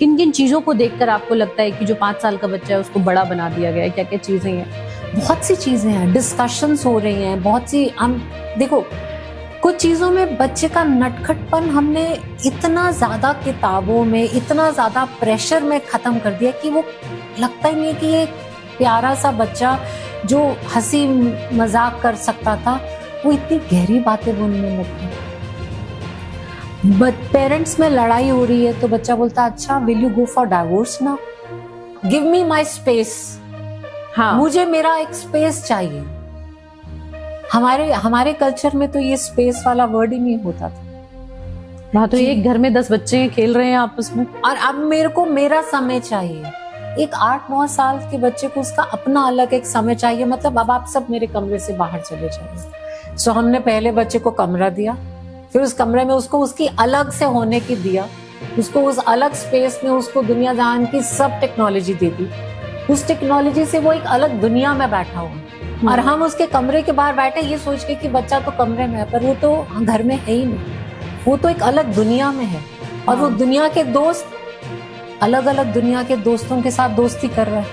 किन किन चीजों को देखकर आपको लगता है कि जो 5 साल का बच्चा है उसको बड़ा बना दिया गया है? क्या क्या चीजें हैं? बहुत सी चीजें हैं, डिस्कशंस हो रही हैं, बहुत सी। हम देखो, कुछ चीजों में बच्चे का नटखटपन हमने इतना ज्यादा किताबों में, इतना ज्यादा प्रेशर में खत्म कर दिया कि वो लगता ही नहीं कि ये प्यारा सा बच्चा जो हंसी मजाक कर सकता था वो इतनी गहरी बातें बोलने लगता है। पेरेंट्स में लड़ाई हो रही है तो बच्चा बोलता, अच्छा will you go for divorce now, give me my space. हाँ, मुझे मेरा एक स्पेस चाहिए। हमारे कल्चर में तो ये स्पेस वाला वर्ड ही नहीं होता था। वहाँ तो एक घर में 10 बच्चे खेल रहे हैं आपस में, और अब मेरे को मेरा समय चाहिए। एक 8-9 साल के बच्चे को उसका अपना अलग एक समय चाहिए। मतलब अब आप सब मेरे कमरे से बाहर चले जाइए। सो हमने पहले बच्चे को कमरा दिया, फिर उस कमरे में उसको उसकी अलग से होने की दिया, उसको उस अलग स्पेस में उसको दुनिया जहान की सब टेक्नोलॉजी दे दी। उस टेक्नोलॉजी से वो एक अलग दुनिया में बैठा हुआ, और हम उसके कमरे के बाहर बैठे ये सोच के कि बच्चा तो कमरे में है, पर वो तो घर में है ही नहीं, वो तो एक अलग दुनिया में है। और वो दुनिया के दोस्त, अलग अलग दुनिया के दोस्तों के साथ दोस्ती कर रहा है,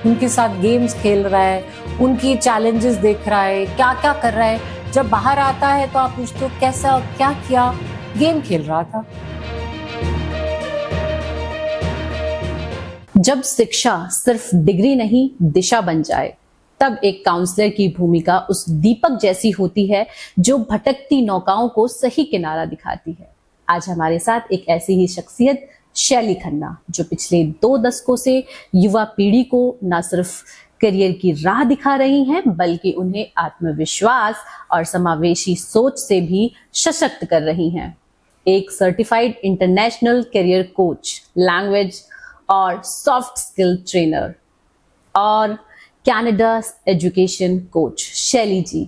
उनके साथ गेम्स खेल रहा है, उनकी चैलेंजेस देख रहा है, क्या क्या कर रहा है। जब बाहर आता है तो आप पूछते हो कैसा, क्या किया? गेम खेल रहा था। जब शिक्षा सिर्फ डिग्री नहीं दिशा बन जाए, तब एक काउंसलर की भूमिका उस दीपक जैसी होती है जो भटकती नौकाओं को सही किनारा दिखाती है। आज हमारे साथ एक ऐसी ही शख्सियत शैली खन्ना, जो पिछले 2 दशकों से युवा पीढ़ी को न सिर्फ करियर की राह दिखा रही हैं, बल्कि उन्हें आत्मविश्वास और समावेशी सोच से भी सशक्त कर रही हैं। एक certified international career coach, language और सॉफ्ट स्किल ट्रेनर और कनाडा एजुकेशन कोच शैली जी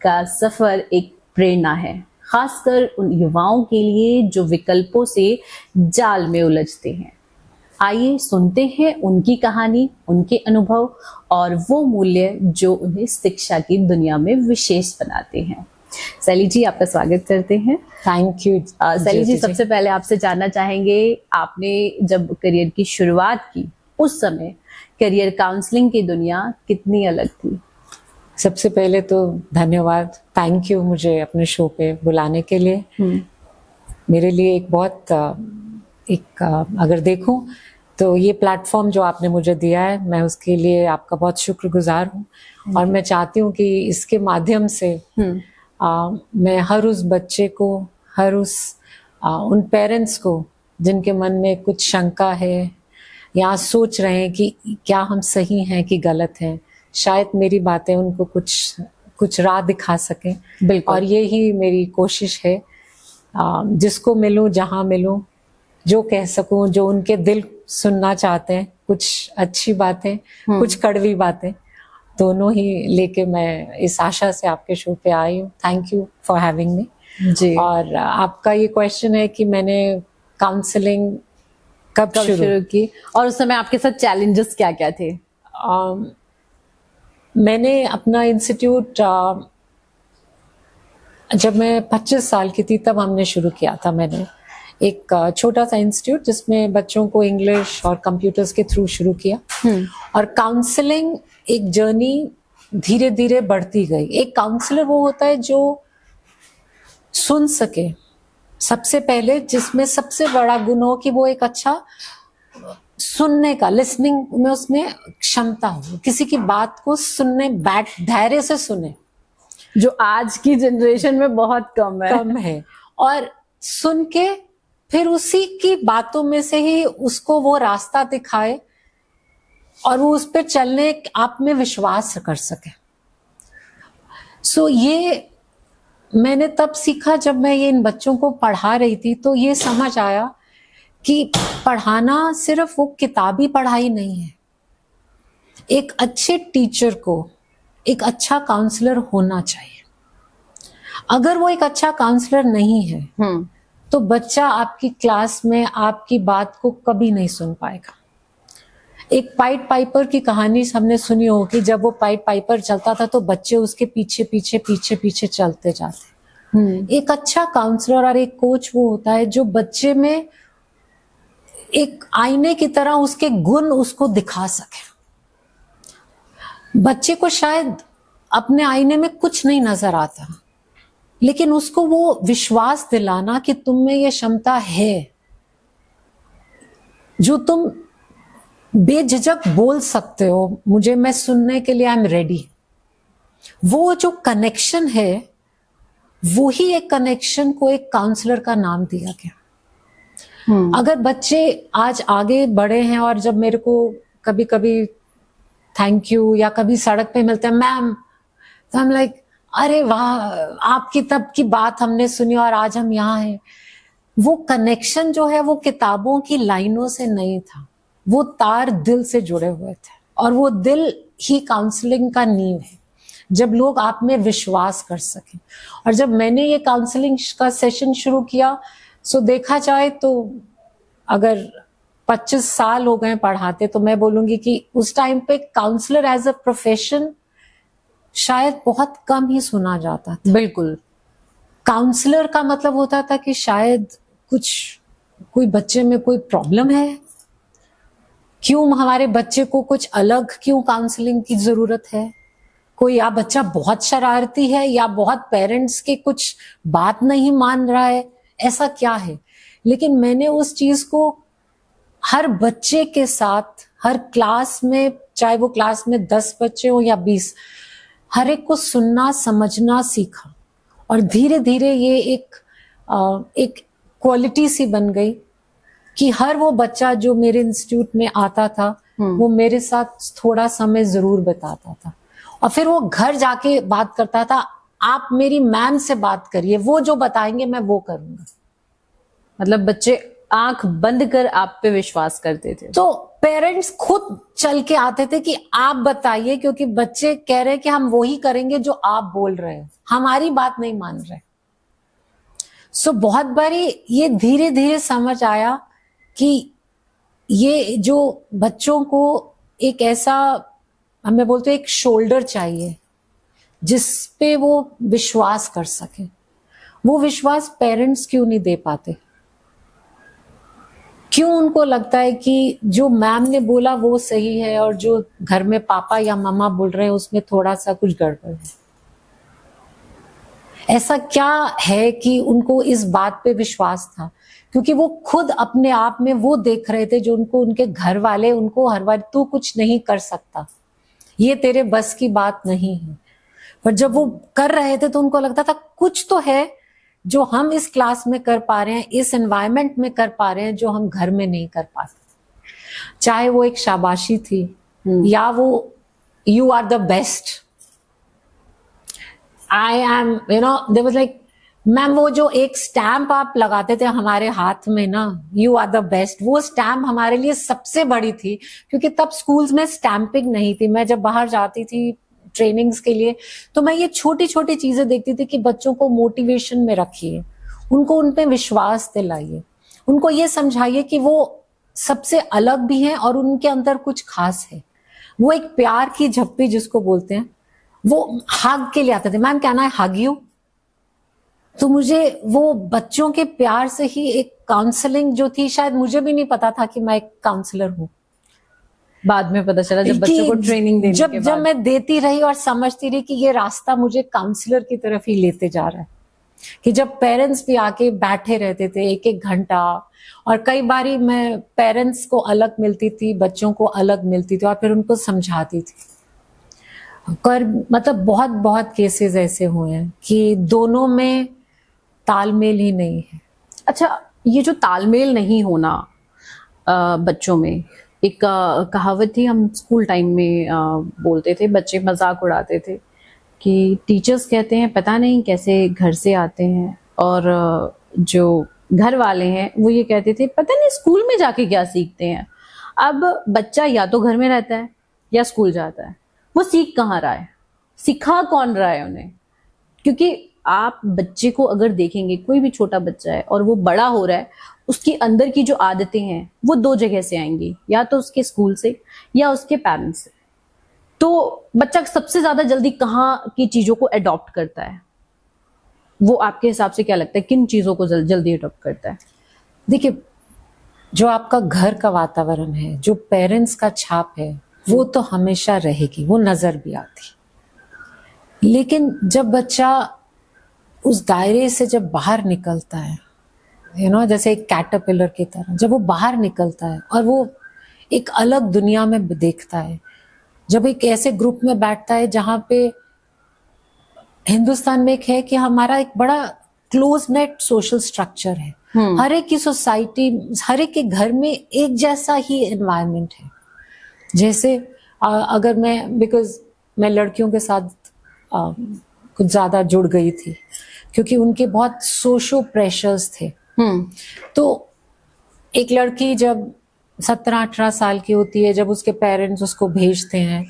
का सफर एक प्रेरणा है, खासकर उन युवाओं के लिए जो विकल्पों से जाल में उलझते हैं। आइए सुनते हैं उनकी कहानी, उनके अनुभव और वो मूल्य जो उन्हें शिक्षा की दुनिया में विशेष बनाते हैं। शैली जी, आपका स्वागत करते हैं। Thank you. शैली जी, सबसे पहले आपसे जानना चाहेंगे, आपने जब करियर की शुरुआत की उस समय करियर काउंसलिंग की दुनिया कितनी अलग थी? सबसे पहले तो धन्यवाद, थैंक यू मुझे अपने शो पे बुलाने के लिए। मेरे लिए एक बहुत अगर देखूं तो ये प्लेटफॉर्म जो आपने मुझे दिया है, मैं उसके लिए आपका बहुत शुक्रगुजार हूँ। और मैं चाहती हूँ कि इसके माध्यम से मैं हर उस बच्चे को, हर उन पेरेंट्स को जिनके मन में कुछ शंका है या सोच रहे हैं कि क्या हम सही हैं कि गलत हैं, शायद मेरी बातें उनको कुछ राह दिखा सकें। बिल्कुल। और ये ही मेरी कोशिश है, जिसको मिलूं, जहां मिलूं, जो कह सकूं, जो उनके दिल सुनना चाहते हैं, कुछ अच्छी बातें, कुछ कड़वी बातें, दोनों ही लेके मैं इस आशा से आपके शो पे आई हूँ। Thank you for having me जी। और आपका ये क्वेश्चन है कि मैंने काउंसलिंग कब शुरू की और उस समय आपके साथ चैलेंजेस क्या क्या थे? मैंने अपना इंस्टीट्यूट जब मैं 25 साल की थी तब हमने शुरू किया था। मैंने एक छोटा सा इंस्टीट्यूट जिसमें बच्चों को इंग्लिश और कंप्यूटर्स के थ्रू शुरू किया। और काउंसलिंग एक जर्नी धीरे धीरे बढ़ती गई। एक काउंसलर वो होता है जो सुन सके, सबसे पहले जिसमें सबसे बड़ा गुण हो कि वो एक अच्छा सुनने का, लिसनिंग में उसमें क्षमता हो, किसी की बात को सुनने, धैर्य से सुने, जो आज की जनरेशन में बहुत कम है। और सुन के फिर उसी की बातों में से ही उसको वो रास्ता दिखाए और वो उस पर चलने आप में विश्वास कर सके। सो ये मैंने तब सीखा जब मैं ये इन बच्चों को पढ़ा रही थी, तो ये समझ आया कि पढ़ाना सिर्फ वो किताबी पढ़ाई नहीं है। एक अच्छे टीचर को एक अच्छा काउंसलर होना चाहिए। अगर वो एक अच्छा काउंसलर नहीं है तो बच्चा आपकी क्लास में आपकी बात को कभी नहीं सुन पाएगा। एक पाइट पाइपर की कहानी हमने सुनी होगी, जब वो पाइट पाइपर चलता था तो बच्चे उसके पीछे पीछे पीछे पीछे चलते जाते। एक अच्छा काउंसलर और एक कोच वो होता है जो बच्चे में एक आईने की तरह उसके गुण उसको दिखा सके। बच्चे को शायद अपने आईने में कुछ नहीं नजर आता, लेकिन उसको वो विश्वास दिलाना कि तुम में ये क्षमता है जो तुम बेझिझक बोल सकते हो, मुझे मैं सुनने के लिए आई एम रेडी। वो जो कनेक्शन है, वो ही एक कनेक्शन को एक काउंसलर का नाम दिया गया। अगर बच्चे आज आगे बढ़े हैं और जब मेरे को कभी कभी थैंक यू या कभी सड़क पे मिलते हैं मैम, तो हम लाइक अरे वाह, आपकी तब की बात हमने सुनी और आज हम यहाँ हैं। वो कनेक्शन जो है वो किताबों की लाइनों से नहीं था, वो तार दिल से जुड़े हुए थे, और वो दिल ही काउंसलिंग का नींव है, जब लोग आप में विश्वास कर सकें। और जब मैंने ये काउंसलिंग का सेशन शुरू किया, सो देखा जाए तो अगर 25 साल हो गए पढ़ाते, तो मैं बोलूंगी कि उस टाइम पे काउंसलर एज अ प्रोफेशन शायद बहुत कम ही सुना जाता था। बिल्कुल। काउंसलर का मतलब होता था कि शायद कोई बच्चे में कोई प्रॉब्लम है, क्यों हमारे बच्चे को कुछ अलग, क्यों काउंसलिंग की जरूरत है, कोई या बच्चा बहुत शरारती है या बहुत पेरेंट्स के कुछ बात नहीं मान रहा है, ऐसा क्या है। लेकिन मैंने उस चीज को हर बच्चे के साथ, हर क्लास में, चाहे वो क्लास में 10 बच्चे हो या 20, हर एक को सुनना समझना सीखा। और धीरे धीरे ये एक क्वालिटी सी बन गई कि हर वो बच्चा जो मेरे इंस्टीट्यूट में आता था, वो मेरे साथ थोड़ा समय जरूर बिताता था, और फिर वो घर जाके बात करता था, आप मेरी मैम से बात करिए, वो जो बताएंगे मैं वो करूंगा। मतलब बच्चे आंख बंद कर आप पे विश्वास करते थे। तो पेरेंट्स खुद चल के आते थे कि आप बताइए, क्योंकि बच्चे कह रहे हैं कि हम वही करेंगे जो आप बोल रहे हैं, हमारी बात नहीं मान रहे। सो बहुत बारी ये धीरे धीरे समझ आया कि ये जो बच्चों को एक ऐसा, हमें बोलते हैं, एक शोल्डर चाहिए जिस पे वो विश्वास कर सके। वो विश्वास पेरेंट्स क्यों नहीं दे पाते? क्यों उनको लगता है कि जो मैम ने बोला वो सही है और जो घर में पापा या मम्मा बोल रहे हैं उसमें थोड़ा सा कुछ गड़बड़ है? ऐसा क्या है कि उनको इस बात पे विश्वास था? क्योंकि वो खुद अपने आप में वो देख रहे थे जो उनको उनके घर वाले उनको हर बार, तू कुछ नहीं कर सकता, ये तेरे बस की बात नहीं है। पर जब वो कर रहे थे तो उनको लगता था कुछ तो है जो हम इस क्लास में कर पा रहे हैं, इस एनवायरनमेंट में कर पा रहे हैं, जो हम घर में नहीं कर पाते। चाहे वो एक शाबाशी थी या वो you are the best, I am, you know, there was like, ma'am वो जो एक स्टैम्प आप लगाते थे हमारे हाथ में ना, यू आर द बेस्ट, वो स्टैम्प हमारे लिए सबसे बड़ी थी, क्योंकि तब स्कूल्स में स्टैंपिंग नहीं थी। मैं जब बाहर जाती थी ट्रेनिंग्स के लिए, तो मैं ये छोटी छोटी चीजें देखती थी कि बच्चों को मोटिवेशन में रखिए, उनको उन पे विश्वास दिलाइए, उनको ये समझाइए कि वो सबसे अलग भी हैं और उनके अंदर कुछ खास है। वो एक प्यार की झप्पी जिसको बोलते हैं, वो हग के लिए आते थे, मैम कहना है हग यू। तो मुझे वो बच्चों के प्यार से ही एक काउंसलिंग जो थी, शायद मुझे भी नहीं पता था कि मैं एक काउंसलर हूँ। बाद में पता चला जब बच्चों को ट्रेनिंग देने के बाद। जब मैं देती रही और समझती रही कि ये रास्ता मुझे काउंसलर की तरफ ही लेते जा रहा है, कि जब पेरेंट्स भी आके बैठे रहते थे 1-1 घंटा, और कई बारी मैं पेरेंट्स को अलग मिलती थी, बच्चों को अलग मिलती थी और फिर उनको समझाती थी। मतलब बहुत बहुत केसेस ऐसे हुए हैं कि दोनों में तालमेल ही नहीं है। अच्छा, ये जो तालमेल नहीं होना बच्चों में, एक कहावत थी, हम स्कूल टाइम में बोलते थे, बच्चे मजाक उड़ाते थे कि टीचर्स कहते हैं पता नहीं कैसे घर से आते हैं, और जो घर वाले हैं वो ये कहते थे पता नहीं स्कूल में जाके क्या सीखते हैं। अब बच्चा या तो घर में रहता है या स्कूल जाता है, वो सीख कहाँ रहा है, सिखा कौन रहा है उन्हें? क्योंकि आप बच्चे को अगर देखेंगे, कोई भी छोटा बच्चा है और वो बड़ा हो रहा है, उसके अंदर की जो आदतें हैं वो 2 जगह से आएंगी, या तो उसके स्कूल से या उसके पेरेंट्स से। तो बच्चा सबसे ज्यादा जल्दी कहाँ की चीजों को अडॉप्ट करता है? वो आपके हिसाब से क्या लगता है, किन चीजों को जल्दी अडॉप्ट करता है? देखिए, जो आपका घर का वातावरण है, जो पेरेंट्स का छाप है, वो तो हमेशा रहेगी, वो नजर भी आती। लेकिन जब बच्चा उस दायरे से जब बाहर निकलता है, जैसे एक कैटरपिलर की तरह जब वो बाहर निकलता है और वो एक अलग दुनिया में देखता है, जब एक ऐसे ग्रुप में बैठता है जहां पे हिंदुस्तान में एक है कि हमारा एक बड़ा क्लोज नेट सोशल स्ट्रक्चर है, हर एक की सोसाइटी, हर एक के घर में एक जैसा ही एनवायरनमेंट है। जैसे अगर बिकॉज मैं लड़कियों के साथ कुछ ज्यादा जुड़ गई थी क्योंकि उनके बहुत सोशो प्रेशर्स थे। तो एक लड़की जब 17-18 साल की होती है, जब उसके पेरेंट्स उसको भेजते हैं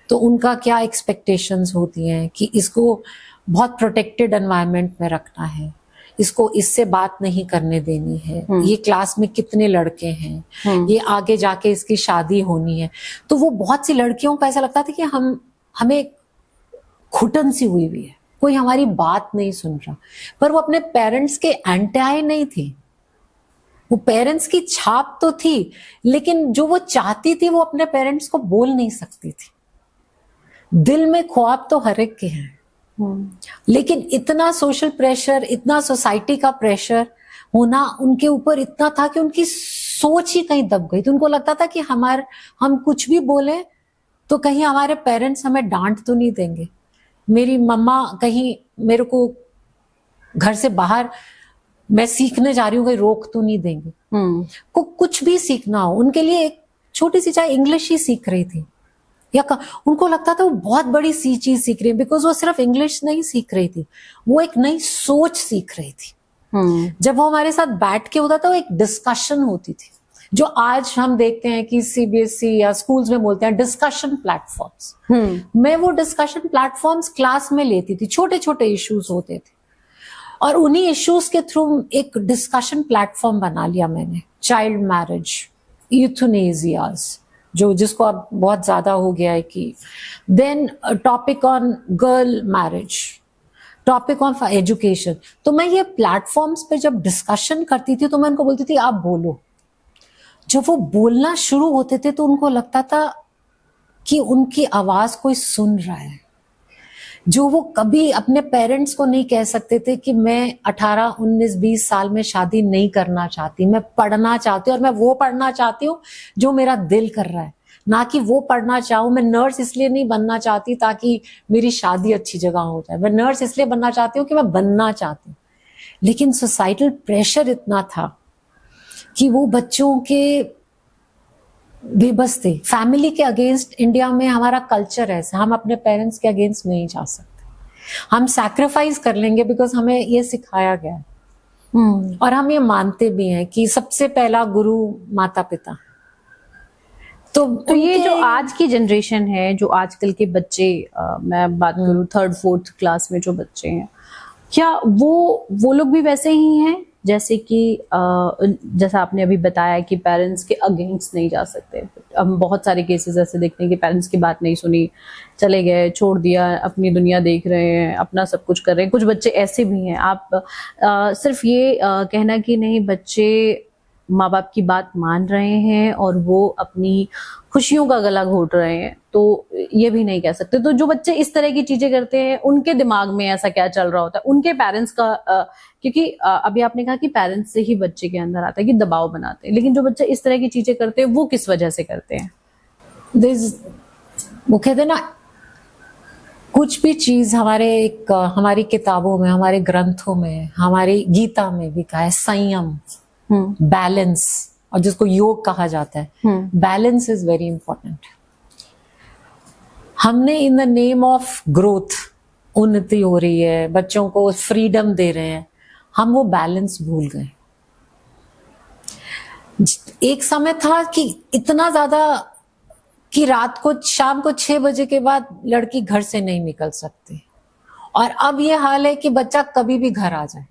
तो उनका क्या एक्सपेक्टेशंस होती हैं कि इसको बहुत प्रोटेक्टेड एनवायरनमेंट में रखना है, इसको इससे बात नहीं करने देनी है, ये क्लास में कितने लड़के हैं, ये आगे जाके इसकी शादी होनी है। तो वो बहुत सी लड़कियों को ऐसा लगता था कि हमें घुटन सी हुई है, कोई हमारी बात नहीं सुन रहा। पर वो अपने पेरेंट्स के एंटी नहीं थी, वो पेरेंट्स की छाप तो थी, लेकिन जो वो चाहती थी वो अपने पेरेंट्स को बोल नहीं सकती थी। दिल में ख्वाब तो हर एक के हैं, लेकिन इतना सोशल प्रेशर, इतना सोसाइटी का प्रेशर होना उनके ऊपर इतना था कि उनकी सोच ही कहीं दब गई थी। उनको लगता था कि हम कुछ भी बोले तो कहीं हमारे पेरेंट्स हमें डांट तो नहीं देंगे, मेरी मम्मा कहीं मेरे को घर से बाहर मैं सीखने जा रही हूँ कहीं रोक तो नहीं देंगे। को कुछ भी सीखना हो, उनके लिए एक छोटी सी चाहे इंग्लिश ही सीख रही थी या उनको लगता था वो बहुत बड़ी सी चीज सीख रही है, बिकॉज वो सिर्फ इंग्लिश नहीं सीख रही थी, वो एक नई सोच सीख रही थी। जब वो हमारे साथ बैठ के होता था वो एक डिस्कशन होती थी, जो आज हम देखते हैं कि सीबीएसई या स्कूल्स में बोलते हैं डिस्कशन प्लेटफॉर्म्स। मैं वो डिस्कशन प्लेटफॉर्म्स क्लास में लेती थी, छोटे छोटे इश्यूज होते थे और उन्हीं इश्यूज के थ्रू एक डिस्कशन प्लेटफॉर्म बना लिया मैंने। चाइल्ड मैरिज, यूथनेसियाज, जिसको अब बहुत ज्यादा हो गया है कि then topic on girl marriage, topic on education. तो मैं ये प्लेटफॉर्म्स पे जब डिस्कशन करती थी तो मैं उनको बोलती थी आप बोलो। जब वो बोलना शुरू होते थे तो उनको लगता था कि उनकी आवाज कोई सुन रहा है, जो वो कभी अपने पेरेंट्स को नहीं कह सकते थे कि मैं 18, 19, 20 साल में शादी नहीं करना चाहती, मैं पढ़ना चाहती हूँ और मैं वो पढ़ना चाहती हूँ जो मेरा दिल कर रहा है, ना कि वो पढ़ना चाहूँ। मैं नर्स इसलिए नहीं बनना चाहती ताकि मेरी शादी अच्छी जगह हो जाए, मैं नर्स इसलिए बनना चाहती हूँ कि मैं बनना चाहती हूँ। लेकिन सोसाइटल प्रेशर इतना था कि वो बच्चों के बेबस थे। फैमिली के अगेंस्ट इंडिया में हमारा कल्चर ऐसा, हम अपने पेरेंट्स के अगेंस्ट नहीं जा सकते, हम सैक्रिफाइस कर लेंगे बिकॉज हमें ये सिखाया गया है। और हम ये मानते भी हैं कि सबसे पहला गुरु माता पिता। तो ये जो आज की जनरेशन है, जो आजकल के बच्चे, मैं बात करूं 3rd 4th क्लास में जो बच्चे हैं, क्या वो लोग भी वैसे ही हैं जैसे कि जैसा आपने अभी बताया कि पेरेंट्स के अगेंस्ट नहीं जा सकते? हम बहुत सारे केसेस ऐसे देखते हैं कि पेरेंट्स की बात नहीं सुनी, चले गए, छोड़ दिया, अपनी दुनिया देख रहे हैं, अपना सब कुछ कर रहे हैं। कुछ बच्चे ऐसे भी हैं। आप सिर्फ ये कहना कि नहीं बच्चे माँ बाप की बात मान रहे हैं और वो अपनी खुशियों का गला घोट रहे हैं, तो ये भी नहीं कह सकते। तो जो बच्चे इस तरह की चीजें करते हैं उनके दिमाग में ऐसा क्या चल रहा होता है, उनके पेरेंट्स का क्योंकि अभी आपने कहा कि पेरेंट्स से ही बच्चे के अंदर आता है कि दबाव बनाते हैं, लेकिन जो बच्चे इस तरह की चीजें करते हैं वो किस वजह से करते हैं? वो कहते ना, कुछ भी चीज हमारी किताबों में, हमारे ग्रंथों में, हमारी गीता में भी कहा है संयम, बैलेंस, और जिसको योग कहा जाता है, बैलेंस इज वेरी इंपॉर्टेंट। हमने in the name of growth, उन्नति हो रही है, बच्चों को फ्रीडम दे रहे हैं, हम वो बैलेंस भूल गए। एक समय था कि इतना ज्यादा कि रात को, शाम को 6 बजे के बाद लड़की घर से नहीं निकल सकती, और अब ये हाल है कि बच्चा कभी भी घर आ जाए।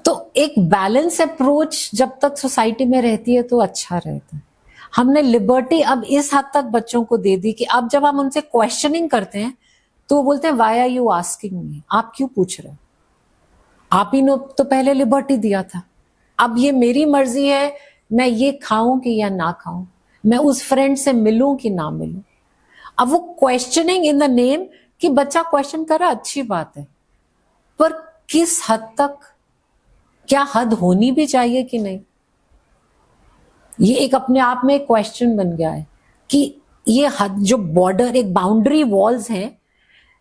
तो एक बैलेंस अप्रोच जब तक सोसाइटी में रहती है तो अच्छा रहता है। हमने लिबर्टी अब इस हद तक बच्चों को दे दी कि अब जब हम उनसे क्वेश्चनिंग करते हैं तो वो बोलते हैं why are you asking me, आप क्यों पूछ रहे हो, आप ही ने तो पहले लिबर्टी दिया था, अब ये मेरी मर्जी है, मैं ये खाऊं कि या ना खाऊं, मैं उस फ्रेंड से मिलूं कि ना मिलूं। अब वो क्वेश्चनिंग इन द नेम कि बच्चा क्वेश्चन कर रहा, अच्छी बात है, पर किस हद तक, क्या हद होनी भी चाहिए कि नहीं, ये एक अपने आप में एक क्वेश्चन बन गया है कि ये हद, जो बॉर्डर, एक बाउंड्री वॉल्स हैं।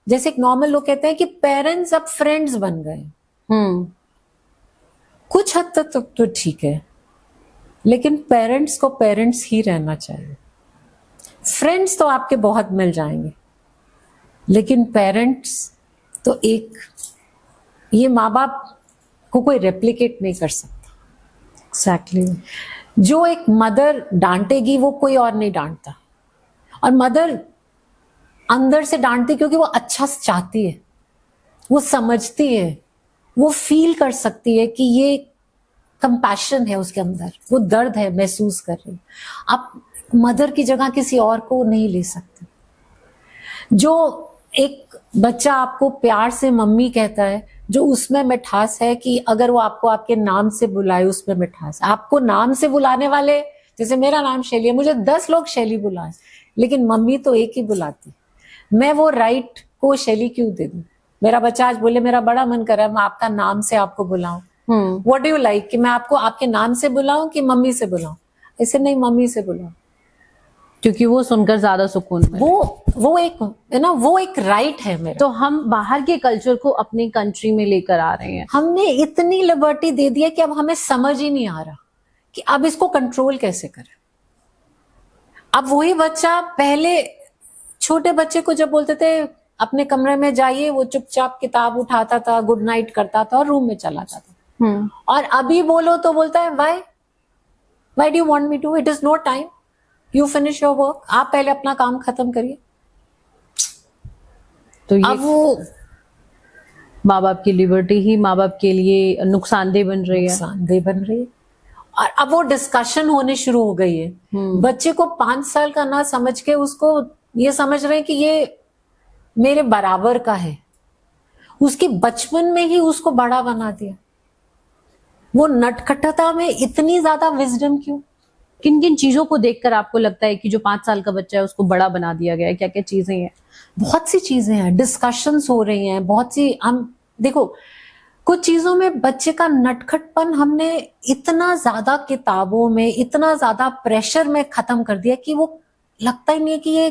जैसे एक नॉर्मल लोग कहते हैं कि पेरेंट्स अब फ्रेंड्स बन गए, कुछ हद तक तो ठीक है, लेकिन पेरेंट्स को पेरेंट्स ही रहना चाहिए। फ्रेंड्स तो आपके बहुत मिल जाएंगे, लेकिन पेरेंट्स तो एक, ये माँ बाप को कोई रेप्लिकेट नहीं कर सकता। एग्जैक्टली। जो एक मदर डांटेगी वो कोई और नहीं डांटता, और मदर अंदर से डांटती क्योंकि वो अच्छा चाहती है, वो समझती है, वो फील कर सकती है कि ये कंपैशन है उसके अंदर, वो दर्द है महसूस कर रही है। आप मदर की जगह किसी और को नहीं ले सकते। जो एक बच्चा आपको प्यार से मम्मी कहता है, जो उसमें मिठास है कि अगर वो आपको आपके नाम से बुलाए, उसमें मिठास। आपको नाम से बुलाने वाले, जैसे मेरा नाम शैली है, मुझे 10 लोग शैली बुलाए, लेकिन मम्मी तो एक ही बुलाती। मैं वो राइट को शैली क्यों दे दूं? मेरा बच्चा आज बोले मेरा बड़ा मन कर रहा है मैं आपका नाम से आपको बुलाऊं, व्हाट डू यू लाइक, कि मैं आपको आपके नाम से बुलाऊं कि मम्मी से बुलाऊं? ऐसे नहीं, मम्मी से बुलाऊं, क्योंकि वो सुनकर ज्यादा सुकून मिले। वो एक है ना, वो एक राइट है मेरा। तो हम बाहर के कल्चर को अपनी कंट्री में लेकर आ रहे हैं। हमने इतनी लिबर्टी दे दी है कि अब हमें समझ ही नहीं आ रहा कि अब इसको कंट्रोल कैसे करें। अब वही बच्चा, पहले छोटे बच्चे को जब बोलते थे अपने कमरे में जाइए, वो चुपचाप किताब उठाता था, गुड नाइट करता था और रूम में चला जाता था। और अभी बोलो तो बोलता है why do you want me to, it is no time, you finish your work, आप पहले अपना काम खत्म करिए। तो ये अब वो माँ बाप की लिबर्टी ही माँ बाप के लिए नुकसानदेह बन रही है। और अब वो डिस्कशन होने शुरू हो गई है। बच्चे को 5 साल का ना समझ के उसको ये समझ रहे हैं कि ये मेरे बराबर का है। उसके बचपन में ही उसको बड़ा बना दिया। वो नटखटता में इतनी ज्यादा विजडम क्यों? किन किन चीजों को देखकर आपको लगता है कि जो 5 साल का बच्चा है उसको बड़ा बना दिया गया है? क्या क्या चीजें हैं? बहुत सी चीजें हैं, डिस्कशंस हो रही हैं, बहुत सी। हम देखो, कुछ चीजों में बच्चे का नटखटपन हमने इतना ज्यादा किताबों में, इतना ज्यादा प्रेशर में खत्म कर दिया कि वो लगता ही नहीं है कि ये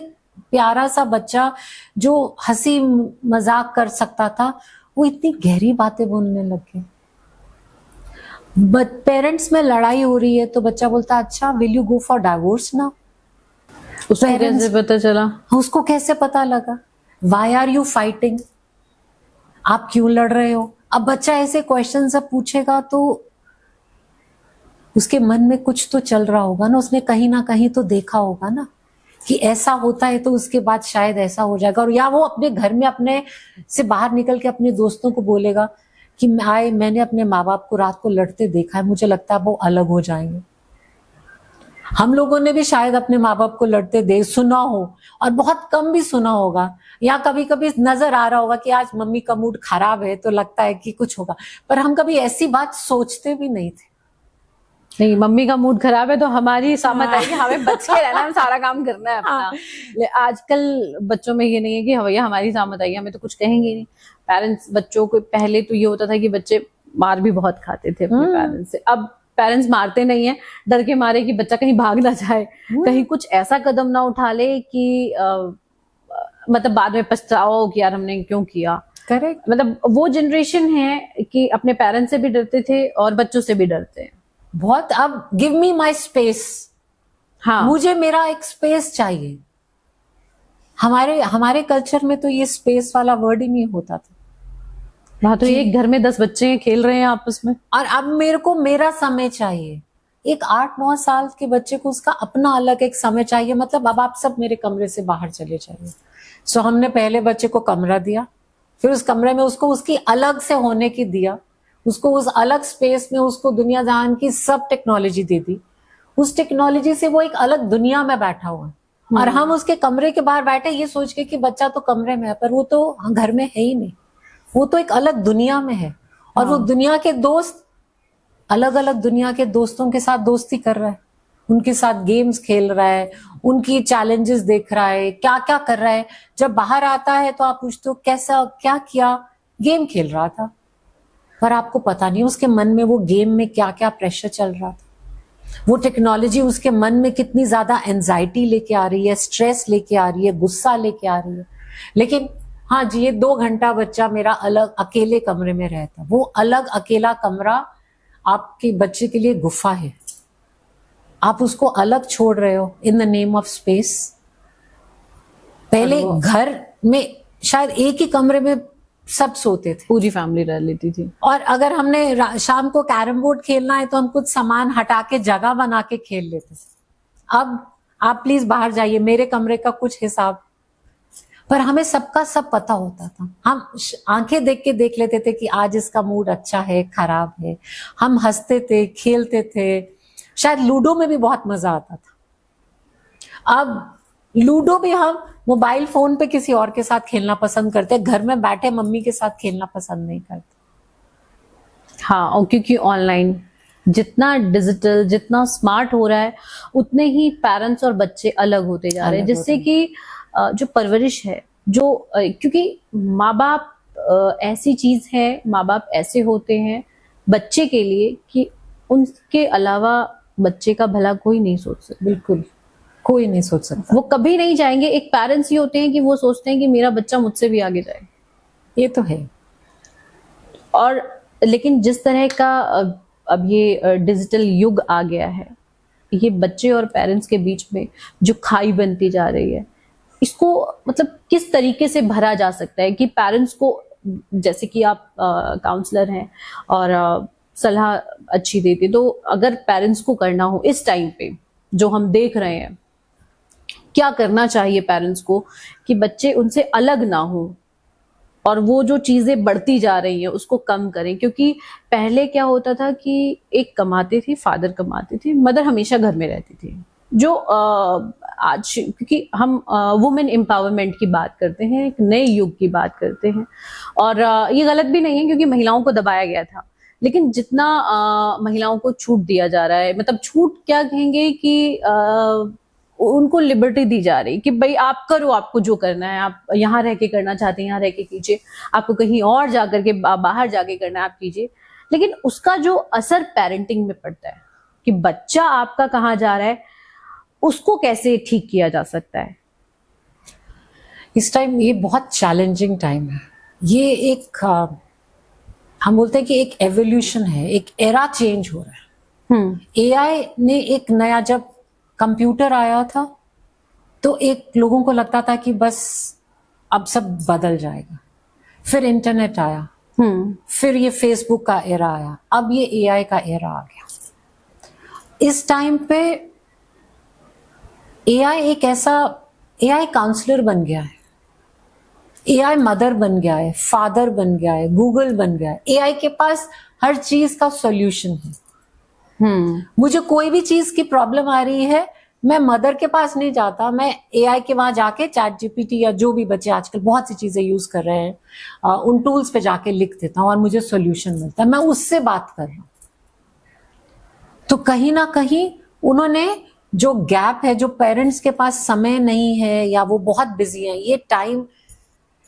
प्यारा सा बच्चा जो हंसी मजाक कर सकता था, वो इतनी गहरी बातें बोलने लग गए। पेरेंट्स में लड़ाई हो रही है तो बच्चा बोलता अच्छा will you go for divorce now? उसको कैसे पता चला? उसको कैसे पता लगा? Why are you fighting? आप क्यों लड़ रहे हो? अब बच्चा ऐसे क्वेश्चन सब पूछेगा तो उसके मन में कुछ तो चल रहा होगा ना, उसने कहीं ना कहीं तो देखा होगा ना कि ऐसा होता है तो उसके बाद शायद ऐसा हो जाएगा। और या वो अपने घर में अपने से बाहर निकल के अपने दोस्तों को बोलेगा कि मैंने अपने माँ बाप को रात को लड़ते देखा है, मुझे लगता है वो अलग हो जाएंगे। हम लोगों ने भी शायद अपने माँ बाप को लड़ते सुना हो, और बहुत कम भी सुना होगा, या कभी कभी नजर आ रहा होगा कि आज मम्मी का मूड खराब है तो लगता है कि कुछ होगा, पर हम कभी ऐसी बात सोचते भी नहीं थे। नहीं, मम्मी का मूड खराब है तो हमारी सामत आएगी, हमें बच के रहना, हम सारा काम करना है अपना। आजकल बच्चों में ये नहीं है कि भैया हमारी सामत आएगी, हमें तो कुछ कहेंगे नहीं। पेरेंट्स बच्चों को, पहले तो ये होता था कि बच्चे मार भी बहुत खाते थे अपने पेरेंट्स से। अब पेरेंट्स मारते नहीं है, डर के मारे कि बच्चा कहीं भाग ना जाए, कहीं कुछ ऐसा कदम ना उठा ले कि मतलब बाद में पछताओ कि यार हमने क्यों किया। करेक्ट। मतलब वो जनरेशन है कि अपने पेरेंट्स से भी डरते थे और बच्चों से भी डरते हैं बहुत। अब गिव मी माई स्पेस, हाँ, मुझे मेरा एक स्पेस चाहिए। हमारे कल्चर में तो ये स्पेस वाला वर्ड ही नहीं होता था। वहां तो एक घर में 10 बच्चे खेल रहे हैं आपस में, और अब मेरे को मेरा समय चाहिए। एक 8-9 साल के बच्चे को उसका अपना अलग एक समय चाहिए। मतलब अब आप सब मेरे कमरे से बाहर चले जाइए। सो हमने पहले बच्चे को कमरा दिया, फिर उस कमरे में उसको उसकी अलग से होने की दिया, उसको उस अलग स्पेस में उसको दुनिया जहान की सब टेक्नोलॉजी दे दी। उस टेक्नोलॉजी से वो एक अलग दुनिया में बैठा हुआ है, और हम उसके कमरे के बाहर बैठे ये सोच के कि बच्चा तो कमरे में है, पर वो तो घर में है ही नहीं, वो तो एक अलग दुनिया में है। और वो दुनिया के दोस्त अलग अलग दुनिया के दोस्तों के साथ दोस्ती कर रहा है, उनके साथ गेम्स खेल रहा है, उनकी चैलेंजेस देख रहा है, क्या क्या कर रहा है। जब बाहर आता है तो आप पूछते हो कैसा क्या किया, गेम खेल रहा था, पर आपको पता नहीं उसके मन में वो गेम में क्या क्या प्रेशर चल रहा था। वो टेक्नोलॉजी उसके मन में कितनी ज्यादा एंजाइटी लेके आ रही है, स्ट्रेस लेके आ रही है, गुस्सा लेके आ रही है। लेकिन हाँ जी, ये 2 घंटा बच्चा मेरा अलग अकेले कमरे में रहता, वो अलग अकेला कमरा आपके बच्चे के लिए गुफा है। आप उसको अलग छोड़ रहे हो इन द नेम ऑफ स्पेस। पहले घर में शायद एक ही कमरे में सब सोते थे, पूरी फैमिली रह लेती थी। और अगर हमने शाम को कैरम बोर्ड खेलना है तो हम कुछ सामान हटा के जगह बना के खेल लेते थे। अब आप प्लीज बाहर जाइए, मेरे कमरे का कुछ हिसाब। पर हमें सबका सब पता होता था, हम आंखें देख के देख लेते थे कि आज इसका मूड अच्छा है खराब है। हम हंसते थे, खेलते थे, शायद लूडो में भी बहुत मजा आता था। अब लूडो भी हम मोबाइल फोन पे किसी और के साथ खेलना पसंद करते हैं, घर में बैठे मम्मी के साथ खेलना पसंद नहीं करते। हाँ, और क्योंकि ऑनलाइन जितना डिजिटल, जितना स्मार्ट हो रहा है, उतने ही पेरेंट्स और बच्चे अलग होते जा रहे हैं, जिससे कि जो परवरिश है, जो क्योंकि माँ बाप ऐसी चीज है, माँ बाप ऐसे होते हैं बच्चे के लिए कि उनके अलावा बच्चे का भला कोई नहीं सोच सकता। बिल्कुल कोई नहीं सोच सकता, वो कभी नहीं जाएंगे। एक पेरेंट्स ही होते हैं कि वो सोचते हैं कि मेरा बच्चा मुझसे भी आगे जाए। ये तो है। और लेकिन जिस तरह का अब ये डिजिटल युग आ गया है, ये बच्चे और पेरेंट्स के बीच में जो खाई बनती जा रही है, इसको मतलब किस तरीके से भरा जा सकता है कि पेरेंट्स को, जैसे कि आप काउंसलर हैं और सलाह अच्छी देते, तो अगर पेरेंट्स को करना हो इस टाइम पे जो हम देख रहे हैं, क्या करना चाहिए पेरेंट्स को कि बच्चे उनसे अलग ना हो और वो जो चीजें बढ़ती जा रही हैं उसको कम करें? क्योंकि पहले क्या होता था कि एक कमाते थे, फादर कमाते थे, मदर हमेशा घर में रहती थी। जो आज, क्योंकि हम वुमेन एम्पावरमेंट की बात करते हैं, एक नए युग की बात करते हैं, और ये गलत भी नहीं है क्योंकि महिलाओं को दबाया गया था, लेकिन जितना महिलाओं को छूट दिया जा रहा है, मतलब छूट क्या कहेंगे कि उनको लिबर्टी दी जा रही कि भाई आप करो, आपको जो करना है, आप यहाँ रह के करना चाहते हैं यहाँ रह के कीजिए, आपको कहीं और जाकर के बाहर जाके करना है आप कीजिए। लेकिन उसका जो असर पेरेंटिंग में पड़ता है कि बच्चा आपका कहाँ जा रहा है, उसको कैसे ठीक किया जा सकता है? इस टाइम ये बहुत चैलेंजिंग टाइम है। ये एक हम बोलते हैं कि एक एवोल्यूशन है, एक एरा चेंज हो रहा है। एआई ने एक नया, जब कंप्यूटर आया था तो एक लोगों को लगता था कि बस अब सब बदल जाएगा। फिर इंटरनेट आया, फिर ये फेसबुक का एरा आया, अब ये एआई का एरा आ गया। इस टाइम पे एआई एक ऐसा, एआई काउंसलर बन गया है, एआई मदर बन गया है, फादर बन गया है, गूगल बन गया है। एआई के पास हर चीज का सॉल्यूशन है। मुझे कोई भी चीज की प्रॉब्लम आ रही है, मैं मदर के पास नहीं जाता, मैं एआई के वहां जाके चैट जीपीटी या जो भी बच्चे आजकल बहुत सी चीजें यूज कर रहे हैं, उन टूल्स पे जाके लिख देता हूं और मुझे सॉल्यूशन मिलता है। मैं उससे बात कर रहा हूं। तो कहीं ना कहीं उन्होंने जो गैप है, जो पेरेंट्स के पास समय नहीं है या वो बहुत बिजी है, ये टाइम,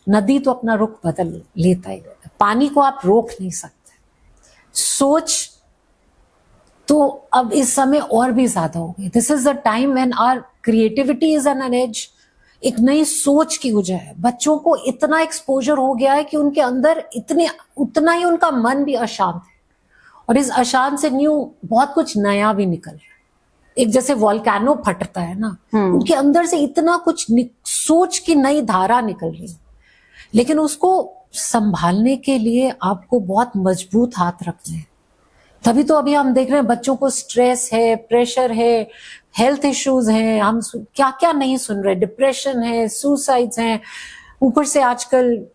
नदी तो अपना रुख बदल लेता ही रहता, पानी को आप रोक नहीं सकते। सोच तो अब इस समय और भी ज्यादा हो गई। This is the time when our creativity is on an edge. एक नई सोच की वजह है, बच्चों को इतना एक्सपोजर हो गया है कि उनके अंदर उतना ही उनका मन भी अशांत है, और इस अशांत से न्यू बहुत कुछ नया भी निकल रहा है। एक जैसे वॉल्केनो फटता है ना, उनके अंदर से इतना कुछ सोच की नई धारा निकल रही है, लेकिन उसको संभालने के लिए आपको बहुत मजबूत हाथ रखने हैं। तभी तो अभी हम देख रहे हैं बच्चों को स्ट्रेस है, प्रेशर है, हेल्थ इश्यूज हैं, हम क्या क्या नहीं सुन रहे, डिप्रेशन है, सुसाइड्स हैं, ऊपर से आजकल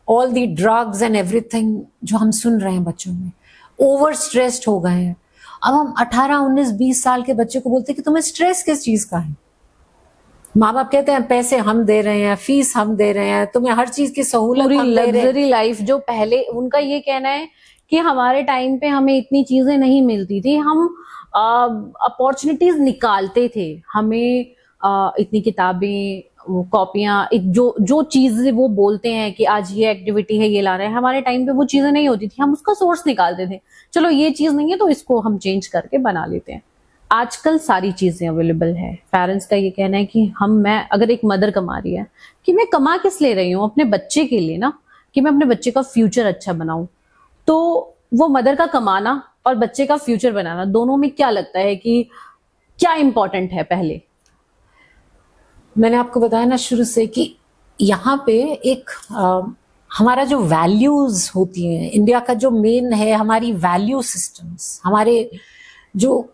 all the drugs and everything जो हम सुन रहे हैं बच्चों में, ओवर स्ट्रेस्ड हो गए हैं। अब हम 18, 19, 20 साल के बच्चे को बोलते हैं कि तुम्हें स्ट्रेस किस चीज का है? माँ बाप कहते हैं पैसे हम दे रहे हैं, फीस हम दे रहे हैं, तुम्हें हर चीज की सहूलत हम दे रहे हैं। लग्जरी लाइफ जो पहले, उनका ये कहना है कि हमारे टाइम पे हमें इतनी चीजें नहीं मिलती थी, हम अपॉर्चुनिटीज निकालते थे, हमें इतनी किताबें, कॉपियां, जो जो चीजें वो बोलते हैं कि आज ये एक्टिविटी है, ये ला रहे हैं, हमारे टाइम पे वो चीजें नहीं होती थी, हम उसका सोर्स निकालते थे, चलो ये चीज नहीं है तो इसको हम चेंज करके बना लेते हैं। आजकल सारी चीजें अवेलेबल है। पेरेंट्स का ये कहना है कि मैं अगर एक मदर कमा रही है, कि मैं कमा किस ले रही हूँ, अपने बच्चे के लिए ना, कि मैं अपने बच्चे का फ्यूचर अच्छा बनाऊं। तो वो मदर का कमाना और बच्चे का फ्यूचर बनाना, दोनों में क्या लगता है कि क्या इंपॉर्टेंट है? पहले मैंने आपको बताया ना शुरू से कि यहाँ पे एक हमारा जो वैल्यूज होती हैं, इंडिया का जो मेन है हमारी वैल्यू सिस्टम्स, हमारे जो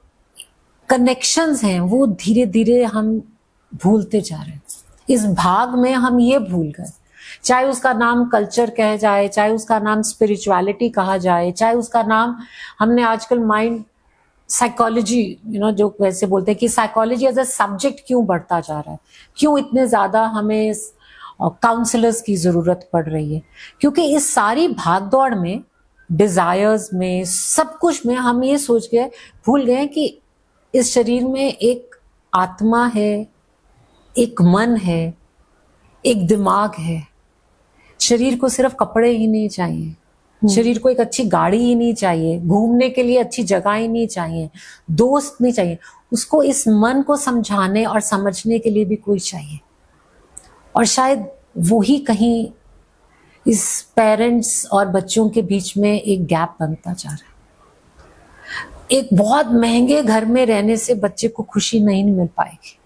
कनेक्शंस हैं वो धीरे धीरे हम भूलते जा रहे हैं। इस भाग में हम ये भूल गए, चाहे उसका नाम कल्चर कहा जाए, चाहे उसका नाम स्पिरिचुअलिटी कहा जाए, चाहे उसका नाम हमने आजकल माइंड साइकोलॉजी, जो वैसे बोलते हैं कि साइकोलॉजी एज अ सब्जेक्ट क्यों बढ़ता जा रहा है, क्यों इतने ज्यादा हमें काउंसलर्स की जरूरत पड़ रही है, क्योंकि इस सारी भागदौड़ में, डिजायर्स में, सब कुछ में हम ये सोच गए, भूल गए कि इस शरीर में एक आत्मा है, एक मन है, एक दिमाग है। शरीर को सिर्फ कपड़े ही नहीं चाहिए, शरीर को एक अच्छी गाड़ी ही नहीं चाहिए, घूमने के लिए अच्छी जगह ही नहीं चाहिए, दोस्त नहीं चाहिए, उसको इस मन को समझाने और समझने के लिए भी कोई चाहिए। और शायद वो ही कहीं इस पेरेंट्स और बच्चों के बीच में एक गैप बनता जा रहा है। एक बहुत महंगे घर में रहने से बच्चे को खुशी नहीं मिल पाएगी,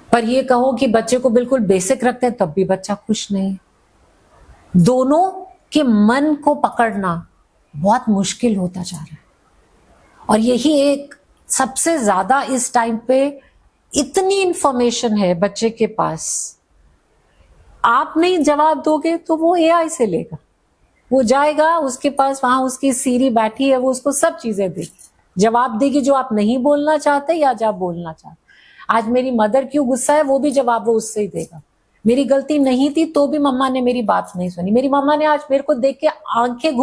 पर ये कहो कि बच्चे को बिल्कुल बेसिक रखते हैं तब भी बच्चा खुश नहीं है। दोनों के मन को पकड़ना बहुत मुश्किल होता जा रहा है, और यही एक सबसे ज्यादा इस टाइम पे इतनी इंफॉर्मेशन है बच्चे के पास, आप नहीं जवाब दोगे तो वो एआई से लेगा, वो जाएगा, उसके पास वहां उसकी सीरी बैठी है, वो उसको सब चीजें देगी, जवाब देगी जो आप नहीं बोलना चाहते या जो आप बोलना चाहते। आज मेरी मदर क्यों गुस्सा है वो भी जवाब वो उससे ही देगा। मेरी गलती नहीं थी तो भी मम्मा ने मेरी बात नहीं सुनी, मेरी मम्मा ने आज मेरे को देख के आंखें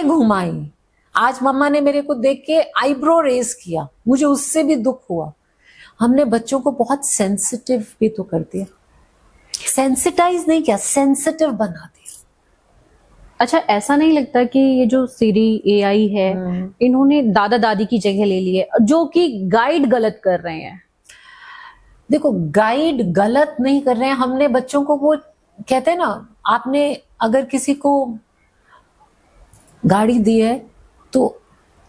घुमाई, आज मम्मा ने मेरे को देख के आईब्रो रेस किया, मुझे उससे भी दुख हुआ। हमने बच्चों को बहुत सेंसिटिव भी तो कर दिया, सेंसिटाइज नहीं किया, सेंसिटिव बना दिया। अच्छा, ऐसा नहीं लगता कि ये जो सीरी एआई है, इन्होंने दादा दादी की जगह ले ली है, जो कि गाइड गलत कर रहे हैं? देखो, गाइड गलत नहीं कर रहे हैं, हमने बच्चों को, वो कहते हैं ना, आपने अगर किसी को गाड़ी दी है तो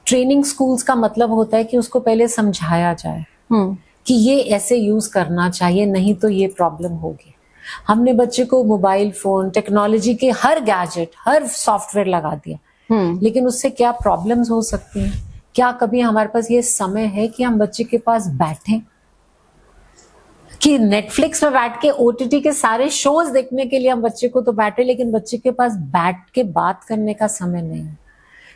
ट्रेनिंग स्कूल्स का मतलब होता है कि उसको पहले समझाया जाए कि ये ऐसे यूज करना चाहिए, नहीं तो ये प्रॉब्लम होगी। हमने बच्चे को मोबाइल फोन, टेक्नोलॉजी के हर गैजेट, हर सॉफ्टवेयर लगा दिया, लेकिन उससे क्या प्रॉब्लम्स हो सकती हैं? क्या कभी हमारे पास ये समय है कि हम बच्चे के पास बैठें, कि नेटफ्लिक्स में बैठ के ओटीटी के सारे शोज देखने के लिए हम बच्चे को तो बैठे, लेकिन बच्चे के पास बैठ के बात करने का समय नहीं है।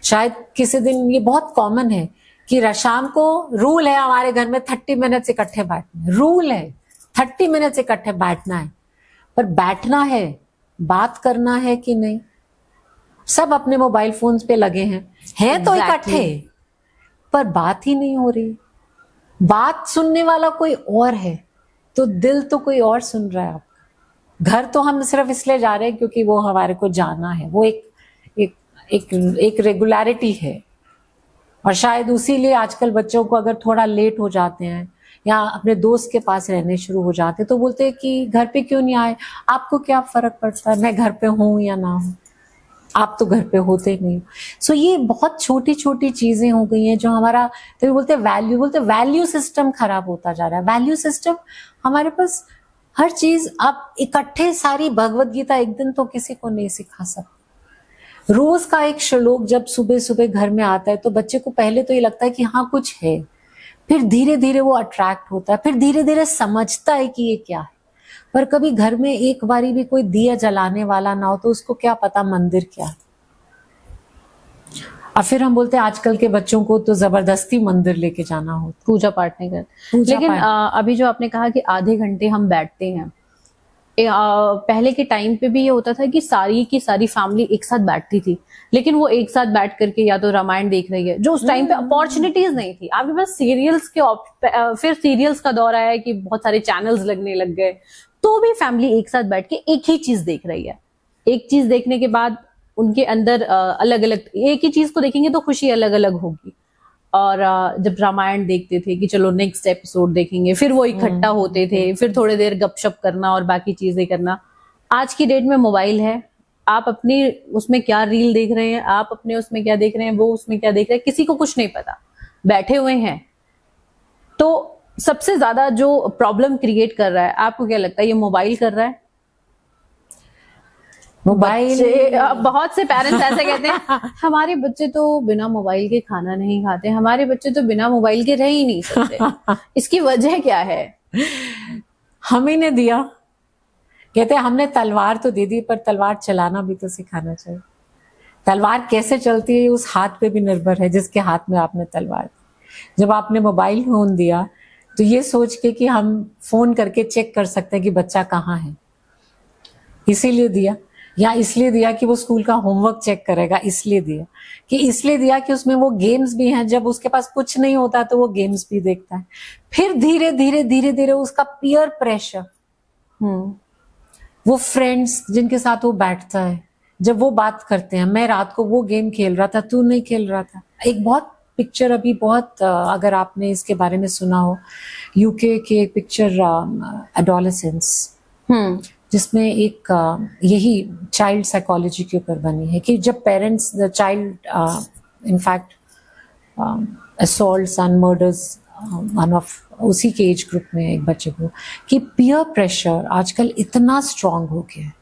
शायद किसी दिन, ये बहुत कॉमन है कि शाम को रूल है हमारे घर में 30 मिनट्स इकट्ठे बैठना, रूल है 30 मिनट्स इकट्ठे बैठना है, पर बैठना है, बात करना है कि नहीं? सब अपने मोबाइल फोन्स पे लगे हैं तो इकट्ठे, पर बात ही नहीं हो रही। बात सुनने वाला कोई और है तो दिल तो कोई और सुन रहा है आपका। घर तो हम सिर्फ इसलिए जा रहे हैं क्योंकि वो हमारे को जाना है, वो एक रेगुलरिटी है। और शायद उसी लिए आजकल बच्चों को अगर थोड़ा लेट हो जाते हैं या अपने दोस्त के पास रहने शुरू हो जाते हैं तो बोलते हैं कि घर पे क्यों नहीं आए, आपको क्या फर्क पड़ता है मैं घर पे हूं या ना हूं, आप तो घर पे होते नहीं। सो ये बहुत छोटी छोटी चीजें हो गई हैं जो हमारा, तो बोलते वैल्यू सिस्टम खराब होता जा रहा है। वैल्यू सिस्टम हमारे पास हर चीज, आप इकट्ठे सारी भगवत गीता एक दिन तो किसी को नहीं सिखा सकते। रोज का एक श्लोक जब सुबह सुबह घर में आता है तो बच्चे को पहले तो ये लगता है कि हाँ कुछ है, फिर धीरे धीरे वो अट्रैक्ट होता है, फिर धीरे धीरे समझता है कि ये क्या है। पर कभी घर में एक बारी भी कोई दिया जलाने वाला ना हो तो उसको क्या पता मंदिर क्या है। और फिर हम बोलते हैं आजकल के बच्चों को तो जबरदस्ती मंदिर लेके जाना हो, पूजा पाठ नहीं करते। लेकिन अभी जो आपने कहा कि आधे घंटे हम बैठते हैं, पहले के टाइम पे भी ये होता था कि सारी की सारी फैमिली एक साथ बैठती थी, लेकिन वो एक साथ बैठ करके या तो रामायण देख रही है, जो उस टाइम पे अपॉर्चुनिटीज नहीं थी। आपके पास सीरियल्स के फिर सीरियल्स का दौर आया कि बहुत सारे चैनल्स लगने लग गए, तो भी फैमिली एक साथ बैठ के एक ही चीज देख रही है। एक चीज देखने के बाद उनके अंदर अलग अलग, एक ही चीज को देखेंगे तो खुशी अलग अलग होगी। और जब रामायण देखते थे कि चलो नेक्स्ट एपिसोड देखेंगे, फिर वो इकट्ठा होते थे, फिर थोड़ी देर गपशप करना और बाकी चीजें करना। आज की डेट में मोबाइल है, आप अपनी उसमें क्या रील देख रहे हैं, आप अपने उसमें क्या देख रहे हैं, वो उसमें क्या देख रहे हैं, किसी को कुछ नहीं पता, बैठे हुए हैं। तो सबसे ज्यादा जो प्रॉब्लम क्रिएट कर रहा है, आपको क्या लगता है, ये मोबाइल कर रहा है? मोबाइल, बहुत से पेरेंट्स ऐसे कहते हैं हमारे बच्चे तो बिना मोबाइल के खाना नहीं खाते, हमारे बच्चे तो बिना मोबाइल के रह ही नहीं सकते। इसकी वजह क्या है? हम ही ने दिया। कहते हैं हमने तलवार तो दे दी, पर तलवार चलाना भी तो सिखाना चाहिए। तलवार कैसे चलती है उस हाथ पे भी निर्भर है जिसके हाथ में आपने तलवार दी। जब आपने मोबाइल फोन दिया तो ये सोच के कि हम फोन करके चेक कर सकते हैं कि बच्चा कहाँ है, इसीलिए दिया। या इसलिए दिया कि वो स्कूल का होमवर्क चेक करेगा, इसलिए दिया कि उसमें वो गेम्स भी हैं, जब उसके पास कुछ नहीं होता तो वो गेम्स भी देखता है। फिर धीरे धीरे उसका पीयर प्रेशर, वो फ्रेंड्स जिनके साथ वो बैठता है, जब वो बात करते हैं, मैं रात को वो गेम खेल रहा था, तू नहीं खेल रहा था। एक बहुत पिक्चर अभी बहुत, अगर आपने इसके बारे में सुना हो, यूके की एक पिक्चर एडोलेसेंस, जिसमें एक यही चाइल्ड साइकोलॉजी के ऊपर बनी है कि जब parents the child in fact assaults and murders one of उसी के एज ग्रुप में एक बच्चे को, कि पीयर प्रेशर आजकल इतना स्ट्रांग हो गया है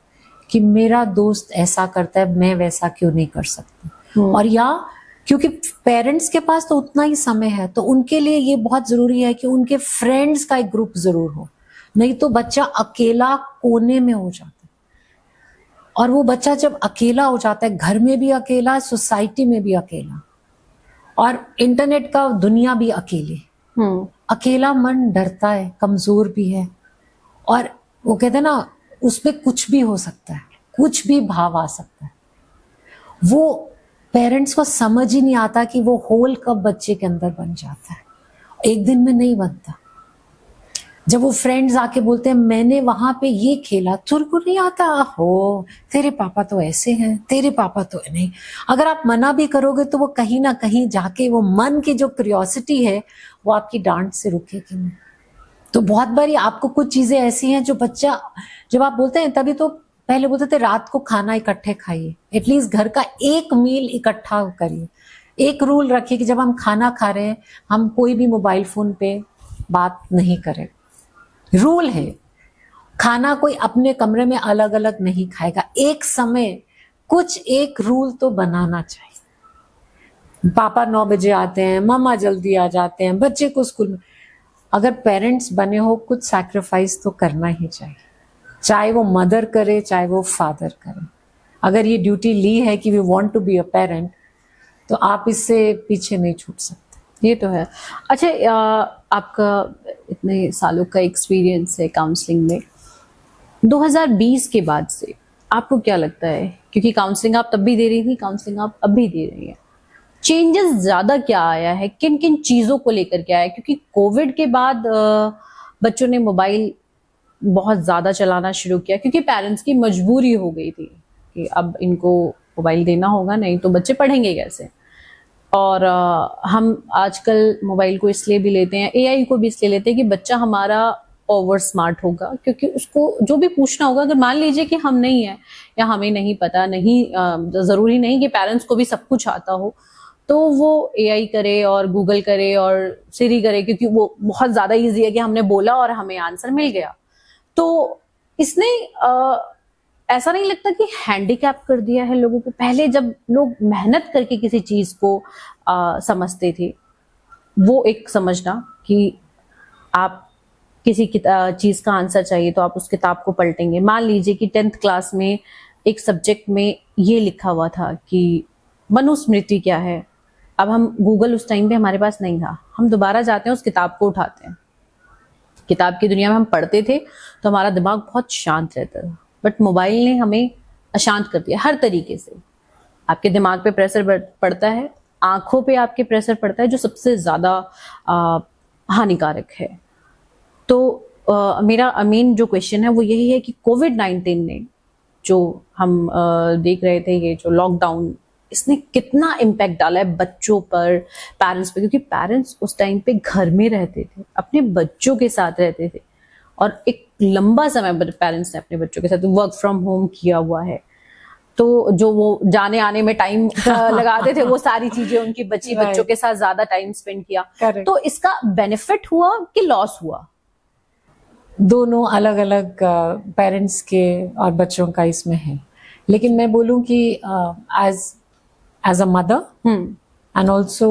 कि मेरा दोस्त ऐसा करता है, मैं वैसा क्यों नहीं कर सकती। और या क्योंकि पेरेंट्स के पास तो उतना ही समय है, तो उनके लिए ये बहुत जरूरी है कि उनके फ्रेंड्स का एक ग्रुप जरूर हो, नहीं तो बच्चा अकेला कोने में हो जाता है। और वो बच्चा जब अकेला हो जाता है, घर में भी अकेला, सोसाइटी में भी अकेला, और इंटरनेट का दुनिया भी अकेली। अकेला मन डरता है, कमजोर भी है, और वो कहते हैं ना, उसमें कुछ भी हो सकता है, कुछ भी भाव आ सकता है। वो पेरेंट्स को समझ ही नहीं आता कि वो होल कब बच्चे के अंदर बन जाता है, एक दिन में नहीं बनता। जब वो फ्रेंड्स आके बोलते हैं मैंने वहां पे ये खेला, तुझको को नहीं आता, हो तेरे पापा तो ऐसे हैं, तेरे पापा तो नहीं। अगर आप मना भी करोगे तो वो कहीं ना कहीं जाके वो मन की जो क्यूरियोसिटी है वो आपकी डांट से रुकेगी नहीं। तो बहुत बारी आपको कुछ चीजें ऐसी हैं जो बच्चा, जब आप बोलते हैं, तभी तो पहले बोलते थे रात को खाना इकट्ठे खाइए, एटलीस्ट घर का एक मील इकट्ठा करिए। एक रूल रखिए कि जब हम खाना खा रहे हैं हम कोई भी मोबाइल फोन पे बात नहीं करें। रूल है, खाना कोई अपने कमरे में अलग अलग नहीं खाएगा। एक समय कुछ एक रूल तो बनाना चाहिए। पापा 9 बजे आते हैं, मामा जल्दी आ जाते हैं, बच्चे को स्कूल में, अगर पेरेंट्स बने हो कुछ सैक्रिफाइस तो करना ही चाहिए, चाहे वो मदर करे चाहे वो फादर करे। अगर ये ड्यूटी ली है कि we want to be a parent, तो आप इससे पीछे नहीं छूट सकते। ये तो है। अच्छा, आपका इतने सालों का एक्सपीरियंस है काउंसलिंग में, 2020 के बाद से आपको क्या लगता है, क्योंकि काउंसलिंग आप तब भी दे रही थी, काउंसलिंग आप अब भी दे रही हैं, चेंजेस ज्यादा क्या आया है, किन किन चीजों को लेकर के आया है? क्योंकि कोविड के बाद बच्चों ने मोबाइल बहुत ज्यादा चलाना शुरू किया, क्योंकि पेरेंट्स की मजबूरी हो गई थी कि अब इनको मोबाइल देना होगा, नहीं तो बच्चे पढ़ेंगे कैसे। और हम आजकल मोबाइल को इसलिए भी लेते हैं, एआई को भी इसलिए लेते हैं कि बच्चा हमारा ओवर स्मार्ट होगा, क्योंकि उसको जो भी पूछना होगा, अगर मान लीजिए कि हम नहीं है या हमें नहीं पता, नहीं जरूरी नहीं कि पेरेंट्स को भी सब कुछ आता हो, तो वो एआई करे और गूगल करे और सिरी करे, क्योंकि वो बहुत ज्यादा इजी है कि हमने बोला और हमें आंसर मिल गया। तो इसने ऐसा नहीं लगता कि हैंडीकैप कर दिया है लोगों को? पहले जब लोग मेहनत करके किसी चीज को समझते थे, वो एक समझना कि आप किसी चीज का आंसर चाहिए तो आप उस किताब को पलटेंगे। मान लीजिए कि 10th क्लास में एक सब्जेक्ट में ये लिखा हुआ था कि मनुस्मृति क्या है, अब हम गूगल उस टाइम पे हमारे पास नहीं था, हम दोबारा जाते हैं उस किताब को उठाते हैं, किताब की दुनिया में हम पढ़ते थे तो हमारा दिमाग बहुत शांत रहता था, बट मोबाइल ने हमें अशांत कर दिया हर तरीके से। आपके दिमाग पे प्रेशर पड़ता है, आंखों पे आपके प्रेशर पड़ता है, जो सबसे ज्यादा हानिकारक है। तो मेरा मेन जो क्वेश्चन है वो यही है कि कोविड-19 ने जो हम देख रहे थे, ये जो लॉकडाउन, इसने कितना इम्पैक्ट डाला है बच्चों पर, पेरेंट्स पे, क्योंकि पेरेंट्स उस टाइम पे घर में रहते थे, अपने बच्चों के साथ रहते थे, और एक लंबा समय पेरेंट्स ने अपने बच्चों के साथ वर्क फ्रॉम होम किया हुआ है। तो जो वो जाने आने में टाइम लगाते थे, वो सारी चीजें उनकी बच्ची बच्चों के साथ ज्यादा टाइम स्पेंड किया। तो इसका बेनिफिट हुआ कि लॉस हुआ? दोनों अलग अलग पेरेंट्स के और बच्चों का इसमें है, लेकिन मैं बोलूं कि as a mother and also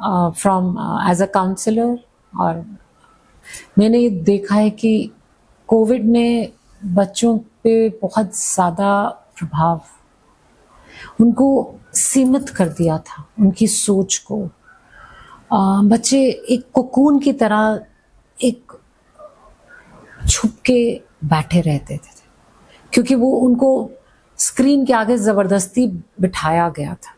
from as a counsellor, और मैंने ये देखा है कि कोविड ने बच्चों पे बहुत ज्यादा प्रभाव, उनको सीमित कर दिया था, उनकी सोच को। बच्चे एक कोकून की तरह एक छुप के बैठे रहते थे, क्योंकि वो उनको स्क्रीन के आगे जबरदस्ती बिठाया गया था,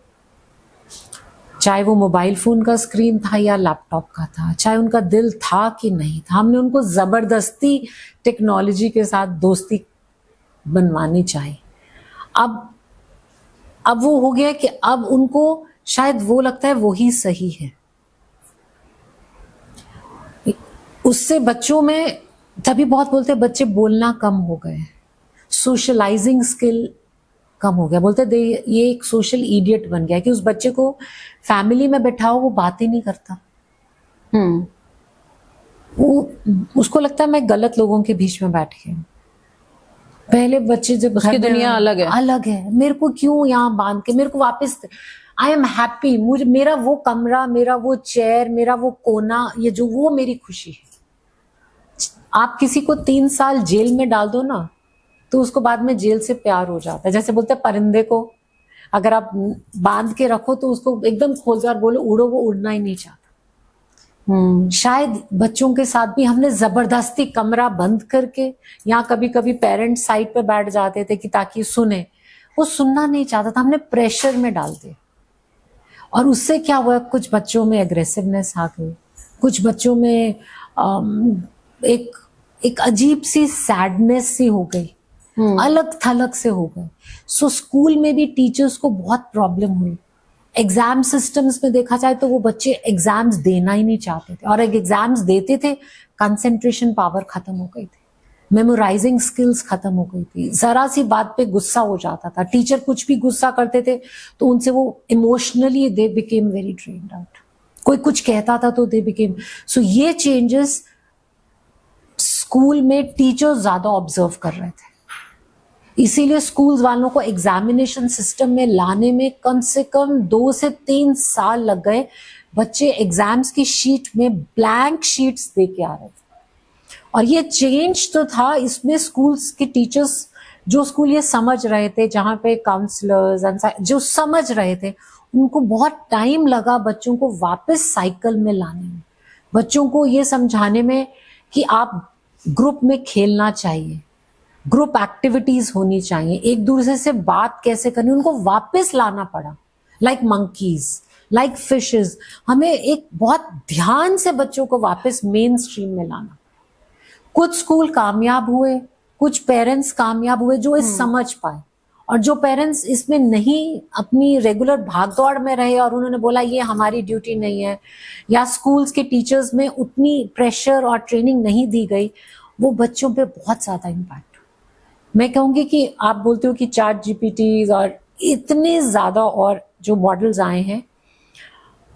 चाहे वो मोबाइल फोन का स्क्रीन था या लैपटॉप का था, चाहे उनका दिल था कि नहीं था, हमने उनको जबरदस्ती टेक्नोलॉजी के साथ दोस्ती बनवानी चाहिए। अब वो हो गया कि अब उनको शायद वो लगता है वो ही सही है। उससे बच्चों में, तभी बहुत बोलते हैं बच्चे बोलना कम हो गए, सोशलाइजिंग स्किल कम हो गया, बोलते ये एक सोशल इडियट बन गया कि उस बच्चे को फैमिली में बैठाओ वो बात ही नहीं करता। वो उसको लगता है मैं गलत लोगों के बीच में बैठ गया। पहले बच्चे जब उसकी दुनिया अलग है, मेरे को क्यों यहाँ बांध के, मेरे को वापस, आई एम हैप्पी, मुझे मेरा वो कमरा, मेरा वो चेयर, मेरा वो कोना, ये जो वो मेरी खुशी है। आप किसी को 3 साल जेल में डाल दो ना, तो उसको बाद में जेल से प्यार हो जाता है। जैसे बोलते हैं परिंदे को अगर आप बांध के रखो तो उसको एकदम खोल कर बोलो उड़ो, वो उड़ना ही नहीं चाहता। शायद बच्चों के साथ भी हमने जबरदस्ती कमरा बंद करके, या कभी कभी पेरेंट्स साइड पे बैठ जाते थे कि ताकि सुने, वो सुनना नहीं चाहता था, हमने प्रेशर में डाल दिया। और उससे क्या हुआ, कुछ बच्चों में एग्रेसिवनेस आ गई, कुछ बच्चों में एक अजीब सी सैडनेस सी हो गई, अलग थलग से हो गए। सो स्कूल में भी टीचर्स को बहुत प्रॉब्लम हुई। एग्जाम सिस्टम्स में देखा जाए तो वो बच्चे एग्जाम्स देना ही नहीं चाहते थे, और अगर एग्जाम्स देते थे कंसंट्रेशन पावर खत्म हो गई थी, मेमोराइजिंग स्किल्स खत्म हो गई थी, जरा सी बात पे गुस्सा हो जाता था, टीचर कुछ भी गुस्सा करते थे तो उनसे वो emotionally they became very drained out, कोई कुछ कहता था तो दे बिकेम। सो ये चेंजेस स्कूल में टीचर्स ज्यादा ऑब्जर्व कर रहे थे, इसीलिए स्कूल्स वालों को एग्जामिनेशन सिस्टम में लाने में कम से कम 2 से 3 साल लग गए। बच्चे एग्जाम्स की शीट में ब्लैंक शीट्स दे के आ रहे थे, और ये चेंज तो था इसमें स्कूल्स के टीचर्स, जो स्कूल ये समझ रहे थे, जहाँ पे काउंसलर्स जो समझ रहे थे, उनको बहुत टाइम लगा बच्चों को वापस साइकिल में लाने में, बच्चों को ये समझाने में कि आप ग्रुप में खेलना चाहिए, ग्रुप एक्टिविटीज होनी चाहिए, एक दूसरे से बात कैसे करनी, उनको वापस लाना पड़ा। लाइक मंकीज, लाइक फिशेस, हमें एक बहुत ध्यान से बच्चों को वापस मेन स्ट्रीम में लाना। कुछ स्कूल कामयाब हुए, कुछ पेरेंट्स कामयाब हुए जो इस समझ पाए, और जो पेरेंट्स इसमें नहीं अपनी रेगुलर भागदौड़ में रहे और उन्होंने बोला ये हमारी ड्यूटी नहीं है, या स्कूल्स के टीचर्स में उतनी प्रेशर और ट्रेनिंग नहीं दी गई, वो बच्चों पे बहुत ज्यादा इम्पैक्ट। मैं कहूंगी कि आप बोलते हो कि चैट जीपीटी और इतने ज्यादा और जो मॉडल्स आए हैं,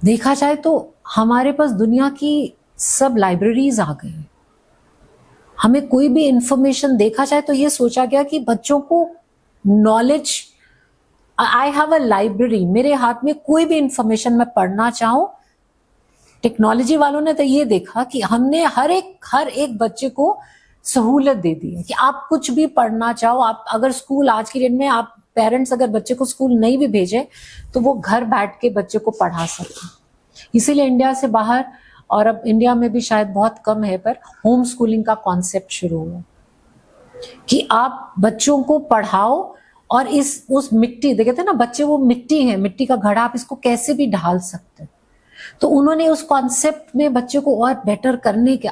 देखा जाए तो हमारे पास दुनिया की सब लाइब्रेरीज आ गई। हमें कोई भी इंफॉर्मेशन, देखा जाए तो ये सोचा गया कि बच्चों को knowledge, I have a library, मेरे हाथ में कोई भी इंफॉर्मेशन मैं पढ़ना चाहूं। टेक्नोलॉजी वालों ने तो ये देखा कि हमने हर एक बच्चे को सहूलत दे दी है कि आप कुछ भी पढ़ना चाहो, आप अगर स्कूल आज की डेट में, आप पेरेंट्स अगर बच्चे को स्कूल नहीं भी भेजे तो वो घर बैठ के बच्चे को पढ़ा सकते हैं। इसीलिए इंडिया से बाहर और अब इंडिया में भी शायद बहुत कम है, पर होम स्कूलिंग का कॉन्सेप्ट शुरू हुआ कि आप बच्चों को पढ़ाओ और उस मिट्टी, देखे थे ना बच्चे, वो मिट्टी है, मिट्टी का घड़ा, आप इसको कैसे भी ढाल सकते हैं। तो उन्होंने उस कॉन्सेप्ट में बच्चे को और बेटर करने का,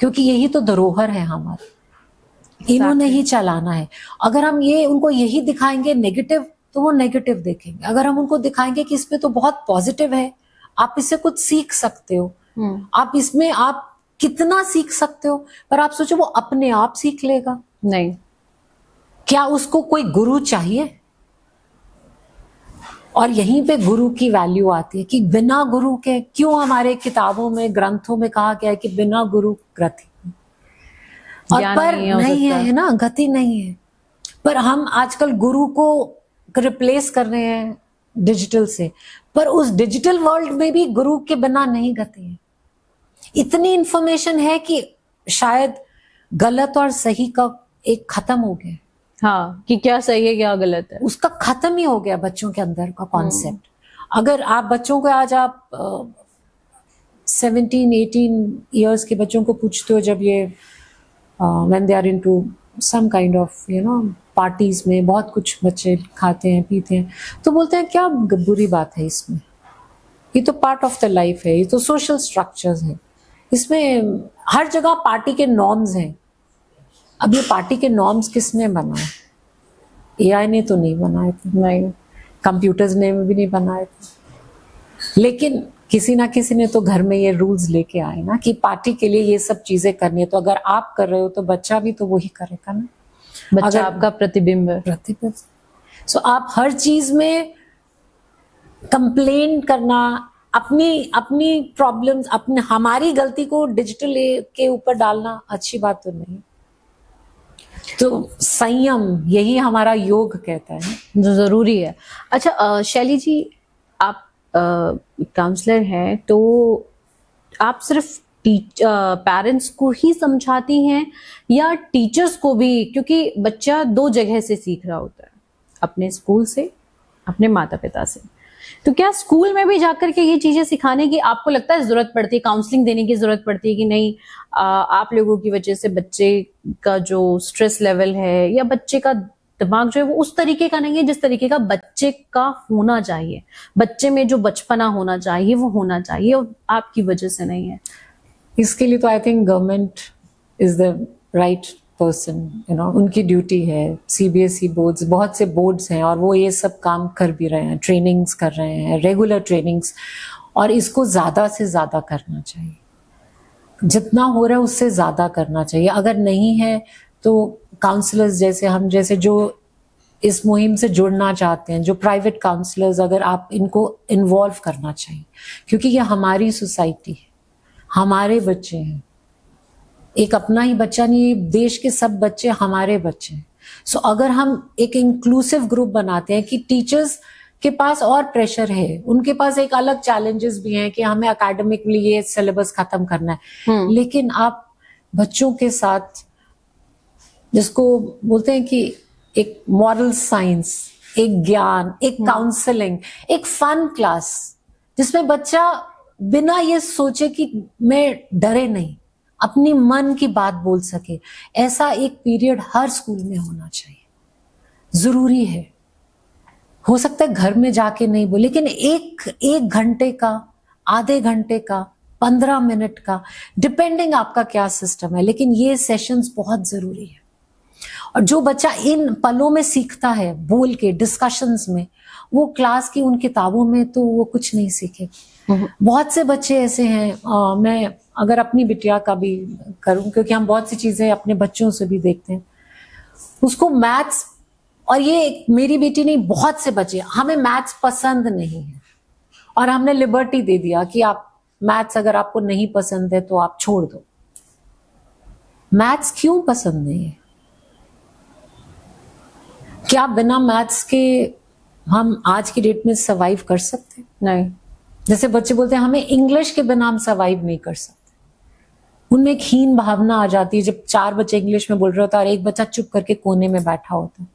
क्योंकि यही तो धरोहर है हमारी, इन्होंने ही चलाना है। अगर हम ये उनको यही दिखाएंगे नेगेटिव, तो वो नेगेटिव देखेंगे। अगर हम उनको दिखाएंगे कि इसमें तो बहुत पॉजिटिव है, आप इससे कुछ सीख सकते हो, आप इसमें आप कितना सीख सकते हो, पर आप सोचो वो अपने आप सीख लेगा? नहीं। क्या उसको कोई गुरु चाहिए? और यहीं पे गुरु की वैल्यू आती है कि बिना गुरु के, क्यों हमारे किताबों में, ग्रंथों में कहा गया है कि बिना गुरु गति, और पर नहीं है ना, गति नहीं है। पर हम आजकल गुरु को रिप्लेस कर रहे हैं डिजिटल से, पर उस डिजिटल वर्ल्ड में भी गुरु के बिना नहीं गति है। इतनी इंफॉर्मेशन है कि शायद गलत और सही का एक खत्म हो गया। हाँ, कि क्या सही है क्या गलत है, उसका खत्म ही हो गया बच्चों के अंदर का कॉन्सेप्ट। अगर आप बच्चों को आज आप 17-18 इयर्स के बच्चों को पूछते हो, जब ये when they are into some kind of parties में, बहुत कुछ बच्चे खाते हैं पीते हैं, तो बोलते हैं क्या बुरी बात है इसमें, ये तो पार्ट ऑफ द लाइफ है, ये तो सोशल स्ट्रक्चर्स है, इसमें हर जगह पार्टी के नॉर्म्स हैं। अब ये पार्टी के नॉर्म्स किसने बनाए? एआई ने तो नहीं बनाए थे, नहीं, कंप्यूटर्स ने भी नहीं बनाए थे, लेकिन किसी ना किसी ने तो घर में ये रूल्स लेके आए ना कि पार्टी के लिए ये सब चीजें करनी है। तो अगर आप कर रहे हो तो बच्चा भी तो वही करेगा ना, बच्चा आपका प्रतिबिंब है। सो आप हर चीज में कंप्लेन करना, अपनी प्रॉब्लम्स, हमारी गलती को डिजिटल के ऊपर डालना अच्छी बात तो नहीं। तो संयम, यही हमारा योग कहता है, जो जरूरी है। अच्छा शैली जी, आप काउंसलर हैं, तो आप सिर्फ पेरेंट्स को ही समझाती हैं या टीचर्स को भी? क्योंकि बच्चा दो जगह से सीख रहा होता है, अपने स्कूल से, अपने माता पिता से। तो क्या स्कूल में भी जाकर के ये चीजें सिखाने की आपको लगता है जरूरत पड़ती है, काउंसलिंग देने की जरूरत पड़ती है कि नहीं, आप लोगों की वजह से बच्चे का जो स्ट्रेस लेवल है या बच्चे का दिमाग जो है वो उस तरीके का नहीं है जिस तरीके का बच्चे का होना चाहिए, बच्चे में जो बचपना होना चाहिए वो होना चाहिए, और आपकी वजह से नहीं है? इसके लिए तो I think government is the right person, उनकी ड्यूटी है। सीबीएसई बोर्ड्स, बहुत से बोर्ड्स हैं और वो ये सब काम कर भी रहे हैं, ट्रेनिंग्स कर रहे हैं, रेगुलर ट्रेनिंग्स, और इसको ज्यादा से ज्यादा करना चाहिए। जितना हो रहा है उससे ज्यादा करना चाहिए। अगर नहीं है तो काउंसलर्स जैसे हम जैसे जो इस मुहिम से जुड़ना चाहते हैं, जो प्राइवेट काउंसलर्स, अगर आप इनको इन्वॉल्व करना चाहिए, क्योंकि ये हमारी सोसाइटी है, हमारे बच्चे हैं, एक अपना ही बच्चा नहीं, देश के सब बच्चे हमारे बच्चे हैं। सो अगर हम एक इंक्लूसिव ग्रुप बनाते हैं कि टीचर्स के पास और प्रेशर है, उनके पास एक अलग चैलेंजेस भी हैं कि हमें एकेडमिकली ये सिलेबस खत्म करना है, लेकिन आप बच्चों के साथ, जिसको बोलते हैं कि एक मॉरल साइंस, एक ज्ञान, एक काउंसलिंग, एक फन क्लास, जिसमें बच्चा बिना ये सोचे कि मैं डरे नहीं, अपनी मन की बात बोल सके, ऐसा एक पीरियड हर स्कूल में होना चाहिए, जरूरी है। हो सकता है घर में जाके नहीं बोले, लेकिन एक घंटे का, आधे घंटे का, 15 मिनट का, डिपेंडिंग आपका क्या सिस्टम है, लेकिन ये सेशंस बहुत जरूरी है। और जो बच्चा इन पलों में सीखता है, बोल के, डिस्कशंस में, वो क्लास की उन किताबों में तो वो कुछ नहीं सीखे। बहुत से बच्चे ऐसे हैं, मैं अगर अपनी बिटिया का भी करूं, क्योंकि हम बहुत सी चीजें अपने बच्चों से भी देखते हैं, उसको मैथ्स, और ये मेरी बेटी नहीं, बहुत से बच्चे, हमें मैथ्स पसंद नहीं है और हमने लिबर्टी दे दिया कि आप मैथ्स अगर आपको नहीं पसंद है तो आप छोड़ दो। मैथ्स क्यों पसंद नहीं है? क्या बिना मैथ्स के हम आज की डेट में सर्वाइव कर सकते? नहीं। जैसे बच्चे बोलते हैं हमें इंग्लिश के बिना हम सर्वाइव नहीं कर सकते, उनमें एक हीन भावना आ जाती है जब 4 बच्चे इंग्लिश में बोल रहे होता है और एक बच्चा चुप करके कोने में बैठा होता है,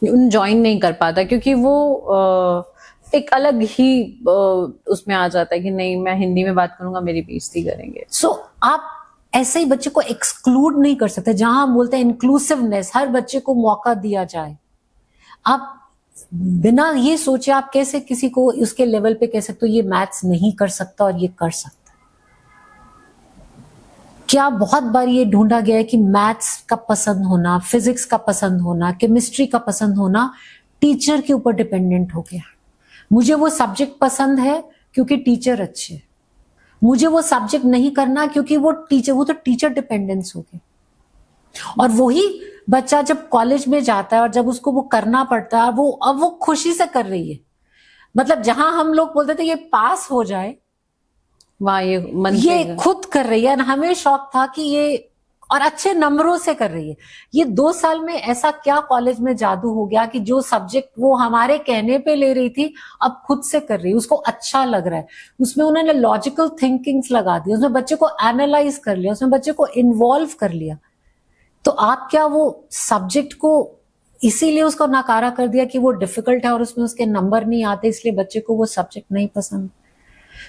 उन ज्वाइन नहीं कर पाता, क्योंकि वो एक अलग ही उसमें आ जाता है कि नहीं मैं हिंदी में बात करूंगा मेरी बेइज्जती करेंगे। सो आप ऐसे ही बच्चे को एक्सक्लूड नहीं कर सकते। जहां हम बोलते हैं इंक्लूसिवनेस, हर बच्चे को मौका दिया जाए। आप बिना ये सोचे आप कैसे किसी को उसके लेवल पे कह सकते हो ये मैथ्स नहीं कर सकता और ये कर सकता। क्या बहुत बार ये ढूंढा गया है कि मैथ्स का पसंद होना, फिजिक्स का पसंद होना, केमिस्ट्री का पसंद होना टीचर के ऊपर डिपेंडेंट हो गया। मुझे वो सब्जेक्ट पसंद है क्योंकि टीचर अच्छे है, मुझे वो सब्जेक्ट नहीं करना क्योंकि वो तो टीचर डिपेंडेंस हो गया। और वही बच्चा जब कॉलेज में जाता है और जब उसको वो करना पड़ता है, वो अब वो खुशी से कर रही है। मतलब जहां हम लोग बोलते थे ये पास हो जाए, वहां ये खुद कर रही है। हमें शौक था कि ये, और अच्छे नंबरों से कर रही है। ये 2 साल में ऐसा क्या कॉलेज में जादू हो गया कि जो सब्जेक्ट वो हमारे कहने पे ले रही थी अब खुद से कर रही है, उसको अच्छा लग रहा है। उसमें उन्होंने लॉजिकल थिंकिंग्स लगा दी, उसमें बच्चे को एनालाइज कर लिया, उसमें बच्चे को इन्वॉल्व कर लिया। तो आप क्या वो सब्जेक्ट को इसीलिए उसको नकारा कर दिया कि वो डिफिकल्ट है और उसमें उसके नंबर नहीं आते इसलिए बच्चे को वो सब्जेक्ट नहीं पसंद।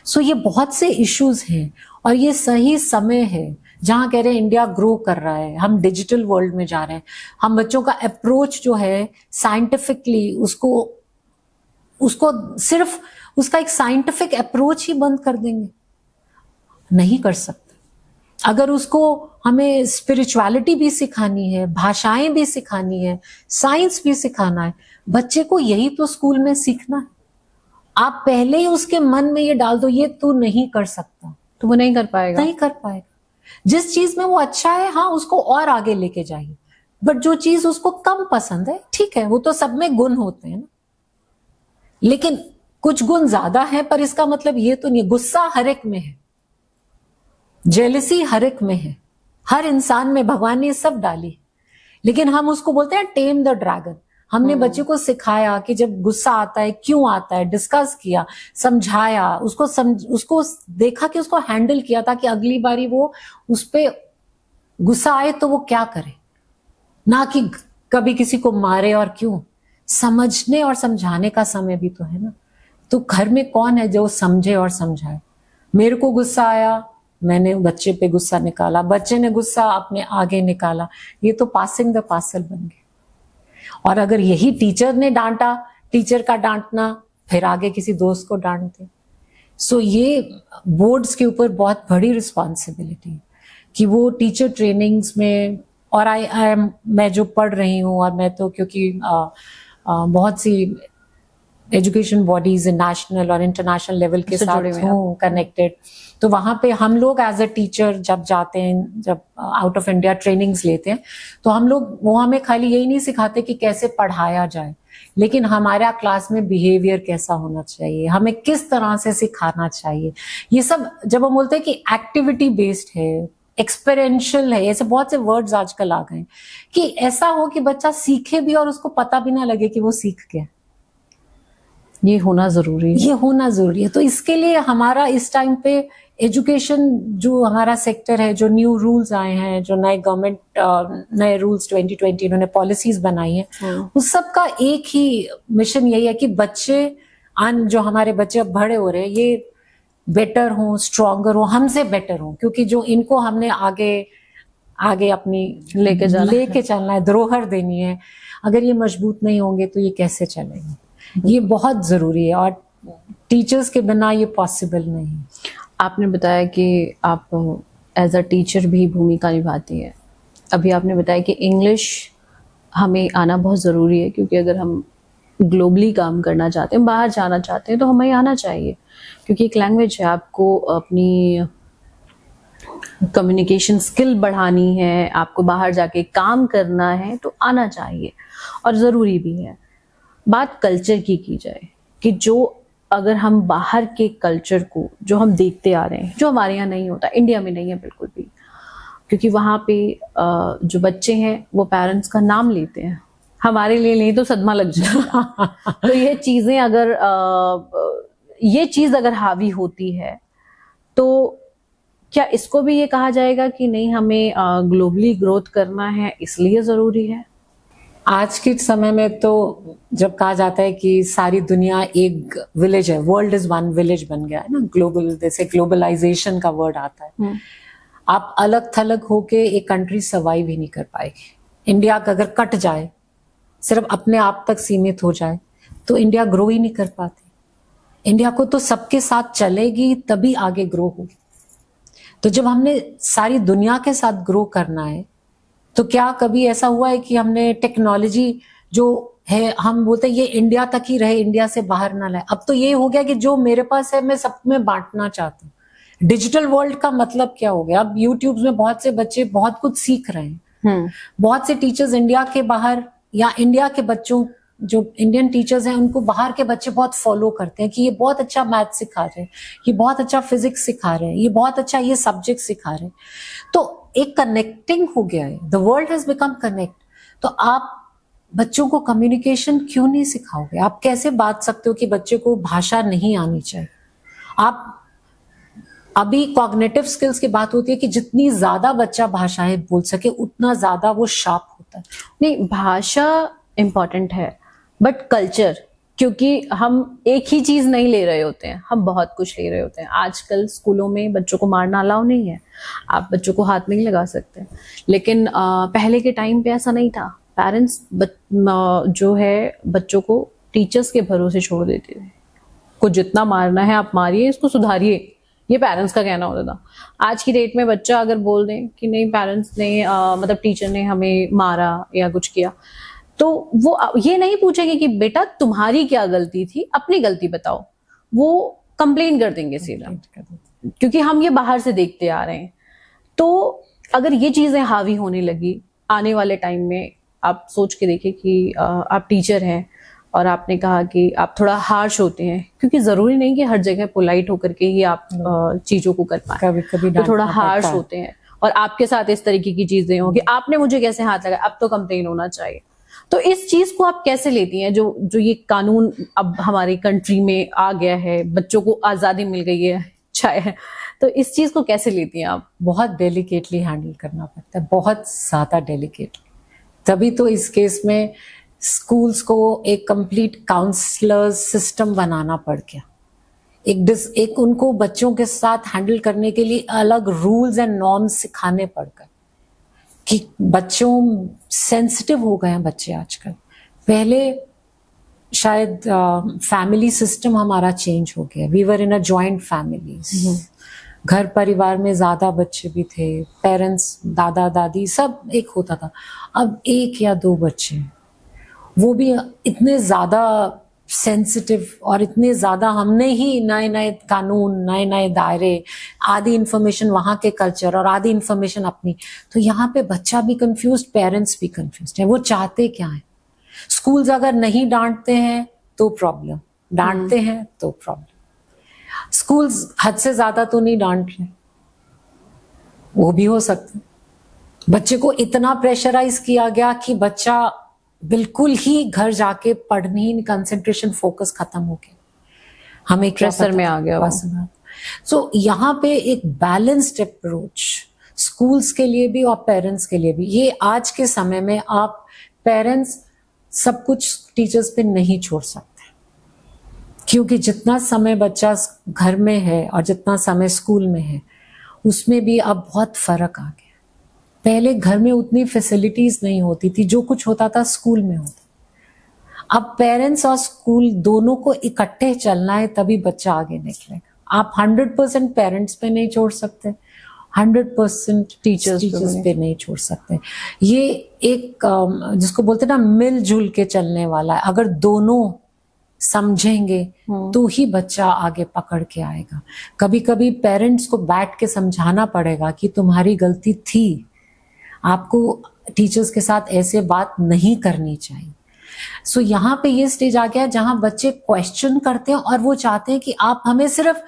सो ये बहुत से इश्यूज हैं और ये सही समय है जहां कह रहे हैं इंडिया ग्रो कर रहा है, हम डिजिटल वर्ल्ड में जा रहे हैं। हम बच्चों का अप्रोच जो है साइंटिफिकली उसको सिर्फ उसका एक साइंटिफिक अप्रोच ही बंद कर देंगे, नहीं कर सकते। अगर उसको हमें स्पिरिचुअलिटी भी सिखानी है, भाषाएं भी सिखानी है, साइंस भी सिखाना है, बच्चे को यही तो स्कूल में सीखना है। आप पहले ही उसके मन में ये डाल दो ये तू नहीं कर सकता, तो वो नहीं कर पाएगा। नहीं कर पाएगा। जिस चीज में वो अच्छा है, हाँ उसको और आगे लेके जाइए। बट जो चीज उसको कम पसंद है, ठीक है, वो तो सब में गुण होते हैं ना, लेकिन कुछ गुण ज्यादा है, पर इसका मतलब ये तो नहीं। गुस्सा हर एक में है, जेलसी हर एक में है, हर इंसान में भगवान ने सब डाली, लेकिन हम उसको बोलते हैं टेम द ड्रैगन। हमने बच्चे को सिखाया कि जब गुस्सा आता है क्यों आता है, डिस्कस किया, समझाया, उसको देखा कि उसको हैंडल किया ताकि अगली बारी वो उस पे गुस्सा आए तो वो क्या करे, ना कि कभी किसी को मारे। और क्यों, समझने और समझाने का समय भी तो है ना। तो घर में कौन है जो समझे और समझाए। मेरे को गुस्सा आया, मैंने बच्चे पे गुस्सा निकाला, बच्चे ने गुस्सा अपने आगे निकाला, ये तो पासिंग द पार्सल बन गया। और अगर यही टीचर ने डांटा, टीचर का डांटना फिर आगे किसी दोस्त को डांटते। सो ये बोर्ड्स के ऊपर बहुत बड़ी रिस्पॉन्सिबिलिटी है कि वो टीचर ट्रेनिंग्स में, और मैं जो पढ़ रही हूँ, और मैं तो क्योंकि बहुत सी एजुकेशन बॉडीज नेशनल और इंटरनेशनल लेवल के साथ हूँ कनेक्टेड, तो वहां पे हम लोग एज अ टीचर जब जाते हैं, जब आउट ऑफ इंडिया ट्रेनिंग्स लेते हैं, तो हम लोग वो हमें खाली यही नहीं सिखाते कि कैसे पढ़ाया जाए, लेकिन हमारा क्लास में बिहेवियर कैसा होना चाहिए, हमें किस तरह से सिखाना चाहिए। ये सब जब हम बोलते हैं कि एक्टिविटी बेस्ड है, एक्सपेरिएंशियल है, ऐसे बहुत से वर्ड्स आजकल आ गए, कि ऐसा हो कि बच्चा सीखे भी और उसको पता भी ना लगे कि वो सीख गया। ये होना जरूरी है, ये होना जरूरी है। तो इसके लिए हमारा इस टाइम पे एजुकेशन जो हमारा सेक्टर है, जो न्यू रूल्स आए हैं, जो नए गवर्नमेंट नए रूल्स 2020 इन्होंने पॉलिसीज बनाई हैं, उस सब का एक ही मिशन यही है कि बच्चे जो हमारे बच्चे अब बड़े हो रहे हैं ये बेटर हो, स्ट्रॉन्गर हो, हमसे बेटर हो, क्योंकि जो इनको हमने आगे अपनी लेके चलना है, धरोहर देनी है। अगर ये मजबूत नहीं होंगे तो ये कैसे चलेंगे। ये बहुत जरूरी है और टीचर्स के बिना ये पॉसिबल नहीं। आपने बताया कि आप एज अ टीचर भी भूमिका निभाती हैं। अभी आपने बताया कि इंग्लिश हमें आना बहुत ज़रूरी है, क्योंकि अगर हम ग्लोबली काम करना चाहते हैं, बाहर जाना चाहते हैं, तो हमें आना चाहिए, क्योंकि एक लैंग्वेज है। आपको अपनी कम्युनिकेशन स्किल बढ़ानी है, आपको बाहर जाके काम करना है, तो आना चाहिए और ज़रूरी भी है। बात कल्चर की जाए कि जो अगर हम बाहर के कल्चर को जो हम देखते आ रहे हैं, जो हमारे यहाँ नहीं होता, इंडिया में नहीं है बिल्कुल भी, क्योंकि वहाँ पे जो बच्चे हैं वो पेरेंट्स का नाम लेते हैं, हमारे लिए नहीं तो सदमा लग जाएगा। तो ये चीज़ें अगर ये चीज़ अगर हावी होती है तो क्या इसको भी ये कहा जाएगा कि नहीं, हमें ग्लोबली ग्रोथ करना है इसलिए ज़रूरी है? आज के समय में तो जब कहा जाता है कि सारी दुनिया एक विलेज है, वर्ल्ड इज वन विलेज बन गया है ना, ग्लोबल, जैसे ग्लोबलाइजेशन का वर्ड आता है, आप अलग थलग होके एक कंट्री सर्वाइव ही नहीं कर पाएगी। इंडिया का अगर कट जाए, सिर्फ अपने आप तक सीमित हो जाए, तो इंडिया ग्रो ही नहीं कर पाती। इंडिया को तो सबके साथ चलेगी तभी आगे ग्रो होगी। तो जब हमने सारी दुनिया के साथ ग्रो करना है, तो क्या कभी ऐसा हुआ है कि हमने टेक्नोलॉजी जो है, हम बोलते हैं ये इंडिया तक ही रहे, इंडिया से बाहर ना लाए। अब तो ये हो गया कि जो मेरे पास है मैं सब में बांटना चाहता हूँ। डिजिटल वर्ल्ड का मतलब क्या हो गया? अब यूट्यूब में बहुत से बच्चे बहुत कुछ सीख रहे हैं। बहुत से टीचर्स इंडिया के बाहर या इंडिया के बच्चों, जो इंडियन टीचर्स हैं, उनको बाहर के बच्चे बहुत फॉलो करते हैं कि ये बहुत अच्छा मैथ सिखा रहे हैं, ये बहुत अच्छा फिजिक्स सिखा रहे हैं, ये बहुत अच्छा ये सब्जेक्ट सिखा रहे हैं। तो एक कनेक्टिंग हो गया है, the world has become connect. तो आप बच्चों को कम्युनिकेशन क्यों नहीं सिखाओगे? आप कैसे बात सकते हो कि बच्चे को भाषा नहीं आनी चाहिए? आप अभी कॉग्निटिव स्किल्स की बात होती है कि जितनी ज्यादा बच्चा भाषाएं बोल सके उतना ज्यादा वो शार्प होता है। नहीं, भाषा इंपॉर्टेंट है, बट कल्चर, क्योंकि हम एक ही चीज नहीं ले रहे होते हैं, हम बहुत कुछ ले रहे होते हैं। आजकल स्कूलों में बच्चों को मारना अलाउ नहीं है, आप बच्चों को हाथ नहीं लगा सकते, लेकिन पहले के टाइम पे ऐसा नहीं था। पेरेंट्स जो है बच्चों को टीचर्स के भरोसे छोड़ देते थे, को जितना मारना है आप मारिए, इसको सुधारिए, ये पेरेंट्स का कहना होता था। आज की डेट में बच्चा अगर बोल दें कि नहीं पेरेंट्स ने मतलब टीचर ने हमें मारा या कुछ किया, तो वो ये नहीं पूछेंगे कि बेटा तुम्हारी क्या गलती थी, अपनी गलती बताओ, वो कंप्लेन कर देंगे सीधा, क्योंकि हम ये बाहर से देखते आ रहे हैं। तो अगर ये चीजें हावी होने लगी आने वाले टाइम में, आप सोच के देखिए कि आप टीचर हैं और आपने कहा कि आप थोड़ा हार्श होते हैं, क्योंकि जरूरी नहीं कि हर जगह पोलाइट होकर के ही आप चीजों को कर पाए, कभी तो थोड़ा हार्श होते हैं और आपके साथ इस तरीके की चीजें हो कि आपने मुझे कैसे हाथ लगाया, अब तो कंप्लेन होना चाहिए। तो इस चीज को आप कैसे लेती हैं, जो ये कानून अब हमारी कंट्री में आ गया है, बच्चों को आजादी मिल गई है चाहे, तो इस चीज को कैसे लेती हैं आप? बहुत डेलिकेटली हैंडल करना पड़ता है, बहुत ज्यादा डेलिकेटली। तभी तो इस केस में स्कूल्स को एक कंप्लीट काउंसलर सिस्टम बनाना पड़ गया। एक उनको बच्चों के साथ हैंडल करने के लिए अलग रूल्स एंड नॉर्म्स सिखाने पड़ गए कि बच्चों सेंसिटिव हो गए हैं बच्चे आजकल। पहले शायद फैमिली सिस्टम हमारा चेंज हो गया, we were in a joint families, घर परिवार में ज्यादा बच्चे भी थे, पेरेंट्स, दादा दादी सब एक होता था। अब एक या दो बच्चे, वो भी इतने ज्यादा सेंसिटिव और इतने ज्यादा, हमने ही नए नए कानून, नए नए दायरे, आधी इंफॉर्मेशन वहां के कल्चर और आधी इंफॉर्मेशन अपनी, तो यहाँ पे बच्चा भी कंफ्यूज, पेरेंट्स भी कंफ्यूज है, वो चाहते क्या है। स्कूल्स अगर नहीं डांटते हैं तो प्रॉब्लम, डांटते हैं तो प्रॉब्लम। स्कूल्स हद से ज्यादा तो नहीं डांट रहे, वो भी हो सकता है। बच्चे को इतना प्रेशराइज किया गया कि बच्चा बिल्कुल ही घर जाके पढ़ने ही, कंसंट्रेशन, फोकस खत्म हो गया, हमें प्रेशर में आ गया। सो यहाँ पे एक बैलेंस्ड अप्रोच स्कूल्स के लिए भी और पेरेंट्स के लिए भी। ये आज के समय में आप पेरेंट्स सब कुछ टीचर्स पे नहीं छोड़ सकते, क्योंकि जितना समय बच्चा घर में है और जितना समय स्कूल में है, उसमें भी अब बहुत फर्क आ गया। पहले घर में उतनी फैसिलिटीज नहीं होती थी, जो कुछ होता था स्कूल में होता। अब पेरेंट्स और स्कूल दोनों को इकट्ठे चलना है, तभी बच्चा आगे निकलेगा। आप 100% पेरेंट्स पे नहीं छोड़ सकते, 100% टीचर्स पे नहीं छोड़ सकते। ये एक जिसको बोलते ना मिलजुल के चलने वाला है। अगर दोनों समझेंगे तो ही बच्चा आगे पकड़ के आएगा। कभी कभी पेरेंट्स को बैठ के समझाना पड़ेगा कि तुम्हारी गलती थी, आपको टीचर्स के साथ ऐसे बात नहीं करनी चाहिए। सो यहाँ पे ये स्टेज आ गया जहां बच्चे क्वेश्चन करते हैं और वो चाहते हैं कि आप हमें सिर्फ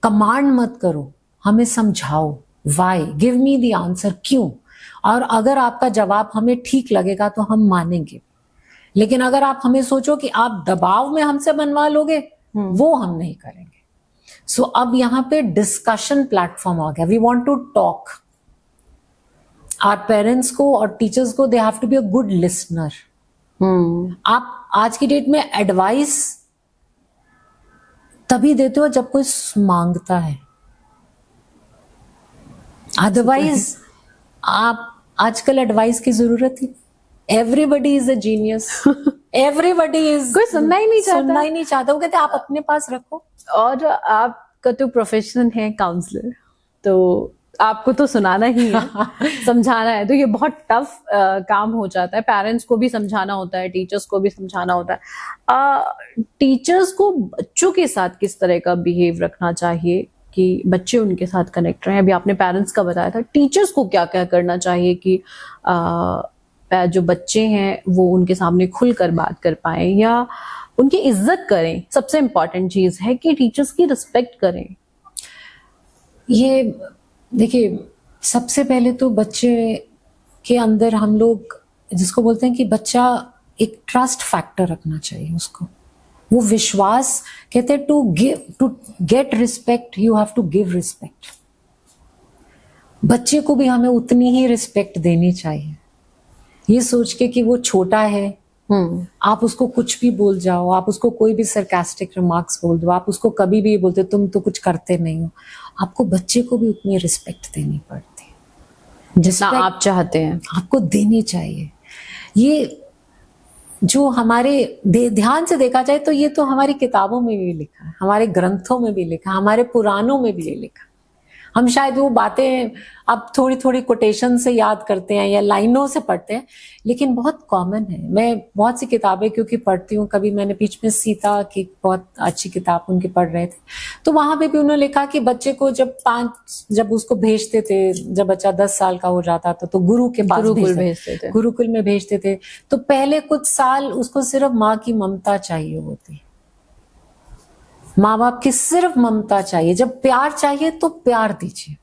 कमांड मत करो, हमें समझाओ, why, give me the answer, क्यों। और अगर आपका जवाब हमें ठीक लगेगा तो हम मानेंगे, लेकिन अगर आप हमें सोचो कि आप दबाव में हमसे बनवा लोगे, वो हम नहीं करेंगे। सो अब यहाँ पे डिस्कशन प्लेटफॉर्म आ गया, we want to talk. Our parents को और टीचर्स को they have to be a good listener. आप आज की डेट में एडवाइस तभी देते हो जब कोई मांगता है, अदरवाइज आप आजकल एडवाइस की जरूरत ही, everybody is a genius, everybody is, कोई सुनना ही नहीं चाहता। वो कहते आप अपने पास रखो। और आपका तो प्रोफेशन है काउंसलर, तो आपको तो सुनाना ही है, समझाना है, तो ये बहुत टफ काम हो जाता है। पेरेंट्स को भी समझाना होता है, टीचर्स को भी समझाना होता है। टीचर्स को बच्चों के साथ किस तरह का बिहेव रखना चाहिए कि बच्चे उनके साथ कनेक्ट रहे? अभी आपने पेरेंट्स का बताया था, टीचर्स को क्या क्या करना चाहिए कि जो बच्चे हैं वो उनके सामने खुलकर बात कर पाए या उनकी इज्जत करें? सबसे इंपॉर्टेंट चीज है कि टीचर्स की रिस्पेक्ट करें। ये देखिए, सबसे पहले तो बच्चे के अंदर हम लोग जिसको बोलते हैं कि बच्चा एक ट्रस्ट फैक्टर रखना चाहिए उसको, वो विश्वास, कहते हैं to get respect you have to give respect. बच्चे को भी हमें उतनी ही रिस्पेक्ट देनी चाहिए, ये सोच के कि वो छोटा है, आप उसको कुछ भी बोल जाओ, आप उसको कोई भी सरकास्टिक रिमार्क्स बोल दो, आप उसको कभी भी बोलते तुम तो कुछ करते नहीं हो, आपको बच्चे को भी उतनी रिस्पेक्ट देनी पड़ती है जितना आप चाहते हैं, आपको देनी चाहिए। ये जो हमारे ध्यान से देखा जाए तो ये तो हमारी किताबों में भी लिखा है, हमारे ग्रंथों में भी लिखा, हमारे पुराणों में भी ये लिखा। हम शायद वो बातें अब थोड़ी थोड़ी कोटेशन से याद करते हैं या लाइनों से पढ़ते हैं, लेकिन बहुत कॉमन है। मैं बहुत सी किताबें क्योंकि पढ़ती हूँ, कभी मैंने बीच में सीता की बहुत अच्छी किताब उनकी पढ़ रहे थे, तो वहां पे भी उन्होंने लिखा कि बच्चे को जब उसको भेजते थे, जब बच्चा 10 साल का हो जाता था तो गुरु के पास भेजते थे, गुरुकुल में भेजते थे, तो पहले कुछ साल उसको सिर्फ माँ की ममता चाहिए होती, माँ बाप की सिर्फ ममता चाहिए। जब प्यार चाहिए तो प्यार दीजिए,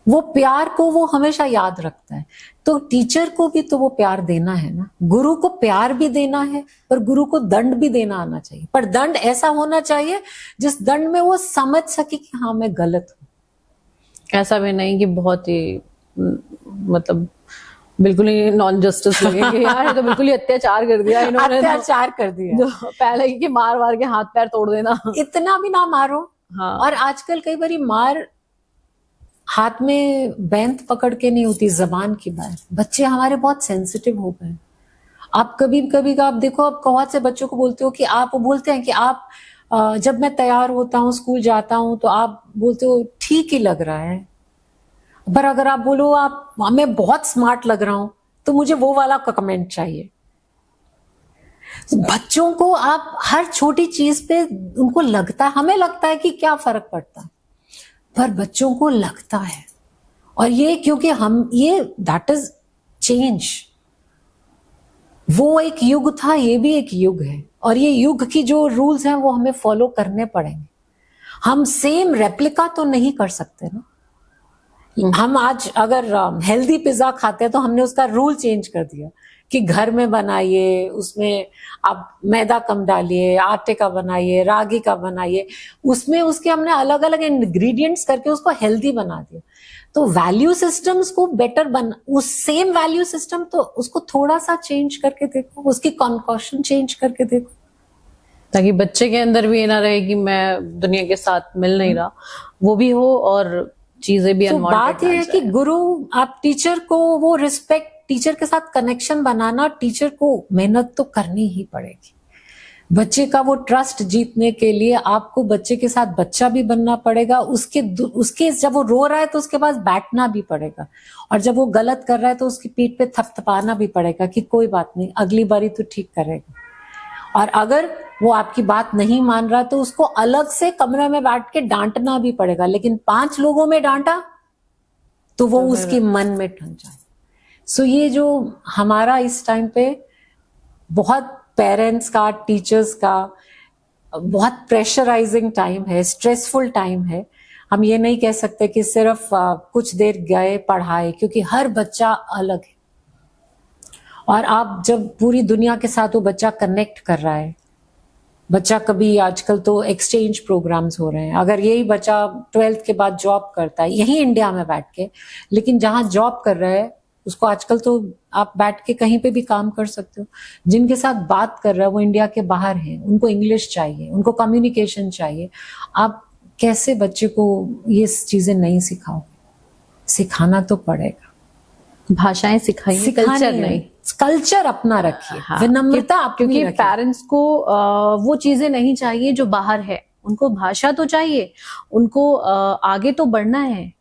वो प्यार को वो हमेशा याद रखता है। तो टीचर को भी तो वो प्यार देना है ना, गुरु को प्यार भी देना है, पर गुरु को दंड भी देना आना चाहिए, पर दंड ऐसा होना चाहिए जिस दंड में वो समझ सके कि हाँ मैं गलत हूं। ऐसा भी नहीं कि बहुत ही मतलब बिल्कुल ही नॉन जस्टिस लगे कि यार ये तो बिल्कुल ही अत्याचार कर दिया इन्होंने, अत्याचार कर दिया, जो पहले कि मार के हाथ पैर तोड़ देना, इतना भी ना मारो। हाँ। और आजकल कई बारी मार हाथ में बैंत पकड़ के नहीं होती, जबान की बात। बच्चे हमारे बहुत सेंसिटिव हो गए। आप कभी आप देखो, आप बहुत से बच्चों को बोलते हो कि आप बोलते हैं कि आप जब मैं तैयार होता हूँ स्कूल जाता हूँ तो आप बोलते हो ठीक ही लग रहा है, पर अगर आप बोलो आप मैं बहुत स्मार्ट लग रहा हूं तो मुझे वो वाला कमेंट चाहिए। बच्चों को आप हर छोटी चीज पे उनको लगता है, हमें लगता है कि क्या फर्क पड़ता, पर बच्चों को लगता है। और ये क्योंकि हम ये दैट इज चेंज। वो एक युग था, ये भी एक युग है, और ये युग की जो रूल्स हैं वो हमें फॉलो करने पड़ेंगे। हम सेम रेप्लिका तो नहीं कर सकते ना। हम आज अगर हेल्दी पिज्जा खाते हैं तो हमने उसका रूल चेंज कर दिया कि घर में बनाइए, उसमें आप मैदा कम डालिए, आटे का बनाइए, रागी का बनाइए, उसमें उसके हमने अलग अलग इंग्रेडिएंट्स करके उसको हेल्दी बना दिया। तो वैल्यू सिस्टम्स को बेटर उस सेम वैल्यू सिस्टम तो उसको थोड़ा सा चेंज करके देखो, उसकी कॉन्कॉशन चेंज करके देखो, ताकि बच्चे के अंदर भी ये ना रहे कि मैं दुनिया के साथ मिल नहीं रहा, वो भी हो और चीजें भी अनवांटेड। बात यह है कि गुरु, आप टीचर को वो रिस्पेक्ट, टीचर के साथ कनेक्शन बनाना, टीचर को मेहनत तो करनी ही पड़ेगी। बच्चे का वो ट्रस्ट जीतने के लिए आपको बच्चे के साथ बच्चा भी बनना पड़ेगा। उसके जब वो रो रहा है तो उसके पास बैठना भी पड़ेगा, और जब वो गलत कर रहा है तो उसकी पीठ पे थपथपाना भी पड़ेगा कि कोई बात नहीं, अगली बारी तो ठीक करेगा। और अगर वो आपकी बात नहीं मान रहा तो उसको अलग से कमरे में बैठ के डांटना भी पड़ेगा, लेकिन 5 लोगों में डांटा तो वो उसके मन में ठन जाए। सो ये जो हमारा इस टाइम पे बहुत पेरेंट्स का, टीचर्स का बहुत प्रेशराइजिंग टाइम है, स्ट्रेसफुल टाइम है। हम ये नहीं कह सकते कि सिर्फ कुछ देर गए पढ़ाए, क्योंकि हर बच्चा अलग है। और आप जब पूरी दुनिया के साथ वो बच्चा कनेक्ट कर रहा है बच्चा कभी, आजकल तो एक्सचेंज प्रोग्राम्स हो रहे हैं, अगर यही बच्चा 12th के बाद जॉब करता है यही इंडिया में बैठ के, लेकिन जहां जॉब कर रहा है उसको आजकल तो आप बैठ के कहीं पे भी काम कर सकते हो। जिनके साथ बात कर रहा है वो इंडिया के बाहर है, उनको इंग्लिश चाहिए, उनको कम्युनिकेशन चाहिए। आप कैसे बच्चे को ये चीजें नहीं सिखाओगे? सिखाना तो पड़ेगा। भाषाएं सिखाइए, कल्चर नहीं। कल्चर अपना रखिए, हाँ, विनम्रता अपनी क्योंकि रखिए। पेरेंट्स को वो चीजें नहीं चाहिए जो बाहर है, उनको भाषा तो चाहिए, उनको आगे तो बढ़ना है,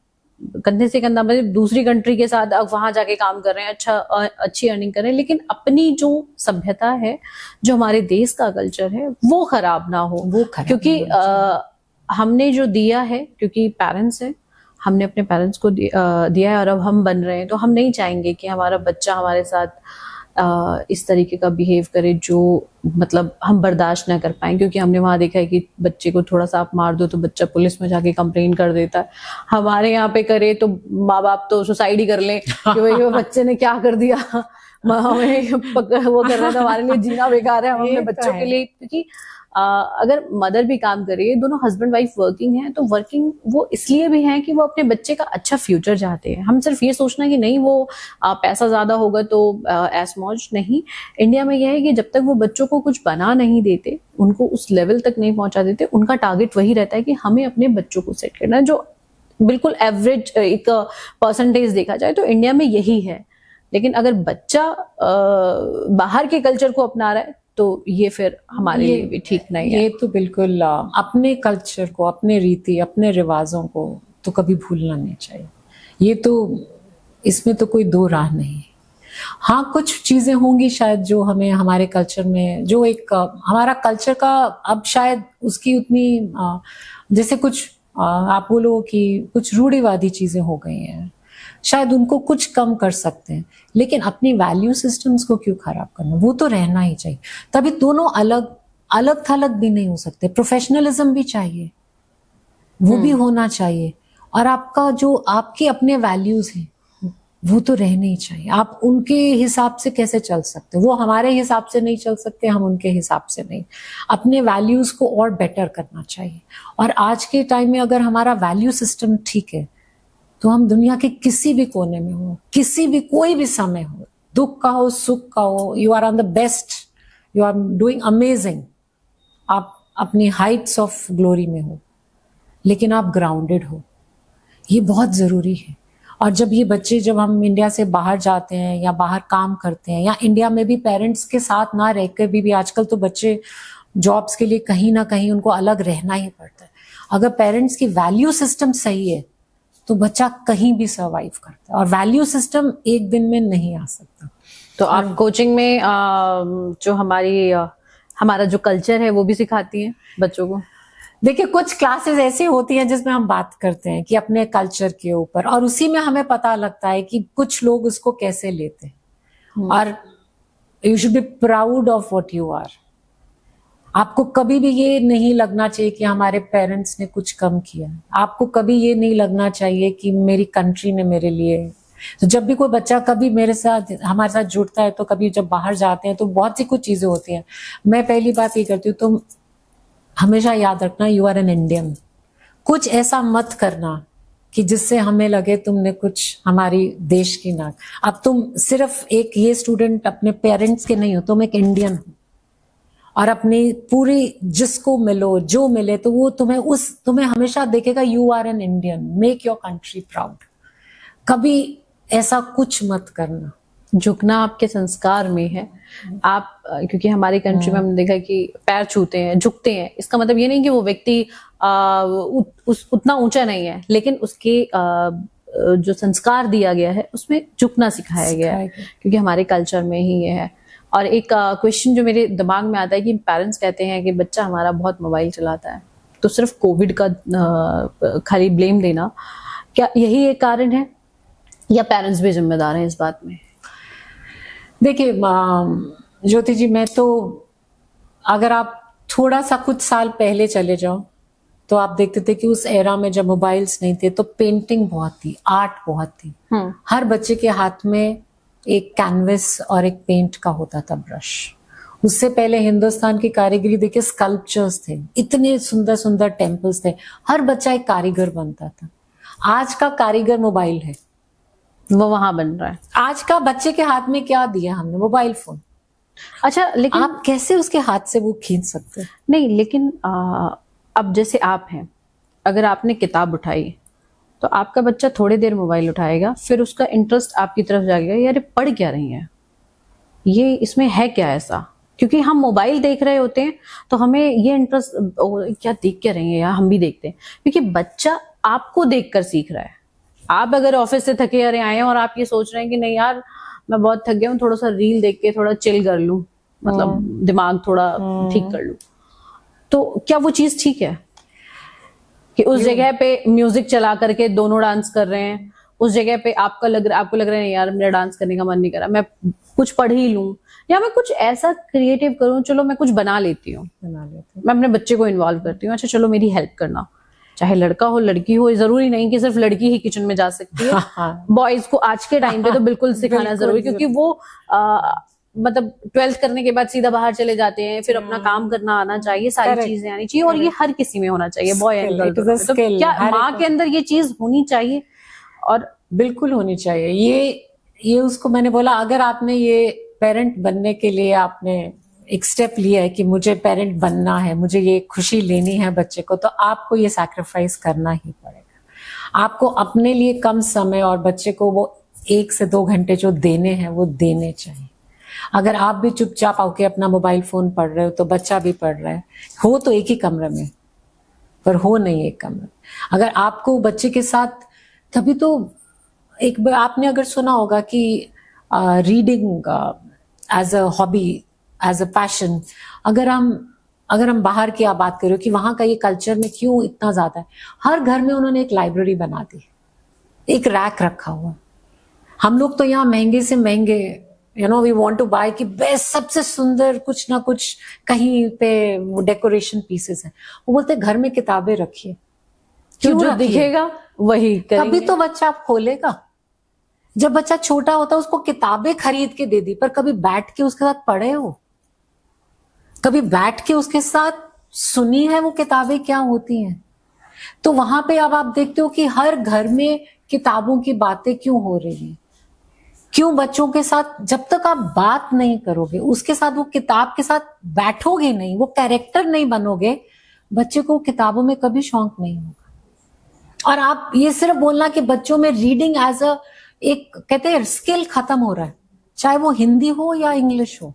कंधे से कंधा, मतलब दूसरी कंट्री के साथ अब वहां जाके काम कर रहे हैं, अच्छी अर्निंग कर रहे हैं, लेकिन अपनी जो सभ्यता है, जो हमारे देश का कल्चर है, वो खराब ना हो। वो खराब क्योंकि हमने जो दिया है, क्योंकि पेरेंट्स है, हमने अपने पेरेंट्स को दिया है और अब हम बन रहे हैं, तो हम नहीं चाहेंगे कि हमारा बच्चा हमारे साथ इस तरीके का बिहेव करे जो मतलब हम बर्दाश्त ना कर पाए। क्योंकि हमने वहां देखा है कि बच्चे को थोड़ा सा आप मार दो तो बच्चा पुलिस में जाके कंप्लेन कर देता है। हमारे यहाँ पे करे तो माँ बाप तो सुसाइड ही कर लें कि भाई वो बच्चे ने क्या कर दिया, हमें वो कर रहा था, हमारे लिए जीना बेकार है, हम अपने बच्चों के लिए। क्योंकि अगर मदर भी काम कर रही है, दोनों हस्बैंड वाइफ वर्किंग है, तो वर्किंग वो इसलिए भी है कि वो अपने बच्चे का अच्छा फ्यूचर चाहते हैं। हम सिर्फ ये सोचना कि नहीं वो पैसा ज्यादा होगा तो ऐस मौज नहीं। इंडिया में यह है कि जब तक वो बच्चों को कुछ बना नहीं देते, उनको उस लेवल तक नहीं पहुंचा देते, उनका टारगेट वही रहता है कि हमें अपने बच्चों को सेट करना है, जो बिल्कुल एवरेज एक परसेंटेज देखा जाए तो इंडिया में यही है। लेकिन अगर बच्चा बाहर के कल्चर को अपना रहा है तो ये फिर हमारे लिए भी ठीक नहीं है। ये तो बिल्कुल अपने कल्चर को, अपने रीति, अपने रिवाजों को तो कभी भूलना नहीं चाहिए। ये तो, इसमें तो कोई दो राह नहीं है। हाँ, कुछ चीजें होंगी शायद जो हमें हमारे कल्चर में, जो एक हमारा कल्चर का अब शायद उसकी उतनी जैसे कुछ आप बोलो कि कुछ रूढ़िवादी चीजें हो गई हैं, शायद उनको कुछ कम कर सकते हैं, लेकिन अपनी वैल्यू सिस्टम्स को क्यों खराब करना? वो तो रहना ही चाहिए। तभी दोनों अलग अलग थलग भी नहीं हो सकते। प्रोफेशनलिज्म भी चाहिए, वो भी होना चाहिए, और आपका जो आपके अपने वैल्यूज हैं वो तो रहने ही चाहिए। आप उनके हिसाब से कैसे चल सकते? वो हमारे हिसाब से नहीं चल सकते, हम उनके हिसाब से नहीं। अपने वैल्यूज को और बेटर करना चाहिए। और आज के टाइम में अगर हमारा वैल्यू सिस्टम ठीक है तो हम दुनिया के किसी भी कोने में हो, किसी भी कोई भी समय हो, दुख का हो, सुख का हो, you are on the best, you are doing amazing, आप अपनी हाइट्स ऑफ ग्लोरी में हो, लेकिन आप ग्राउंडेड हो। ये बहुत जरूरी है। और जब ये बच्चे, जब हम इंडिया से बाहर जाते हैं या बाहर काम करते हैं, या इंडिया में भी पेरेंट्स के साथ ना रहकर भी आजकल तो बच्चे जॉब्स के लिए कहीं ना कहीं उनको अलग रहना ही पड़ता है। अगर पेरेंट्स की वैल्यू सिस्टम सही है तो बच्चा कहीं भी सर्वाइव करता है, और वैल्यू सिस्टम एक दिन में नहीं आ सकता। तो आप कोचिंग में जो हमारा जो कल्चर है वो भी सिखाती हैं बच्चों को? देखिए, कुछ क्लासेस ऐसी होती हैं जिसमें हम बात करते हैं कि अपने कल्चर के ऊपर, और उसी में हमें पता लगता है कि कुछ लोग उसको कैसे लेते हैं। और you should be proud of what you are. आपको कभी भी ये नहीं लगना चाहिए कि हमारे पेरेंट्स ने कुछ कम किया। आपको कभी ये नहीं लगना चाहिए कि मेरी कंट्री ने मेरे लिए। तो जब भी कोई बच्चा कभी मेरे साथ, हमारे साथ जुड़ता है, तो कभी जब बाहर जाते हैं तो बहुत सी कुछ चीजें होती हैं। मैं पहली बात ये करती हूँ, तुम हमेशा याद रखना, यू आर एन इंडियन। कुछ ऐसा मत करना कि जिससे हमें लगे तुमने कुछ हमारी देश की ना। अब तुम सिर्फ एक ये स्टूडेंट अपने पेरेंट्स के नहीं हो, तुम एक इंडियन हो, और अपनी पूरी जिसको मिलो, जो मिले, तो वो तुम्हें हमेशा देखेगा you are an Indian, make your country proud. कभी ऐसा कुछ मत करना। झुकना आपके संस्कार में है। आप, क्योंकि हमारी कंट्री में हमने देखा कि पैर छूते हैं, झुकते हैं, इसका मतलब ये नहीं कि वो व्यक्ति उतना ऊंचा नहीं है, लेकिन उसके जो संस्कार दिया गया है उसमें झुकना सिखाया गया है, क्योंकि हमारे कल्चर में ही ये है। और एक क्वेश्चन जो मेरे दिमाग में आता है कि पेरेंट्स कहते हैं कि बच्चा हमारा बहुत मोबाइल चलाता है, तो सिर्फ कोविड का खाली ब्लेम देना, क्या यही एक कारण है या पेरेंट्स भी जिम्मेदार हैं इस बात में? देखिए ज्योति जी, मैं तो, अगर आप थोड़ा सा कुछ साल पहले चले जाओ तो आप देखते थे कि उस एरा में जब मोबाइल्स नहीं थे तो पेंटिंग बहुत थी, आर्ट बहुत थी। हर बच्चे के हाथ में एक कैनवस और एक पेंट का होता था ब्रश, उससे पहले हिंदुस्तान की कारीगरी देखिए, स्कल्पचर्स थे, इतने सुंदर सुंदर टेम्पल्स थे, हर बच्चा एक कारीगर बनता था। आज का कारीगर मोबाइल है, वो वहां बन रहा है। आज का बच्चे के हाथ में क्या दिया हमने? Mobile phone. अच्छा, लेकिन आप कैसे उसके हाथ से वो खींच सकते हैं? नहीं, लेकिन अब जैसे आप हैं, अगर आपने किताब उठाई तो आपका बच्चा थोड़ी देर मोबाइल उठाएगा, फिर उसका इंटरेस्ट आपकी तरफ जाएगा, यार ये पढ़ क्या रही है, ये इसमें है क्या ऐसा। क्योंकि हम मोबाइल देख रहे होते हैं तो हमें ये इंटरेस्ट, क्या देख क्या रही है यार, हम भी देखते हैं। क्योंकि बच्चा आपको देखकर सीख रहा है। आप अगर ऑफिस से थके हारे आए हैं और आप ये सोच रहे हैं कि नहीं यार मैं बहुत थक गया हूँ, थोड़ा सा रील देख के थोड़ा चिल कर लूं, मतलब दिमाग थोड़ा ठीक कर लूं, तो क्या वो चीज ठीक है कि उस जगह पे म्यूजिक चला करके दोनों डांस कर रहे हैं? उस जगह पे आपको लग रहा है नहीं यार मेरा डांस करने का मन नहीं कर रहा, मैं कुछ पढ़ ही लूं या मैं कुछ ऐसा क्रिएटिव करूं, चलो मैं कुछ बना लेती हूँ, मैं अपने बच्चे को इन्वॉल्व करती हूँ, अच्छा चलो मेरी हेल्प करना। चाहे लड़का हो लड़की हो, जरूरी नहीं कि सिर्फ लड़की ही किचन में जा सकती है। बॉयज को आज के टाइम पे तो बिल्कुल सिखाना जरूरी, क्योंकि वो मतलब 12th करने के बाद सीधा बाहर चले जाते हैं, फिर अपना काम करना आना चाहिए, सारी चीजें आनी चाहिए, और ये हर किसी में होना चाहिए, बॉय एंड गर्ल। तो क्या माँ के अंदर ये चीज होनी चाहिए? और बिल्कुल होनी चाहिए। ये उसको मैंने बोला, अगर आपने ये पेरेंट बनने के लिए आपने एक स्टेप लिया है कि मुझे पेरेंट बनना है, मुझे ये खुशी लेनी है बच्चे को, तो आपको ये सैक्रिफाइस करना ही पड़ेगा। आपको अपने लिए कम समय और बच्चे को वो 1 से 2 घंटे जो देने हैं वो देने चाहिए। अगर आप भी चुपचाप होके अपना मोबाइल फोन पढ़ रहे हो तो बच्चा भी पढ़ रहा है, हो तो एक ही कमरे में पर हो नहीं एक कमरे। अगर आपको बच्चे के साथ, तभी तो एक बार आपने अगर सुना होगा कि reading as a hobby, as a passion, अगर हम बाहर की आप बात करें कि वहां का ये कल्चर में क्यों इतना ज्यादा है, हर घर में उन्होंने एक लाइब्रेरी बना दी, एक रैक रखा हुआ। हम लोग तो यहाँ महंगे से महंगे वी वांट टू बाय कि बेस्ट, सबसे सुंदर कुछ ना कुछ कहीं पे डेकोरेशन पीसेस हैं। वो बोलते घर में किताबें रखिए, क्यों जो दिखेगा वही करेंगे। तभी तो बच्चा खोलेगा। जब बच्चा छोटा होता है उसको किताबें खरीद के दे दी, पर कभी बैठ के उसके साथ पढ़े हो? कभी बैठ के उसके साथ सुनी है वो किताबें क्या होती हैं? तो वहां पे अब आप देखते हो कि हर घर में किताबों की बातें क्यों हो रही हैं? क्यों बच्चों के साथ जब तक आप बात नहीं करोगे, उसके साथ वो किताब के साथ बैठोगे नहीं, वो कैरेक्टर नहीं बनोगे, बच्चे को किताबों में कभी शौक नहीं होगा। और आप ये सिर्फ बोलना कि बच्चों में रीडिंग एज अ एक कहते हैं स्किल खत्म हो रहा है, चाहे वो हिंदी हो या इंग्लिश हो।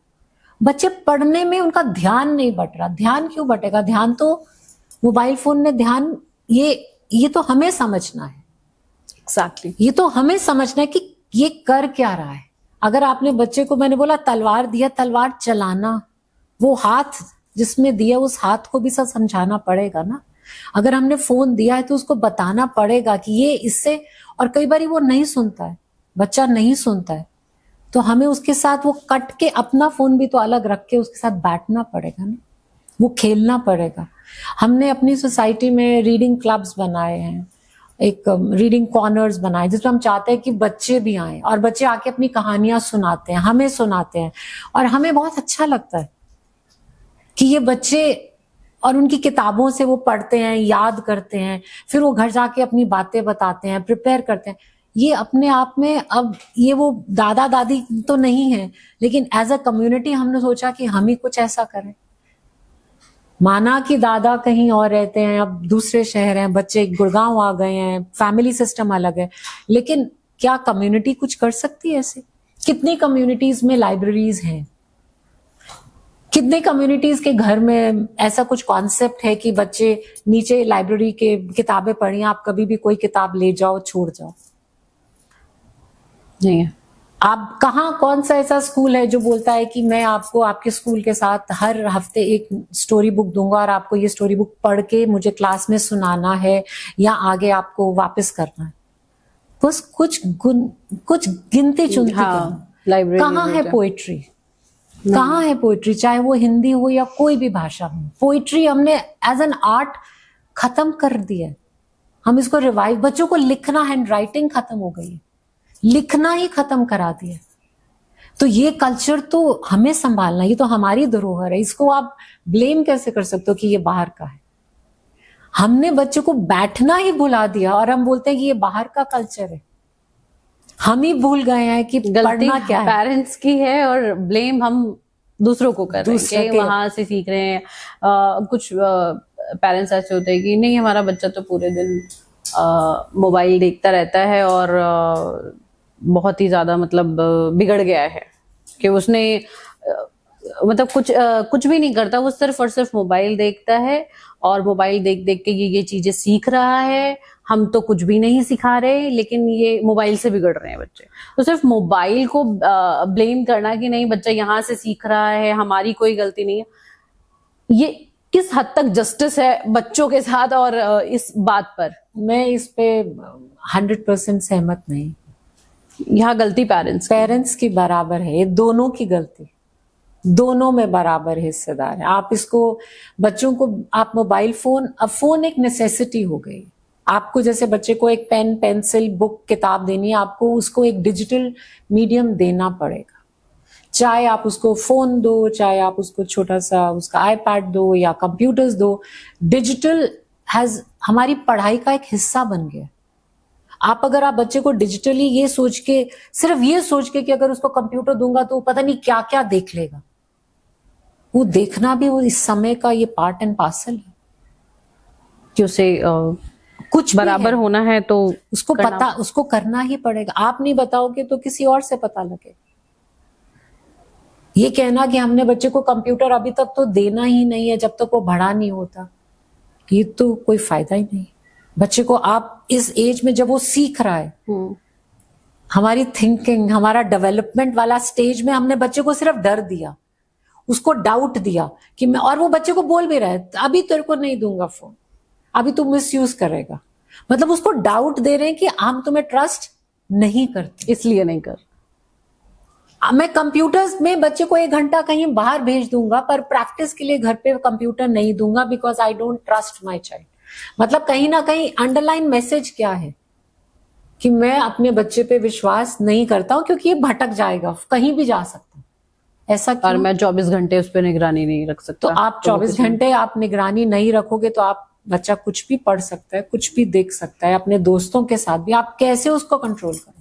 बच्चे पढ़ने में उनका ध्यान नहीं बट रहा। ध्यान क्यों बटेगा? ध्यान तो मोबाइल फोन ने ध्यान, ये तो हमें समझना है। एग्जैक्टली ये तो हमें समझना है कि ये कर क्या रहा है। अगर आपने बच्चे को, मैंने बोला तलवार दिया, तलवार चलाना, वो हाथ जिसमें दिया उस हाथ को भी सब समझाना पड़ेगा ना। अगर हमने फोन दिया है तो उसको बताना पड़ेगा कि ये इससे, और कई बार वो नहीं सुनता है, बच्चा नहीं सुनता है, तो हमें उसके साथ वो कट के अपना फोन भी तो अलग रख के उसके साथ बैठना पड़ेगा ना, वो खेलना पड़ेगा। हमने अपनी सोसाइटी में रीडिंग क्लब्स बनाए हैं, एक रीडिंग कॉर्नर्स बनाए, जिसमें हम चाहते हैं कि बच्चे भी आए और बच्चे आके अपनी कहानियां सुनाते हैं, हमें सुनाते हैं, और हमें बहुत अच्छा लगता है कि ये बच्चे, और उनकी किताबों से वो पढ़ते हैं, याद करते हैं, फिर वो घर जाके अपनी बातें बताते हैं, प्रिपेयर करते हैं। ये अपने आप में, अब ये वो दादा दादी तो नहीं है, लेकिन एज अ कम्युनिटी हमने सोचा कि हम ही कुछ ऐसा करें। माना कि दादा कहीं और रहते हैं, अब दूसरे शहर हैं, बच्चे गुड़गांव आ गए हैं, फैमिली सिस्टम अलग है, लेकिन क्या कम्युनिटी कुछ कर सकती है ऐसे? कितनी कम्युनिटीज में लाइब्रेरीज हैं, कितने कम्युनिटीज के घर में ऐसा कुछ कॉन्सेप्ट है कि बच्चे नीचे लाइब्रेरी के किताबें पढ़िए, आप कभी भी कोई किताब ले जाओ, छोड़ जाओ। नहीं है। आप कहाँ, कौन सा ऐसा स्कूल है जो बोलता है कि मैं आपको आपके स्कूल के साथ हर हफ्ते एक स्टोरी बुक दूंगा और आपको ये स्टोरी बुक पढ़ के मुझे क्लास में सुनाना है या आगे आपको वापस करना है? बस कुछ गिनती चुनती। लाइब्रेरी कहाँ है पोइट्री? कहाँ है पोइट्री? चाहे वो हिंदी हो या कोई भी भाषा हो, पोइट्री हमने एज एन आर्ट खत्म कर दिया। हम इसको रिवाइव, बच्चों को लिखना, हैंड राइटिंग खत्म हो गई है, लिखना ही खत्म करा दिया। तो ये कल्चर तो हमें संभालना, ये तो हमारी धरोहर है। इसको आप ब्लेम कैसे कर सकते हो कि ये बाहर का है? हमने बच्चे को बैठना ही भुला दिया और हम बोलते हैं कि ये बाहर का कल्चर है। हम ही भूल गए हैं कि पढ़ना क्या है। पेरेंट्स की है और ब्लेम हम दूसरों को कर रहे हैं कि वहां से सीख रहे हैं। कुछ पेरेंट्स ऐसे होते हैं कि नहीं, हमारा बच्चा तो पूरे दिन मोबाइल देखता रहता है और बहुत ही ज्यादा मतलब बिगड़ गया है कि उसने मतलब कुछ भी नहीं करता, वो सिर्फ और सिर्फ मोबाइल देखता है और मोबाइल देख देख के ये चीजें सीख रहा है। हम तो कुछ भी नहीं सिखा रहे, लेकिन ये मोबाइल से बिगड़ रहे हैं बच्चे। तो सिर्फ मोबाइल को ब्लेम करना कि नहीं बच्चा यहाँ से सीख रहा है, हमारी कोई गलती नहीं है, ये किस हद तक जस्टिस है बच्चों के साथ? और इस बात पर मैं इस पे 100% सहमत नहीं। यहाँ गलती पेरेंट्स की बराबर है, ये दोनों की गलती, दोनों में बराबर हिस्सेदार है। आप इसको बच्चों को आप मोबाइल फोन, अब फोन एक नेसेसिटी हो गई। आपको जैसे बच्चे को एक पेन पेंसिल बुक किताब देनी है, आपको उसको एक डिजिटल मीडियम देना पड़ेगा। चाहे आप उसको फोन दो, चाहे आप उसको छोटा सा उसका आईपैड दो या कंप्यूटर्स दो, डिजिटल हैज हमारी पढ़ाई का एक हिस्सा बन गया। अगर आप बच्चे को डिजिटली ये सोच के, सिर्फ ये सोच के कि अगर उसको कंप्यूटर दूंगा तो पता नहीं क्या क्या देख लेगा, वो देखना भी वो इस समय का ये पार्ट एंड पार्सल है कि उसे कुछ बराबर होना है तो उसको करना ही पड़ेगा। आप नहीं बताओगे तो किसी और से पता लगेगा। ये कहना कि हमने बच्चे को कंप्यूटर अभी तक तो देना ही नहीं है जब तक वो बड़ा नहीं होता, ये तो कोई फायदा ही नहीं। बच्चे को आप इस एज में जब वो सीख रहा है, हमारी थिंकिंग, हमारा डेवलपमेंट वाला स्टेज में हमने बच्चे को सिर्फ डर दिया, उसको डाउट दिया कि मैं, और वो बच्चे को बोल भी रहा है अभी तेरे को नहीं दूंगा फोन, अभी तू मिसयूज करेगा। मतलब उसको डाउट दे रहे हैं कि हम तुम्हें ट्रस्ट नहीं करते, इसलिए नहीं कर। मैं कंप्यूटर्स में बच्चे को 1 घंटा कहीं बाहर भेज दूंगा, पर प्रैक्टिस के लिए घर पे कंप्यूटर नहीं दूंगा, because I don't trust my child. मतलब कहीं ना कहीं अंडरलाइन मैसेज क्या है कि मैं अपने बच्चे पे विश्वास नहीं करता हूं क्योंकि ये भटक जाएगा, कहीं भी जा सकता है। ऐसा क्यों? और मैं 24 घंटे उस पर निगरानी नहीं रख सकता। तो आप 24 घंटे आप निगरानी नहीं रखोगे तो आप बच्चा कुछ भी पढ़ सकता है, कुछ भी देख सकता है, अपने दोस्तों के साथ भी। आप कैसे उसको कंट्रोल करें?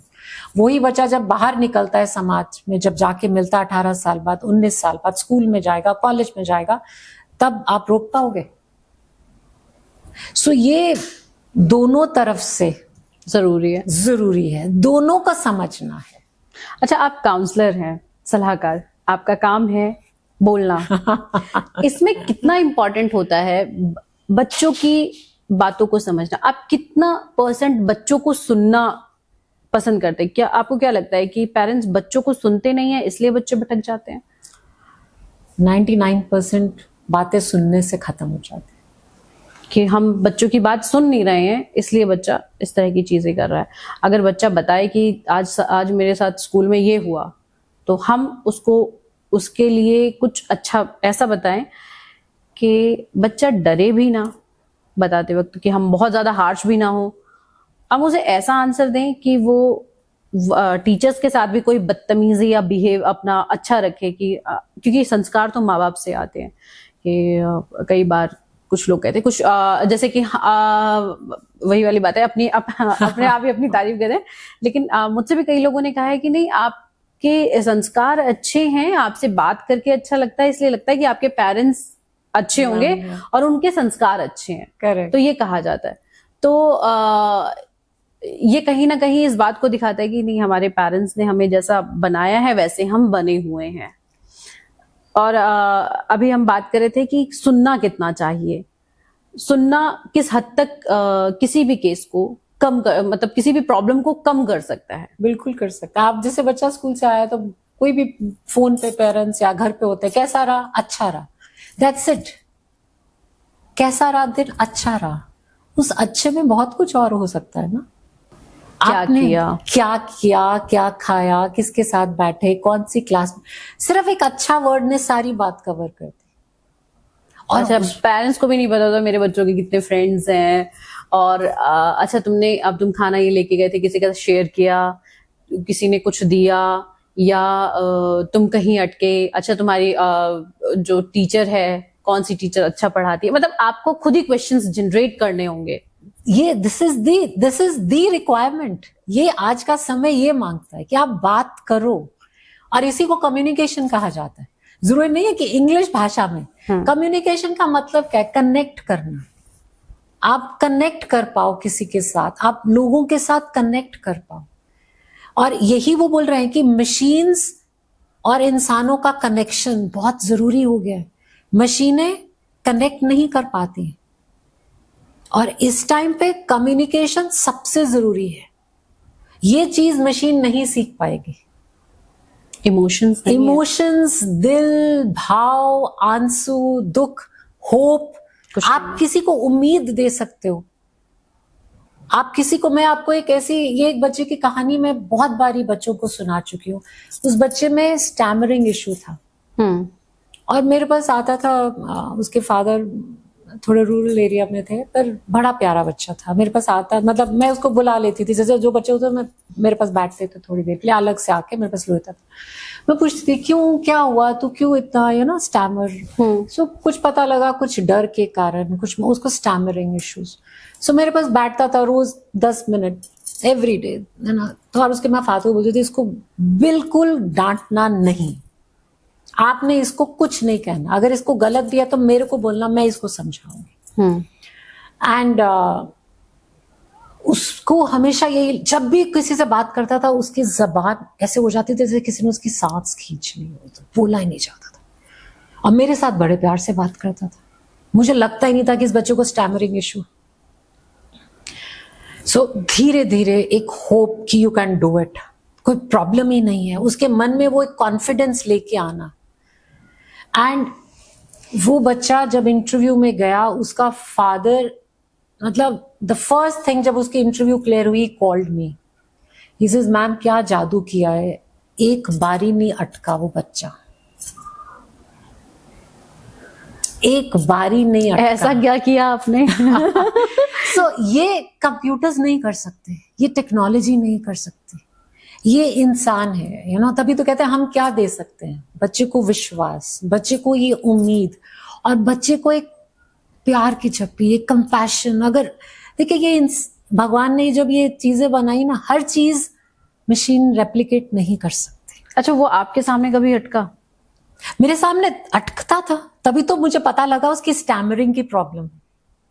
वही बच्चा जब बाहर निकलता है समाज में, जब जाके मिलता है 18 साल बाद, 19 साल बाद, स्कूल में जाएगा, कॉलेज में जाएगा, तब आप रोक पाओगे? सो ये दोनों तरफ से जरूरी है, दोनों का समझना है। अच्छा, आप काउंसलर हैं, सलाहकार, आपका काम है बोलना। इसमें कितना इंपॉर्टेंट होता है बच्चों की बातों को समझना? आप कितना % बच्चों को सुनना पसंद करते हैं? क्या आपको क्या लगता है कि पेरेंट्स बच्चों को सुनते नहीं है इसलिए बच्चे भटक जाते हैं? 99% बातें सुनने से खत्म हो जाती है कि हम बच्चों की बात सुन नहीं रहे हैं इसलिए बच्चा इस तरह की चीजें कर रहा है। अगर बच्चा बताए कि आज मेरे साथ स्कूल में ये हुआ, तो हम उसको उसके लिए कुछ अच्छा ऐसा बताएं कि बच्चा डरे भी ना बताते वक्त, कि हम बहुत ज्यादा हार्श भी ना हो। हम उसे ऐसा आंसर दें कि वो टीचर्स के साथ भी कोई बदतमीजी या बिहेव अपना अच्छा रखे, कि क्योंकि संस्कार तो माँ बाप से आते हैं। कि कई बार कुछ लोग कहते हैं, कुछ जैसे कि वही वाली बात है, अपने आप ही अपनी तारीफ करें, लेकिन मुझसे भी कई लोगों ने कहा है कि नहीं, आपके संस्कार अच्छे हैं, आपसे बात करके अच्छा लगता है, इसलिए लगता है कि आपके पेरेंट्स अच्छे होंगे और उनके संस्कार अच्छे हैं। करेक्ट। तो ये कहा जाता है। तो ये कहीं ना कहीं इस बात को दिखाता है कि नहीं, हमारे पेरेंट्स ने हमें जैसा बनाया है वैसे हम बने हुए हैं। और अभी हम बात कर रहे थे कि सुनना कितना चाहिए, सुनना किस हद तक किसी भी केस को मतलब किसी भी प्रॉब्लम को कम कर सकता है। बिल्कुल कर सकता है। आप जैसे बच्चा स्कूल से आया तो कोई भी फोन पे पेरेंट्स या घर पे होते, कैसा रहा? अच्छा रहा, दैट्स इट। कैसा रहा दिन? अच्छा रहा। उस अच्छे में बहुत कुछ और हो सकता है ना। आपने क्या किया, क्या खाया, किसके साथ बैठे, कौन सी क्लास में, सिर्फ एक अच्छा वर्ड ने सारी बात कवर कर दी। और अच्छा, पेरेंट्स को भी नहीं पता होता मेरे बच्चों के कितने फ्रेंड्स हैं, और अच्छा तुम खाना ये लेके गए थे, किसी के साथ शेयर किया, किसी ने कुछ दिया, या तुम कहीं अटके, अच्छा तुम्हारी जो टीचर है कौन सी टीचर अच्छा पढ़ाती है, मतलब आपको खुद ही क्वेश्चंस जनरेट करने होंगे। ये दिस इज दी रिक्वायरमेंट। ये आज का समय ये मांगता है कि आप बात करो, और इसी को कम्युनिकेशन कहा जाता है। जरूरी नहीं है कि इंग्लिश भाषा में। कम्युनिकेशन का मतलब क्या है? कनेक्ट करना। आप कनेक्ट कर पाओ किसी के साथ, आप लोगों के साथ कनेक्ट कर पाओ। और यही वो बोल रहे हैं कि मशीन्स और इंसानों का कनेक्शन बहुत जरूरी हो गया है। मशीनें कनेक्ट नहीं कर पाती, और इस टाइम पे कम्युनिकेशन सबसे जरूरी है। ये चीज मशीन नहीं सीख पाएगी। इमोशंस, दिल, भाव, आंसू, दुख, होप। आप किसी को उम्मीद दे सकते हो। आप किसी को, मैं आपको एक ऐसी, ये एक बच्चे की कहानी मैं बहुत बारी बच्चों को सुना चुकी हूँ। उस बच्चे में स्टैमरिंग इशू था, और मेरे पास आता था। उसके फादर थोड़े रूरल एरिया में थे, पर बड़ा प्यारा बच्चा था। मेरे पास आता, मतलब मैं उसको बुला लेती थी, जैसे जो बच्चे होते मैं मेरे पास बैठते थे थोड़ी देर के लिए, अलग से आके मेरे पास रोता था। मैं पूछती थी क्यों, क्या हुआ, तू क्यों इतना स्टैमर। सो कुछ पता लगा, कुछ डर के कारण, कुछ उसको स्टैमरिंग इश्यूज। सो मेरे पास बैठता था रोज 10 मिनट एवरी डे, है ना। तो और उसके मैं फातू बोलती थी, इसको बिल्कुल डांटना नहीं, आपने इसको कुछ नहीं कहना, अगर इसको गलत दिया तो मेरे को बोलना, मैं इसको समझाऊंगी। एंड उसको हमेशा यही, जब भी किसी से बात करता था उसकी जबान ऐसे हो जाती थी जैसे किसी ने उसकी सांस खींच ली हो, तो बोला ही नहीं जाता था। और मेरे साथ बड़े प्यार से बात करता था, मुझे लगता ही नहीं था कि इस बच्चे को स्टैमरिंग इशू। सो धीरे धीरे एक होप कि यू कैन डू इट, कोई प्रॉब्लम ही नहीं है, उसके मन में वो एक कॉन्फिडेंस लेके आना। एंड वो बच्चा जब इंटरव्यू में गया, उसका फादर, मतलब द फर्स्ट थिंग, जब उसकी इंटरव्यू क्लियर हुई, called me, he says ma'am क्या जादू किया है, एक बारी नहीं अटका वो बच्चा, एक बारी नहीं अटका। ऐसा क्या किया आपने? सो ये कंप्यूटर्स नहीं कर सकते, ये टेक्नोलॉजी नहीं कर सकती, ये इंसान है, तभी तो कहते हैं हम क्या दे सकते हैं? बच्चे को विश्वास, बच्चे को ये उम्मीद, और बच्चे को एक प्यार की झप्पी, एक कंपैशन। अगर देखिए, ये भगवान ने जब ये चीजें बनाई ना, हर चीज मशीन रेप्लिकेट नहीं कर सकती। अच्छा, वो आपके सामने कभी अटका? मेरे सामने अटकता था, तभी तो मुझे पता लगा उसकी स्टैमरिंग की प्रॉब्लम।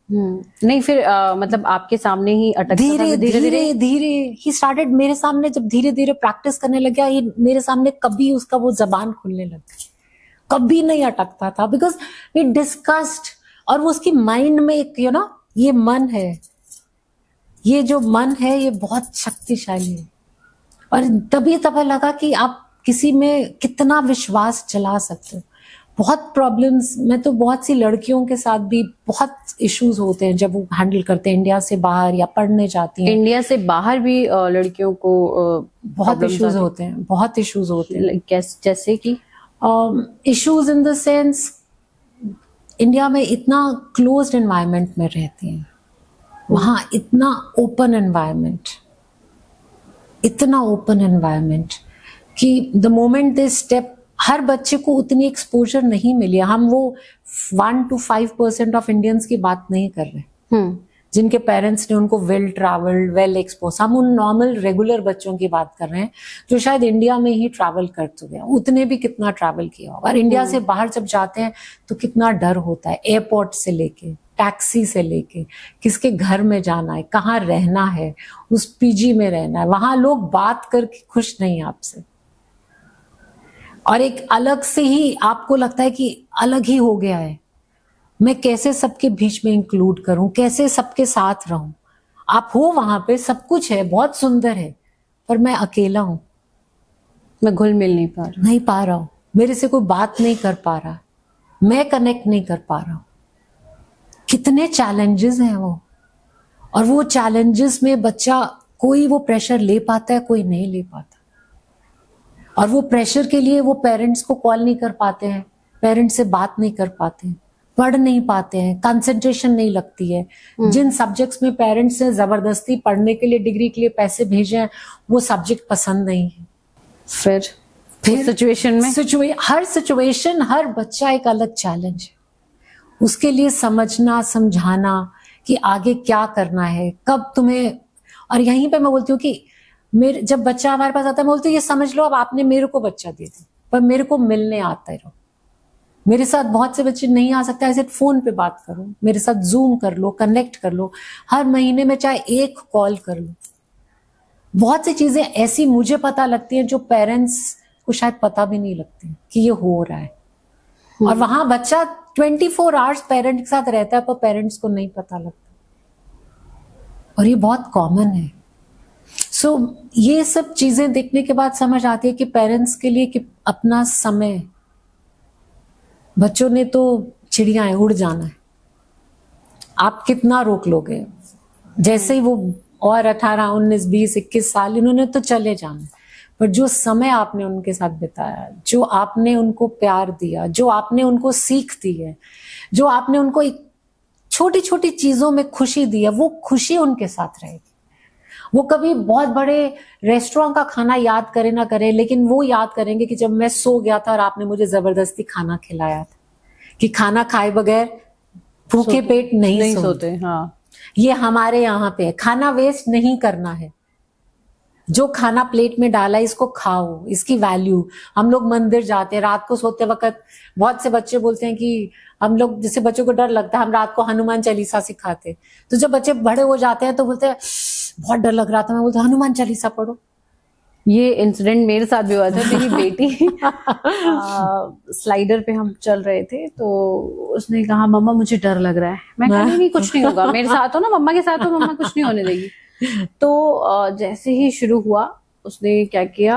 नहीं, फिर मतलब आपके सामने ही अटकता था? धीरे धीरे ही स्टार्टेड मेरे सामने, जब धीरे धीरे प्रैक्टिस करने लग गया, ये मेरे सामने कभी उसका वो जबान खुलने लग गई, कभी नहीं अटकता था, बिकॉज वी डिस्कस्ड। और वो उसकी माइंड में एक ये मन है, ये जो मन है ये बहुत शक्तिशाली है। और तभी लगा कि आप किसी में कितना विश्वास चला सकते हो। बहुत प्रॉब्लम्स, मैं तो बहुत सी लड़कियों के साथ भी बहुत इश्यूज होते हैं जब वो हैंडल करते हैं, इंडिया से बाहर या पढ़ने जाती हैं। इंडिया से बाहर भी लड़कियों को बहुत इश्यूज होते हैं, बहुत इश्यूज होते हैं। जैसे कि issues in the sense, India में इतना क्लोज्ड एनवायरनमेंट में रहती हैं, वहां इतना ओपन एनवायरनमेंट, इतना ओपन एनवायरनमेंट कि द मोमेंट दे स्टेप, हर बच्चे को उतनी एक्सपोजर नहीं मिली। हम वो 1 to 5% ऑफ इंडियंस की बात नहीं कर रहे, जिनके पेरेंट्स ने उनको वेल ट्रैवल्ड, वेल एक्सपोज। हम उन नॉर्मल रेगुलर बच्चों की बात कर रहे हैं जो शायद इंडिया में ही ट्रैवल कर चुके हैं, उतने भी कितना ट्रैवल किया होगा। और इंडिया से बाहर जब जाते हैं तो कितना डर होता है, एयरपोर्ट से लेके, टैक्सी से लेके, किसके घर में जाना है, कहाँ रहना है, उस पीजी में रहना है, वहां लोग बात करके खुश नहीं आपसे, और एक अलग से ही आपको लगता है कि अलग ही हो गया है, मैं कैसे सबके बीच में इंक्लूड करूं, कैसे सबके साथ रहूं। आप हो वहां पे, सब कुछ है, बहुत सुंदर है, पर मैं अकेला हूं, मैं घुल मिल नहीं पा रहा हूं, मेरे से कोई बात नहीं कर पा रहा, मैं कनेक्ट नहीं कर पा रहा हूं। कितने चैलेंजेस हैं वो, और वो चैलेंजेस में बच्चा, कोई वो प्रेशर ले पाता है, कोई नहीं ले पाता, और वो प्रेशर के लिए वो पेरेंट्स को कॉल नहीं कर पाते हैं, पेरेंट्स से बात नहीं कर पाते हैं, पढ़ नहीं पाते हैं, कंसंट्रेशन नहीं लगती है। जिन सब्जेक्ट्स में पेरेंट्स ने जबरदस्ती पढ़ने के लिए, डिग्री के लिए पैसे भेजे हैं, वो सब्जेक्ट पसंद नहीं है। फिर फिर सिचुएशन में हर सिचुएशन, हर बच्चा एक अलग चैलेंज है। उसके लिए समझना, समझाना कि आगे क्या करना है, कब तुम्हें। और यहीं पे मैं बोलती हूँ कि मेरे जब बच्चा हमारे पास आता है, मैं बोलती हूँ ये समझ लो अब आपने मेरे को बच्चा दे दिया, पर मेरे को मिलने आते रहो। मेरे साथ बहुत से बच्चे नहीं आ सकते, ऐसे फोन पे बात करो, मेरे साथ जूम कर लो, कनेक्ट कर लो, हर महीने में चाहे एक कॉल कर लो। बहुत सी चीजें ऐसी मुझे पता लगती हैं जो पेरेंट्स को शायद पता भी नहीं लगती कि ये हो रहा है। और वहां बच्चा 24 आवर्स पेरेंट के साथ रहता है, पर पेरेंट्स को नहीं पता लगता, और ये बहुत कॉमन है। सो ये सब चीजें देखने के बाद समझ आती है कि पेरेंट्स के लिए कि अपना समय, बच्चों ने तो चिड़िया है, उड़ जाना है, आप कितना रोक लोगे। जैसे ही वो और 18, 19, 20, 21 साल, इन्होंने तो चले जाना है, पर जो समय आपने उनके साथ बिताया, जो आपने उनको प्यार दिया, जो आपने उनको सीख दी है, जो आपने उनको एक छोटी छोटी चीजों में खुशी दी है, वो खुशी उनके साथ रहेगी। वो कभी बहुत बड़े रेस्टोरेंट का खाना याद करे ना करे, लेकिन वो याद करेंगे कि जब मैं सो गया था और आपने मुझे जबरदस्ती खाना खिलाया था, कि खाना खाए बगैर भूखे पेट नहीं सोते। हाँ, ये हमारे यहाँ पे है, खाना वेस्ट नहीं करना है। जो खाना प्लेट में डाला इसको खाओ, इसकी वैल्यू। हम लोग मंदिर जाते हैं रात को सोते वक्त, बहुत से बच्चे बोलते हैं कि हम लोग, जैसे बच्चों को डर लगता है, हम रात को हनुमान चालीसा सिखाते। तो जब बच्चे बड़े हो जाते हैं तो बोलते हैं बहुत डर लग रहा था, मैं बोलती हनुमान चालीसा पढ़ो। ये इंसिडेंट मेरे साथ भी हुआ था। मेरी बेटी स्लाइडर पे हम चल रहे थे, तो उसने कहा मम्मा मुझे डर लग रहा है। मैं कहा नहीं कुछ नहीं होगा, मेरे साथ हो ना, मम्मा के साथ हो, मम्मा कुछ नहीं होने देगी। तो जैसे ही शुरू हुआ, उसने क्या किया,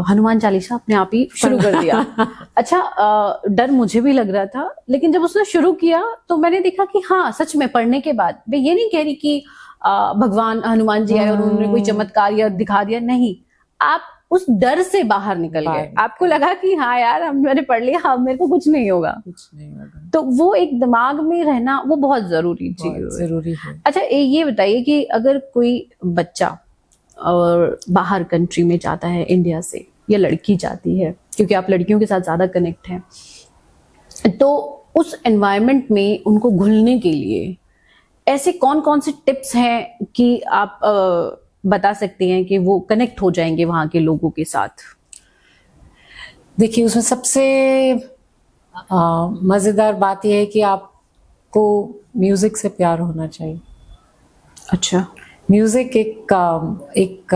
हनुमान चालीसा अपने आप ही शुरू कर दिया। अच्छा, डर मुझे भी लग रहा था, लेकिन जब उसने शुरू किया तो मैंने देखा कि हाँ सच में पढ़ने के बाद, मैं ये नहीं कह रही कि भगवान हनुमान जी आए और उन्होंने कोई चमत्कार या दिखा दिया, नहीं, आप उस डर से बाहर निकल गए। आपको लगा कि हाँ यार मैंने पढ़ लिया, अब मेरे को कुछ नहीं होगा, कुछ नहीं होगा। तो वो एक दिमाग में रहना वो बहुत जरूरी है। अच्छा, ये बताइए कि अगर कोई बच्चा और बाहर कंट्री में जाता है इंडिया से, या लड़की जाती है, क्योंकि आप लड़कियों के साथ ज्यादा कनेक्ट हैं, तो उस एनवायरनमेंट में उनको घुलने के लिए ऐसे कौन कौन से टिप्स हैं कि आप बता सकते हैं कि वो कनेक्ट हो जाएंगे वहां के लोगों के साथ? देखिए, उसमें सबसे मजेदार बात यह है कि आपको म्यूजिक से प्यार होना चाहिए। अच्छा, म्यूजिक एक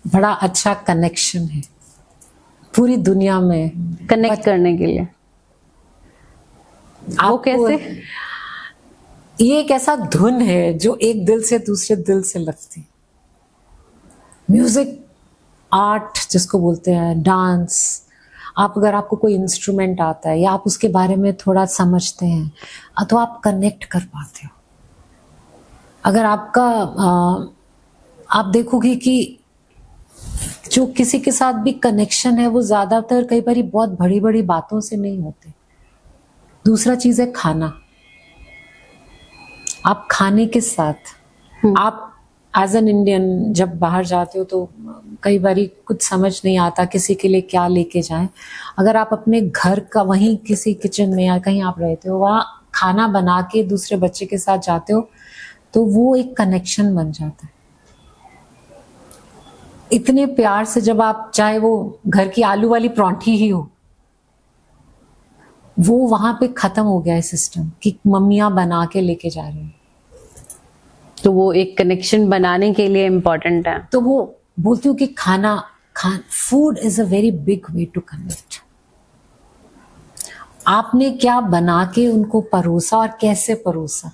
बड़ा अच्छा कनेक्शन है पूरी दुनिया में कनेक्ट करने के लिए। वो कैसे? ये एक ऐसा धुन है जो एक दिल से दूसरे दिल से लगती है। म्यूजिक, आर्ट जिसको बोलते हैं, डांस, अगर आपको कोई इंस्ट्रूमेंट आता है या आप उसके बारे में थोड़ा समझते हैं तो आप कनेक्ट कर पाते हो। अगर आपका आप देखोगे कि जो किसी के साथ भी कनेक्शन है वो ज्यादातर कई बार बहुत बड़ी बड़ी बातों से नहीं होते। दूसरा चीज है खाना। आप खाने के साथ, आप एज एन इंडियन जब बाहर जाते हो तो कई बार कुछ समझ नहीं आता किसी के लिए क्या लेके जाएं। अगर आप अपने घर का वहीं किसी किचन में या कहीं आप रहते हो, वहाँ खाना बना के दूसरे बच्चे के साथ जाते हो, तो वो एक कनेक्शन बन जाता है। इतने प्यार से जब आप, चाहे वो घर की आलू वाली परांठी ही हो, वो वहां पे खत्म हो गया है सिस्टम कि मम्मियां बना के लेके जा रही हैं। तो वो एक कनेक्शन बनाने के लिए इम्पोर्टेंट है। तो वो बोलती हूँ कि food is a very big way to connect. आपने क्या बना के उनको परोसा और कैसे परोसा,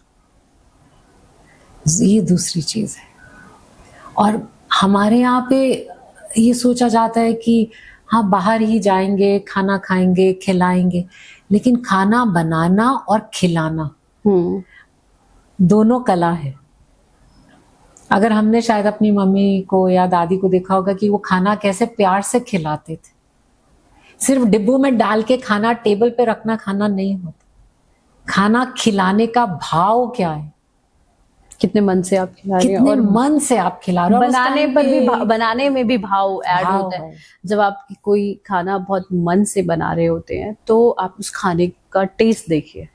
ये दूसरी चीज है। और हमारे यहाँ पे ये सोचा जाता है कि हाँ बाहर ही जाएंगे, खाना खाएंगे, खिलाएंगे, लेकिन खाना बनाना और खिलाना दोनों कला है। अगर हमने शायद अपनी मम्मी को या दादी को देखा होगा कि वो खाना कैसे प्यार से खिलाते थे। सिर्फ डिब्बों में डाल के खाना टेबल पे रखना खाना नहीं होता। खाना खिलाने का भाव क्या है, कितने मन से आप खिला रहे हैं, कितने और मन से आप खिला रहे हो। बनाने पर भी बनाने में भी भाव ऐड होता है। जब आप कोई खाना बहुत मन से बना रहे होते हैं तो आप उस खाने का टेस्ट देखिए,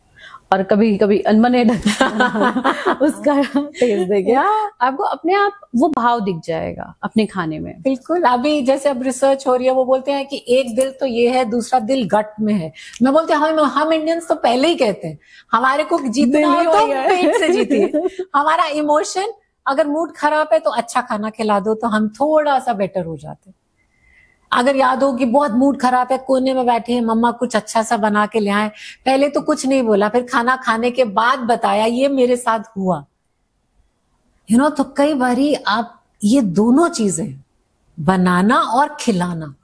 और कभी कभी अनमने उसका टेस्ट देखिए, आपको अपने आप वो भाव दिख जाएगा अपने खाने में। बिल्कुल। अभी जैसे अब रिसर्च हो रही है, वो बोलते हैं कि एक दिल तो ये है, दूसरा दिल गट में है। मैं बोलती हूँ हम इंडियंस तो पहले ही कहते हैं हमारे को जीतना हो तो पेट से जीतिए। हमारा इमोशन, अगर मूड खराब है तो अच्छा खाना खिला दो तो हम थोड़ा सा बेटर हो जाते। अगर याद हो कि बहुत मूड खराब है, कोने में बैठे हैं, मम्मा कुछ अच्छा सा बना के ले आए, पहले तो कुछ नहीं बोला, फिर खाना खाने के बाद बताया ये मेरे साथ हुआ, तो कई बारी आप ये दोनों चीजें, बनाना और खिलाना,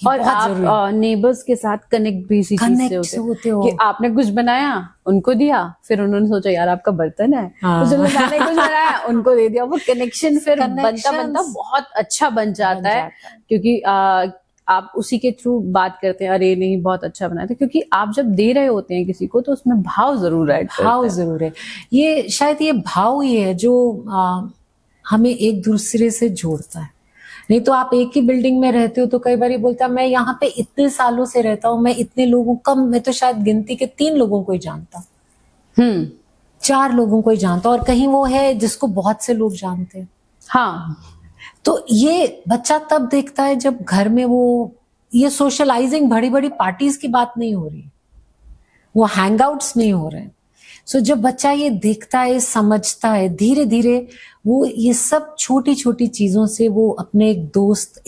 और आप नेबर्स के साथ कनेक्ट भी इसी चीज से होते हो कि आपने कुछ बनाया उनको दिया, फिर उन्होंने सोचा यार आपका बर्तन है, तो मैंने कुछ बनाया उनको दे दिया, वो कनेक्शन फिर बनता बहुत अच्छा बन जाता है। क्योंकि आप उसी के थ्रू बात करते हैं, अरे नहीं बहुत अच्छा बनाया था, क्योंकि आप जब दे रहे होते हैं किसी को तो उसमें भाव जरूर ऐड करता है। भाव जरूर है, ये शायद ये भाव ही है जो हमें एक दूसरे से जोड़ता है। नहीं तो आप एक ही बिल्डिंग में रहते हो तो कई बार बोलता मैं यहाँ पे इतने सालों से रहता हूँ, मैं इतने लोगों मैं तो शायद गिनती के 3 लोगों को ही जानता, 4 लोगों को ही जानता, और कहीं वो है जिसको बहुत से लोग जानते हैं। हाँ, तो ये बच्चा तब देखता है जब घर में वो ये सोशलाइजिंग, बड़ी बड़ी पार्टीज की बात नहीं हो रही, वो हैंगआउट्स नहीं हो रहे। सो जब बच्चा ये देखता है, समझता है, धीरे धीरे वो ये सब छोटी छोटी चीजों से वो अपने एक दोस्त,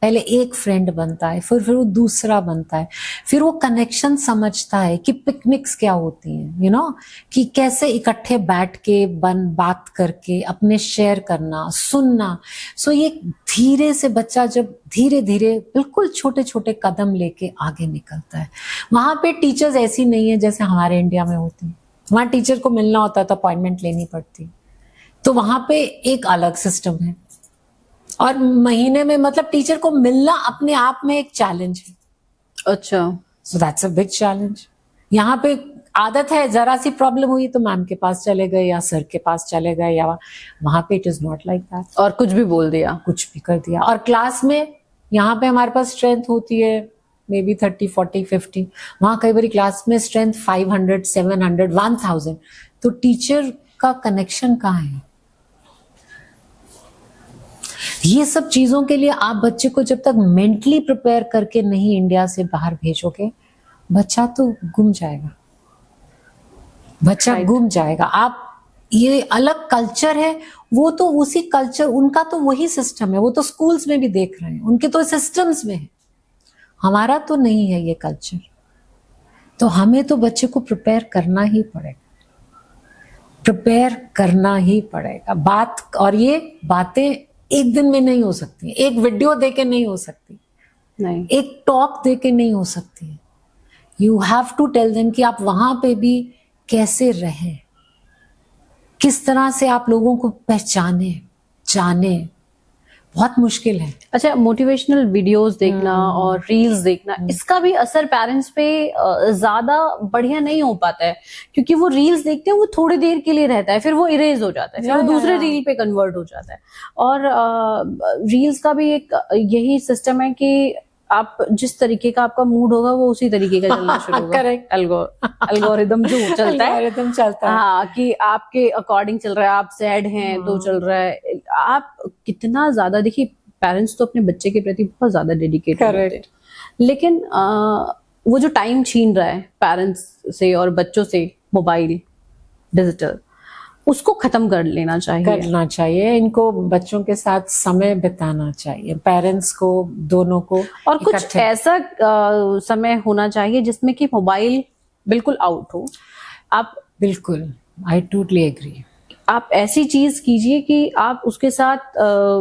पहले एक फ्रेंड बनता है, फिर वो दूसरा बनता है, फिर वो कनेक्शन समझता है कि पिकनिक्स क्या होती हैं, कि कैसे इकट्ठे बैठ के बात करके अपने शेयर करना, सुनना। सो ये धीरे से बच्चा जब धीरे धीरे बिल्कुल छोटे छोटे कदम लेके आगे निकलता है। वहां पे टीचर्स ऐसी नहीं है जैसे हमारे इंडिया में होती है। वहां टीचर को मिलना होता है तो अपॉइंटमेंट लेनी पड़ती, तो वहां पे एक अलग सिस्टम है, और महीने में मतलब टीचर को मिलना अपने आप में एक चैलेंज है। अच्छा, so that's a big challenge. यहाँ पे आदत है, जरा सी प्रॉब्लम हुई तो मैम के पास चले गए या सर के पास चले गए, या वहां पे it is not like that. और कुछ भी बोल दिया, कुछ भी कर दिया। और क्लास में यहाँ पे हमारे पास स्ट्रेंथ होती है मे बी 30, 40, 50, वहां कई बार क्लास में स्ट्रेंथ 500, 700, 1000। तो टीचर का कनेक्शन कहाँ है? ये सब चीजों के लिए आप बच्चे को जब तक मेंटली प्रिपेयर करके नहीं इंडिया से बाहर भेजोगे, बच्चा तो गुम जाएगा, बच्चा गुम जाएगा। आप ये अलग कल्चर है, वो तो उसी कल्चर, उनका तो वही सिस्टम है, वो तो स्कूल्स में भी देख रहे हैं, उनके तो सिस्टम्स में है, हमारा तो नहीं है ये कल्चर। तो हमें तो बच्चे को प्रिपेयर करना ही पड़ेगा, प्रिपेयर करना ही पड़ेगा। और ये बातें एक दिन में नहीं हो सकती, एक वीडियो देके नहीं हो सकती, नहीं, एक टॉक देके नहीं हो सकती। You have to tell them कि आप वहां पे भी कैसे रहे, किस तरह से आप लोगों को पहचाने, जाने। बहुत मुश्किल है। अच्छा, मोटिवेशनल वीडियोस देखना और रील्स देखना, इसका भी असर पेरेंट्स पे ज्यादा बढ़िया नहीं हो पाता है, क्योंकि वो रील्स देखते हैं, वो थोड़ी देर के लिए रहता है, फिर वो इरेज हो जाता है, फिर वो दूसरे रील पे कन्वर्ट हो जाता है। और रील्स का भी एक यही सिस्टम है कि आप जिस तरीके का आपका मूड होगा वो उसी तरीके का चलना शुरू होगा। करेक्ट। एल्गोरिदम जो चलता है, एल्गोरिदम चलता है, हाँ, कि आपके अकॉर्डिंग चल रहा है, आप सैड हैं तो चल रहा है। आप कितना ज्यादा, देखिए पेरेंट्स तो अपने बच्चे के प्रति बहुत ज्यादा डेडिकेटेड होते हैं, लेकिन वो जो टाइम छीन रहा है पेरेंट्स से और बच्चों से, मोबाइल, डिजिटल, उसको खत्म कर लेना चाहिए, करना चाहिए। इनको बच्चों के साथ समय बिताना चाहिए, पेरेंट्स को, दोनों को। और कुछ ऐसा समय होना चाहिए जिसमें कि मोबाइल बिल्कुल आउट हो। आप बिल्कुल, आई टोटली एग्री। आप ऐसी चीज कीजिए कि आप उसके साथ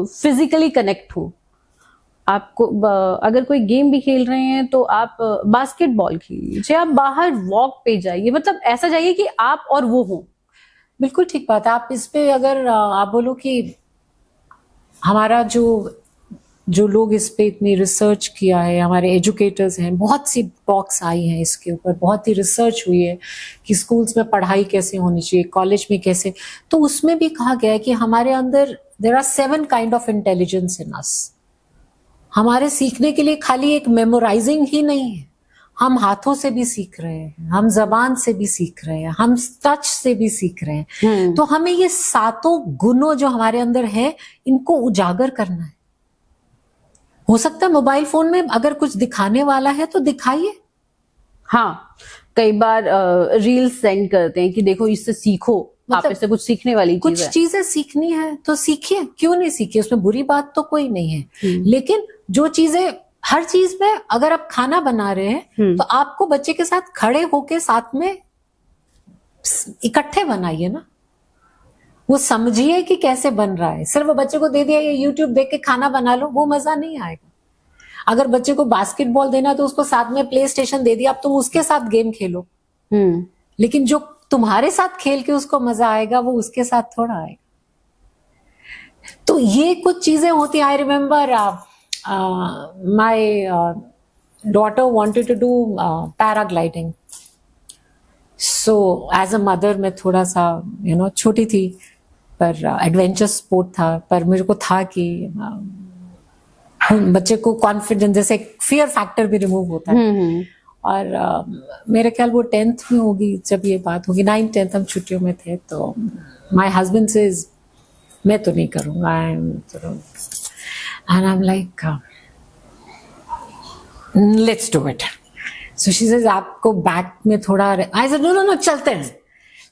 फिजिकली कनेक्ट हो। आपको अगर कोई गेम भी खेल रहे हैं तो आप बास्केटबॉल खेलिए, आप बाहर वॉक पे जाइए, मतलब ऐसा जाइए कि आप और वो हो। बिल्कुल ठीक बात है। आप इस पे अगर आप बोलो कि हमारा जो जो लोग इस पे इतनी रिसर्च किया है, हमारे एजुकेटर्स हैं, बहुत सी टॉक्स आई हैं इसके ऊपर, बहुत ही रिसर्च हुई है कि स्कूल्स में पढ़ाई कैसे होनी चाहिए, कॉलेज में कैसे, तो उसमें भी कहा गया है कि हमारे अंदर there are 7 kind of intelligence in us. हमारे सीखने के लिए खाली एक मेमोराइजिंग ही नहीं है, हम हाथों से भी सीख रहे हैं, हम जबान से भी सीख रहे हैं, हम टच से भी सीख रहे हैं। तो हमें ये 7 गुणों जो हमारे अंदर है, इनको उजागर करना है। हो सकता है मोबाइल फोन में अगर कुछ दिखाने वाला है तो दिखाइए। हाँ, कई बार रील्स सेंड करते हैं कि देखो इससे सीखो, आप इससे कुछ सीखने वाली चीज है। कुछ चीजें सीखनी है तो सीखिए, क्यों नहीं सीखिए, उसमें बुरी बात तो कोई नहीं है। लेकिन जो चीजें, हर चीज में, अगर आप खाना बना रहे हैं तो आपको बच्चे के साथ खड़े होके साथ में इकट्ठे बनाइए ना, वो समझिए कि कैसे बन रहा है। सिर्फ बच्चे को दे दिया ये यूट्यूब देख के खाना बना लो, वो मजा नहीं आएगा। अगर बच्चे को बास्केटबॉल देना तो उसको साथ में प्ले स्टेशन दे दिया, अब तुम उसके साथ गेम खेलो। लेकिन जो तुम्हारे साथ खेल के उसको मजा आएगा, वो उसके साथ थोड़ा आएगा। तो ये कुछ चीजें होती। I remember my daughter wanted to do paragliding, so as a mother मैं थोड़ा सा छोटी थी, पर एडवेंचर स्पोर्ट था, पर मेरे को था कि बच्चे को कॉन्फिडेंस, जैसे फियर फैक्टर भी रिमूव होता है। और मेरे ख्याल वो 10th में होगी जब ये बात होगी, 9th 10th हम छुट्टियों में थे। तो माय हस्बैंड सेज मैं तो नहीं करूंगा, and I am like let's do it. So she says आपको बैक में थोड़ा, I said no no no चलते हैं।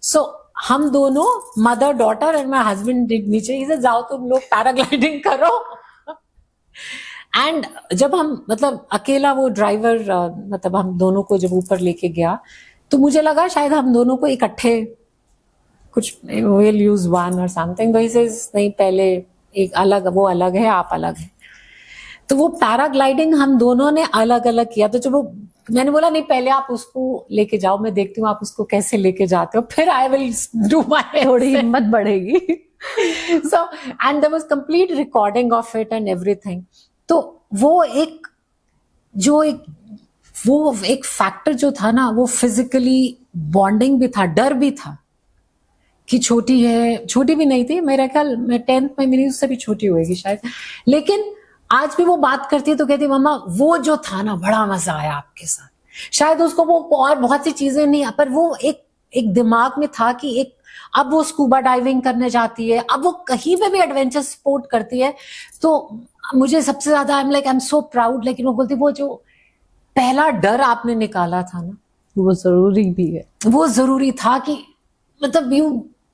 सो हम दोनों, mother daughter and my husband नीचे, ही सेड जाओ तुम लोग पैराग्लाइडिंग करो। एंड जब हम, मतलब अकेला वो ड्राइवर, मतलब हम दोनों को जब ऊपर लेके गया तो मुझे लगा शायद हम दोनों को इकट्ठे कुछ विल यूज वन और समथिंग, but he says नहीं, पहले एक अलग, वो अलग है, आप अलग है। तो वो पैराग्लाइडिंग हम दोनों ने अलग अलग किया। तो जब वो, मैंने बोला नहीं पहले आप उसको लेके जाओ, मैं देखती हूँ आप उसको कैसे लेके जाते हो, फिर आई विल डू माय, थोड़ी हिम्मत बढ़ेगी। So and there was complete recording of it and everything. तो वो एक फैक्टर जो था ना, वो फिजिकली बॉन्डिंग भी था, डर भी था कि छोटी है, छोटी भी नहीं थी, मेरा ख्याल मैं 10th में मेरी उससे भी छोटी होगी शायद, लेकिन आज भी वो बात करती है तो कहती मम्मा वो जो था ना बड़ा मजा आया आपके साथ। शायद उसको वो और बहुत सी चीजें नहीं, पर वो एक दिमाग में था कि एक, अब वो स्कूबा डाइविंग करने जाती है, अब वो कहीं पे भी एडवेंचर स्पोर्ट करती है। तो मुझे सबसे ज्यादा आई एम सो प्राउड। लेकिन वो बोलती, वो जो पहला डर आपने निकाला था ना, वो जरूरी भी है, वो जरूरी था कि मतलब you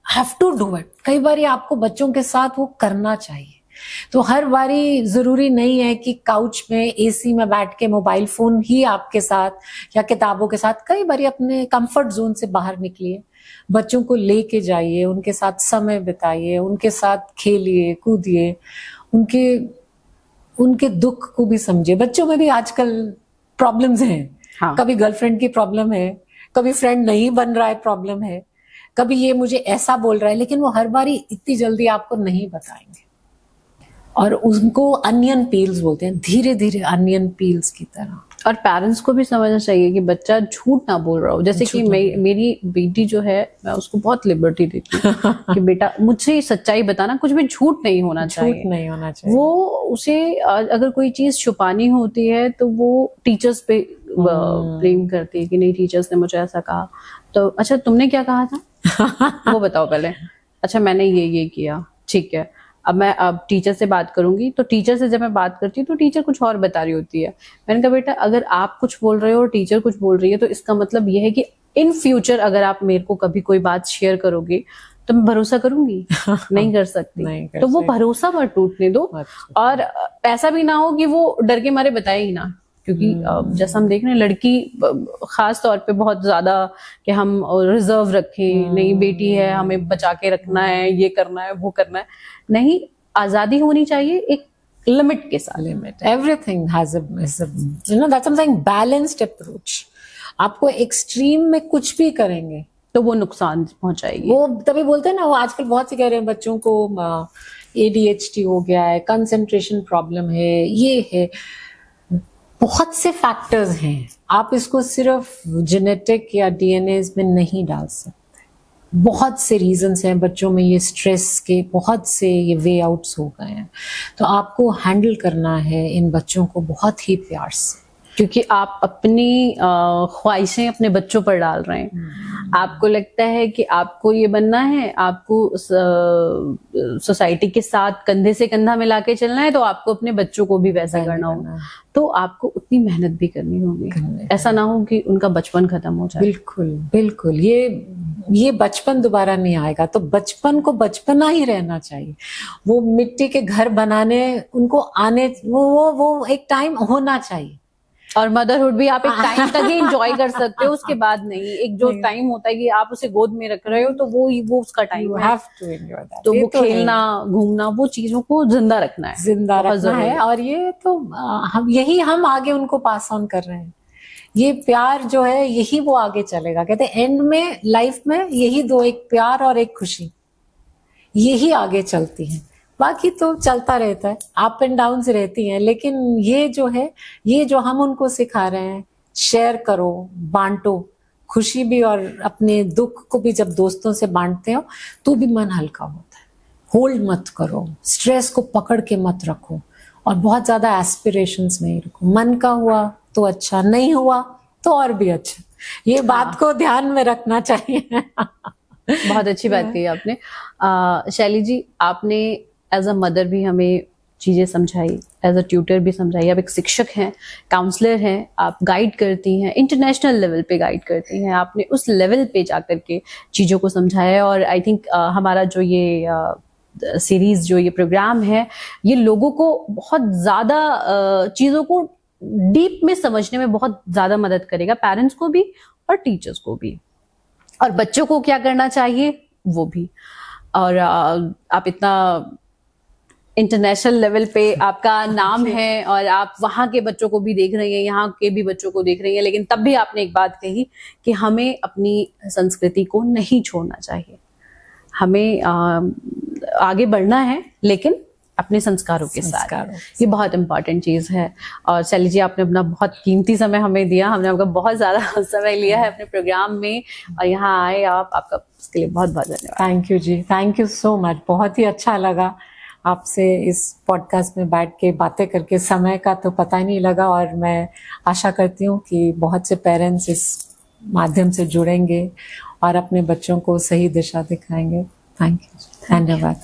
have to do it. कई बार आपको बच्चों के साथ वो करना चाहिए। तो हर बारी जरूरी नहीं है कि काउच में एसी में बैठ के मोबाइल फोन ही आपके साथ या किताबों के साथ। कई बार अपने कंफर्ट जोन से बाहर निकलिए, बच्चों को लेके जाइए, उनके साथ समय बिताइए, उनके साथ खेलिए कूदिए, उनके दुख को भी समझिए। बच्चों में भी आजकल प्रॉब्लम्स हैं। हाँ। कभी गर्लफ्रेंड की प्रॉब्लम है, कभी फ्रेंड नहीं बन रहा है प्रॉब्लम है, कभी ये मुझे ऐसा बोल रहा है, लेकिन वो हर बारी इतनी जल्दी आपको नहीं बताएंगे। और उनको अनियन पील्स बोलते हैं, धीरे धीरे अनियन पील्स की तरह। और पेरेंट्स को भी समझना चाहिए कि बच्चा झूठ ना बोल रहा हो। जैसे कि मेरी बेटी जो है, मैं उसको बहुत लिबर्टी देती हूँ कि बेटा मुझे सच्चाई बताना, कुछ भी झूठ नहीं होना चाहिए, झूठ नहीं होना चाहिए। वो उसे अगर कोई चीज छुपानी होती है तो वो टीचर्स पे ब्लेम करती है कि नहीं टीचर्स ने मुझे ऐसा कहा, तो अच्छा तुमने क्या कहा था वो बताओ पहले। अच्छा मैंने ये किया, ठीक है, अब टीचर से बात करूंगी। तो टीचर से जब मैं बात करती हूँ तो टीचर कुछ और बता रही होती है। मैंने कहा बेटा अगर आप कुछ बोल रहे हो और टीचर कुछ बोल रही है तो इसका मतलब ये है कि इन फ्यूचर अगर आप मेरे को कभी कोई बात शेयर करोगे तो मैं भरोसा करूंगी नहीं कर सकती। तो वो भरोसा मत टूटने दो। और ऐसा भी ना हो कि वो डर के मारे बताए ही ना, क्योंकि जैसा हम देख रहे हैं लड़की खास तौर पे बहुत ज्यादा कि हम रिजर्व रखें, नहीं बेटी है हमें बचा के रखना है, ये करना है वो करना है। नहीं, आजादी होनी चाहिए एक लिमिट के साथ। Limit, everything has a, you know that's something balanced approach. आपको एक्सट्रीम में कुछ भी करेंगे तो वो नुकसान पहुंचाएगी। वो तभी बोलते हैं ना, वो आजकल बहुत से कह रहे हैं बच्चों को ADHD हो गया है, कंसंट्रेशन प्रॉब्लम है, ये है, बहुत से फैक्टर्स हैं। आप इसको सिर्फ जेनेटिक या DNA में नहीं डाल सकते। बहुत से रीजंस हैं बच्चों में, ये स्ट्रेस के बहुत से ये वे आउट्स हो गए हैं। तो आपको हैंडल करना है इन बच्चों को बहुत ही प्यार से, क्योंकि आप अपनी ख्वाहिशें अपने बच्चों पर डाल रहे हैं। आपको लगता है कि आपको ये बनना है, आपको सोसाइटी के साथ कंधे से कंधा मिला के चलना है, तो आपको अपने बच्चों को भी वैसा करना होगा। तो आपको उतनी मेहनत भी करनी होगी, ऐसा ना हो कि उनका बचपन खत्म हो जाए। बिल्कुल बिल्कुल, ये बचपन दोबारा नहीं आएगा। तो बचपन को बचपना ही रहना चाहिए। वो मिट्टी के घर बनाने उनको आने, वो एक टाइम होना चाहिए। और मदरहुड भी आप एक टाइम तक ही एंजॉय कर सकते हो, उसके बाद नहीं। एक जो टाइम होता है कि आप उसे गोद में रख रहे हो, तो वो उसका टाइम है। तो वो खेलना, घूमना, वो चीजों को जिंदा रखना है, जिंदा रखना है। और ये तो हम आगे उनको पास ऑन कर रहे हैं। ये प्यार जो है, यही वो आगे चलेगा। कहते हैं एंड में लाइफ में यही दो, एक प्यार और एक खुशी, यही आगे चलती है। बाकी तो चलता रहता है, अप एंड डाउन्स रहती हैं, लेकिन ये जो है, ये जो हम उनको सिखा रहे हैं, शेयर करो, बांटो, खुशी भी और अपने दुख को भी जब दोस्तों से बांटते हो तो भी मन हल्का होता है। होल्ड मत करो, स्ट्रेस को पकड़ के मत रखो, और बहुत ज्यादा एस्पिरेशंस नहीं रखो। मन का हुआ तो अच्छा, नहीं हुआ तो और भी अच्छा। ये बात को ध्यान में रखना चाहिए। बहुत अच्छी बात कही आपने। शैली जी, आपने एज अ मदर भी हमें चीजें समझाई, एज अ ट्यूटर भी समझाई। आप एक शिक्षक हैं, काउंसलर हैं, आप गाइड करती हैं, इंटरनेशनल लेवल पे गाइड करती हैं। आपने उस लेवल पे जाकर के चीजों को समझाया। और आई थिंक हमारा जो ये सीरीज, जो ये प्रोग्राम है, ये लोगों को बहुत ज्यादा चीजों को डीप में समझने में बहुत ज्यादा मदद करेगा, पेरेंट्स को भी और टीचर्स को भी, और बच्चों को क्या करना चाहिए वो भी। और आप इतना इंटरनेशनल लेवल पे आपका नाम है, और आप वहाँ के बच्चों को भी देख रही हैं, यहाँ के भी बच्चों को देख रही हैं, लेकिन तब भी आपने एक बात कही कि हमें अपनी संस्कृति को नहीं छोड़ना चाहिए। हमें आगे बढ़ना है, लेकिन अपने संस्कारों के साथ। ये बहुत इंपॉर्टेंट चीज है। और शैली जी, आपने अपना बहुत कीमती समय हमें दिया, हमने आपका बहुत ज्यादा समय लिया है अपने प्रोग्राम में, और यहाँ आए आप, आपका उसके लिए बहुत बहुत धन्यवाद। थैंक यू जी, थैंक यू सो मच। बहुत ही अच्छा लगा आपसे इस पॉडकास्ट में बैठ के बातें करके। समय का तो पता ही नहीं लगा, और मैं आशा करती हूँ कि बहुत से पेरेंट्स इस माध्यम से जुड़ेंगे और अपने बच्चों को सही दिशा दिखाएंगे। थैंक यू, धन्यवाद।